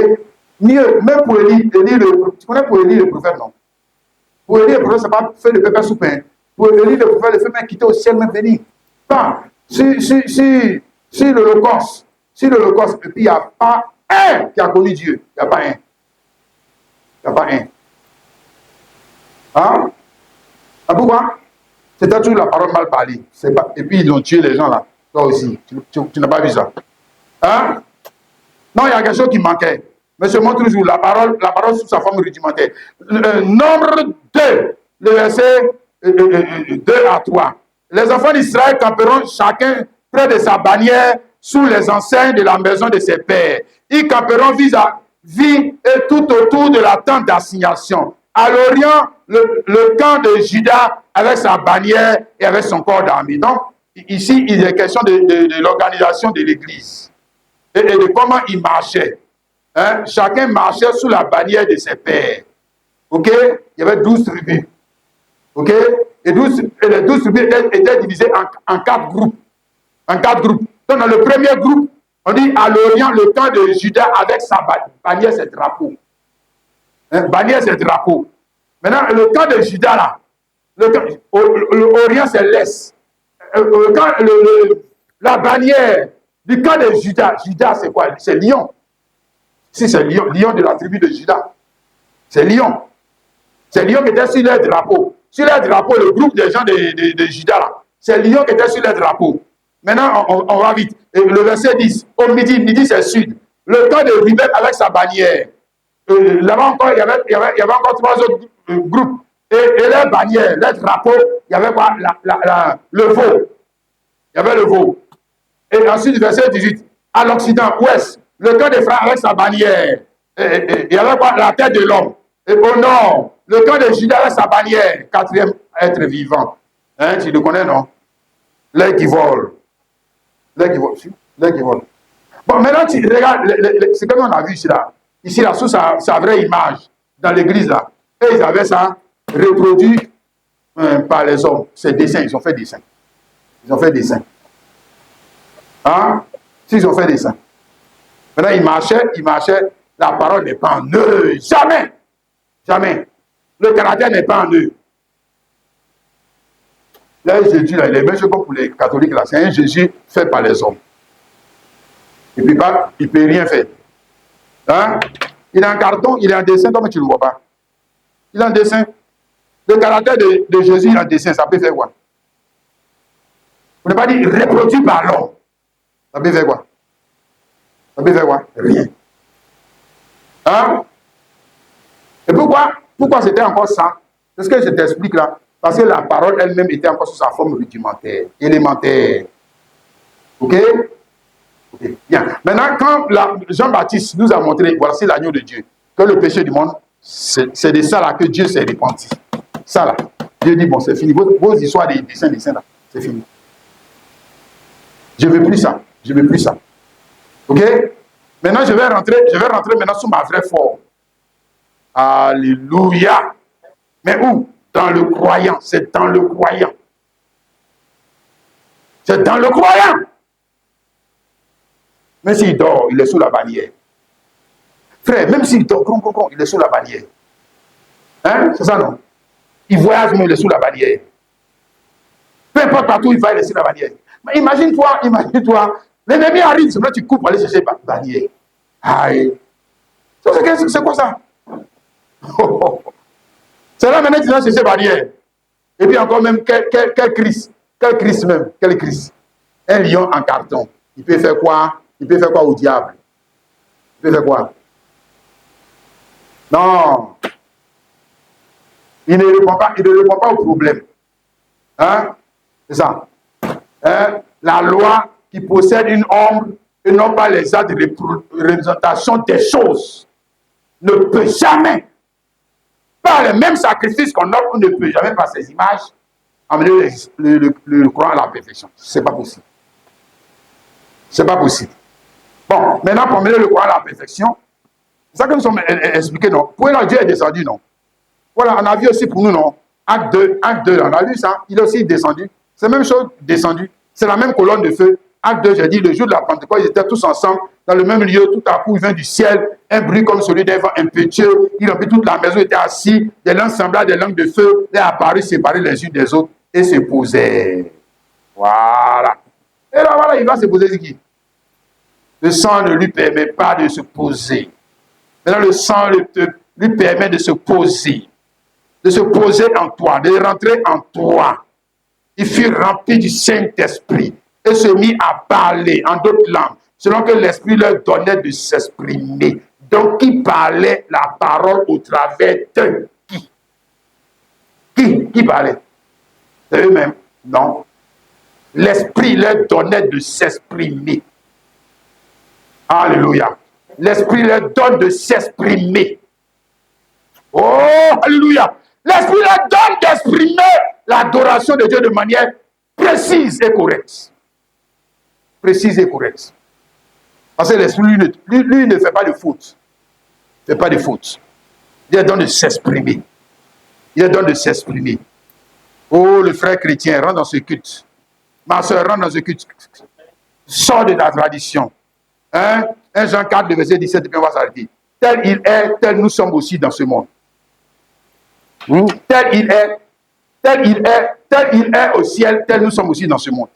Mieux, même pour Élie, tu connais pour Élie le prophète, non? Pour Élie le prophète, ce n'est pas faire le pépé soupe. Hein. Pour Élie le prophète, le fait même quitter au ciel, même venir. Pas. Si l'Holocauste, et puis il n'y a pas un qui a connu Dieu. Il n'y a pas un. Il n'y a pas un. Hein? Ah, pourquoi? C'était toujours la parole mal parlée. Pas... Et puis ils ont tué les gens là. Toi aussi. Tu n'as pas vu ça. Hein? Non, il y a quelque chose qui manquait. Mais je montre toujours la parole sous sa forme rudimentaire. Nombre 2, le verset 2 à 3. Les enfants d'Israël camperont chacun près de sa bannière sous les enseignes de la maison de ses pères. Ils camperont vis-à-vis et tout autour de la tente d'assignation. À l'Orient, le camp de Juda avec sa bannière et avec son corps d'armée. Donc, ici, il est question de l'organisation de l'Église et de comment il marchait. Hein? Chacun marchait sous la bannière de ses pères. OK? Il y avait 12 tribus. OK? Et les 12 tribus étaient divisées en 4 groupes. En 4 groupes. Donc, dans le premier groupe, on dit à l'Orient, le camp de Juda avec sa bannière, ses drapeaux. Hein? Bannière, ses drapeaux. Maintenant, le camp de Juda, là, l'Orient, c'est l'Est. La bannière du camp de Juda, c'est quoi? C'est Lion. Si c'est Lion de la tribu de Juda. C'est Lion. C'est Lion qui était sur leur drapeau. Sur leur drapeau, le groupe des gens de Juda, là, c'est Lion qui était sur leur drapeau. Maintenant, on va vite. Et le verset 10, au midi c'est sud. Le camp de Ruben avec sa bannière. Là-bas encore, il y avait encore 3 autres groupes. Et leur bannière, leur drapeau, il y avait quoi? Le veau. Il y avait le veau. Et ensuite, verset 18, à l'Occident, ouest, le camp des frères avec sa bannière. Il y avait quoi? La tête de l'homme. Et au nord, le camp de Juda avec sa bannière. 4e être vivant. Hein, tu le connais, non? L'air qui vole. L'air qui vole. L'air qui vole. Bon, maintenant, tu regardes, c'est comme on a vu ici, là. Ici, là, sous sa vraie image, dans l'église, là. Et ils avaient ça reproduit par les hommes. Ces dessins, ils ont fait dessin. Ils ont fait dessin. Hein? S'ils ont fait dessin. Maintenant, ils marchaient La parole n'est pas en eux. Jamais. Jamais. Le caractère n'est pas en eux. Là, Jésus, là, il est même chose comme pour les catholiques, là. C'est un Jésus fait par les hommes. Il ne peut rien faire. Hein? Il est en carton, il est en dessin, donc tu ne le vois pas. Il est en dessin. Le caractère de Jésus, il est en dessin, ça peut faire quoi? On n'est pas dit reproduit par l'homme. Ça peut faire quoi? Ça peut faire quoi? Rien. Hein? Et pourquoi c'était encore ça? C'est ce que je t'explique là. Parce que la parole elle-même était encore sous sa forme rudimentaire, élémentaire. Ok? Ok, bien. Maintenant, quand Jean-Baptiste nous a montré, voici l'agneau de Dieu, que le péché du monde, c'est de ça là que Dieu s'est repenti. Ça là. Dieu dit, bon, c'est fini. Vos histoires des dessins là, c'est fini. Je ne veux plus ça. Je ne veux plus ça. Ok? Maintenant, je vais rentrer maintenant sous ma vraie forme. Alléluia. Mais où? Dans le croyant. C'est dans le croyant. C'est dans le croyant. Même s'il dort, il est sous la bannière. Frère, même s'il dort, il est sous la bannière. Hein? C'est ça, non? Il voyage, mais il est sous la bannière. Peu importe partout où il va, il est sous la bannière. Mais imagine-toi, l'ennemi arrive, c'est vrai, tu coupes pour aller chercher la bannière. Aïe. C'est quoi ça? C'est là maintenant que tu vas chercher la bannière. Et puis encore même, quel Christ? Quel Christ même? Quel Christ? Un lion en carton. Il peut faire quoi? Il peut faire quoi au diable? Il peut faire quoi? Non. Il ne répond pas au problème. Hein? C'est ça. Hein? La loi qui possède une ombre et non pas les actes de représentation des choses ne peut jamais, par le même sacrifice qu'on offre, on ne peut jamais par ces images amener le croyant à la perfection. C'est pas possible. C'est pas possible. Bon, maintenant pour amener le croyant à la perfection, c'est ça que nous sommes expliqués, non? Pour là, Dieu est descendu, non? Voilà, on a vu aussi pour nous, non? Acte 2, on a vu ça, il est aussi descendu. C'est la même chose, descendu. C'est la même colonne de feu. Acte 2, j'ai dit, le jour de la Pentecôte, ils étaient tous ensemble, dans le même lieu, tout à coup, il vient du ciel, un bruit comme celui d'un vent impétueux, il remplit toute la maison, était assis, des langues semblables des langues de feu, et apparu, séparés les unes des autres, et se posaient. Voilà. Et là, voilà, il va se poser, c'est qui? Le sang ne lui permet pas de se poser. Maintenant, le sang lui permet de se poser en toi, de rentrer en toi. Il fut rempli du Saint-Esprit et se mit à parler en d'autres langues, selon que l'Esprit leur donnait de s'exprimer. Donc, qui parlait la parole au travers de qui? Qui parlait? C'est eux-mêmes? Non. L'Esprit leur donnait de s'exprimer. Alléluia. L'Esprit leur donne de s'exprimer. Oh, alléluia. L'Esprit leur donne d'exprimer l'adoration de Dieu de manière précise et correcte. Précise et correcte. Parce que l'Esprit, lui ne fait pas de faute. Il ne fait pas de faute. Il leur donne de s'exprimer. Il leur donne de s'exprimer. Oh, le frère chrétien, rentre dans ce culte. Ma soeur, rentre dans ce culte. Sors de ta tradition. Hein? 1 Jean 4, le verset 17, on va s'arrêter. Tel il est, tel nous sommes aussi dans ce monde. Tel il est au ciel, tel nous sommes aussi dans ce monde.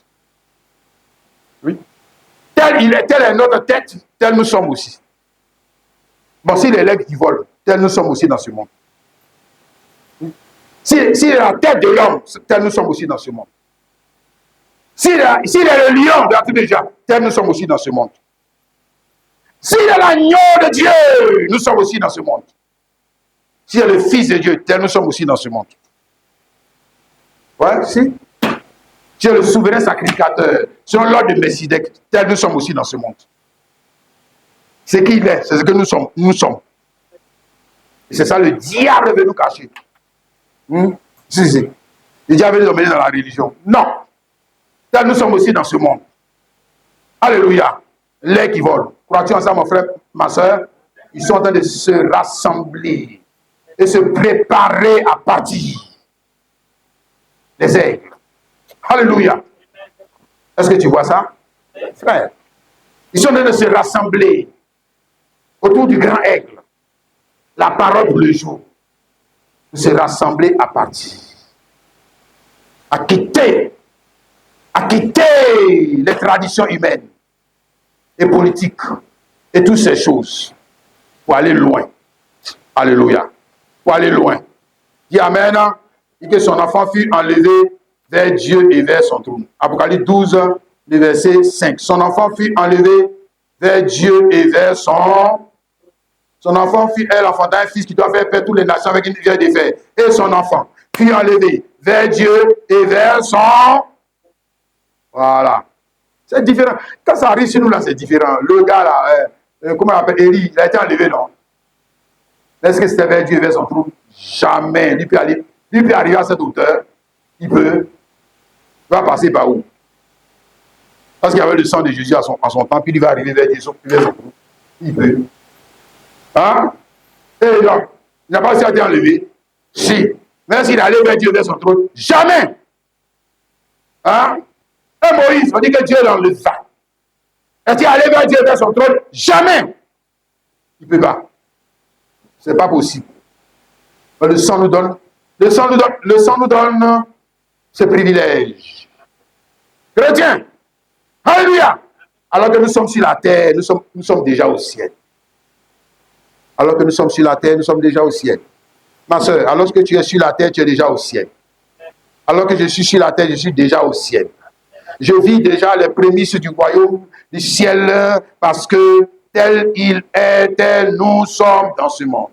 Oui. Tel est notre tête, tel nous sommes aussi. Bon, s'il est l'aigle qui vole, tel nous sommes aussi dans ce monde. S'il est la tête de l'homme, tel nous sommes aussi dans ce monde. S'il est le lion de la tribu de Juda, tel nous sommes aussi dans ce monde. S'il est l'agneau de Dieu, nous sommes aussi dans ce monde. S'il est le Fils de Dieu, tel nous sommes aussi dans ce monde. Ouais, si. Tu es le souverain sacrificateur, selon l'ordre de Melchizedek, tel nous sommes aussi dans ce monde. C'est qui il est, c'est ce que nous sommes. Nous sommes. Et c'est ça, le diable veut nous cacher. Si. Le diable veut nous emmener dans la religion. Non. Tel nous sommes aussi dans ce monde. Alléluia. Les qui volent. Crois-tu en ça, mon frère, ma soeur? Ils sont en train de se rassembler et se préparer à partir. Les aigles. Alléluia. Est-ce que tu vois ça? Frère, ils sont en train de se rassembler. autour du grand aigle, la parole pour le jour, de se rassembler à partir, à quitter les traditions humaines et politiques et toutes ces choses pour aller loin. Alléluia. Pour aller loin. Dis Amen. Et que son enfant fut enlevé vers Dieu et vers son trône. Apocalypse 12, le verset 5. Son enfant fut enlevé vers Dieu et vers son enfant fut enfantin un fils qui doit faire paix toutes les nations avec une vieille de fer. Et son enfant fut enlevé vers Dieu et vers son... Voilà. C'est différent. Quand ça arrive chez nous, là, c'est différent. Le gars, là, comment on l'appelle, Élie, il a été enlevé, non? Est-ce que c'était vers Dieu et vers son trône? Jamais. Lui peut arriver à cette hauteur. Il va passer par où? Parce qu'il y avait le sang de Jésus à son temps, puis il va arriver vers Dieu et vers son trône. Il peut. Hein? Et donc, il n'a pas été enlevé. Si. Mais s'il allait vers Dieu et vers son trône, jamais. Hein? Et Moïse, on dit que Dieu l'enleva. Est-il allé vers Dieu et vers son trône? Jamais. Il ne peut pas. Ce n'est pas possible. Mais le sang nous donne ce privilège. Chrétien, alléluia. Alors que nous sommes sur la terre, nous sommes déjà au ciel. Alors que nous sommes sur la terre, nous sommes déjà au ciel. Ma soeur, alors que tu es sur la terre, tu es déjà au ciel. Alors que je suis sur la terre, je suis déjà au ciel. Je vis déjà les prémices du royaume du ciel parce que tel il est, tel nous sommes dans ce monde.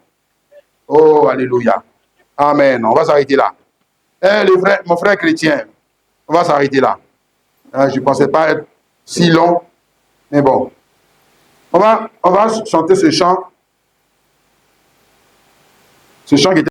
Oh, alléluia. Amen. On va s'arrêter là. Mon frère chrétien, on va s'arrêter là. Je ne pensais pas être si long, mais bon. On va chanter ce chant. Ce chant qui était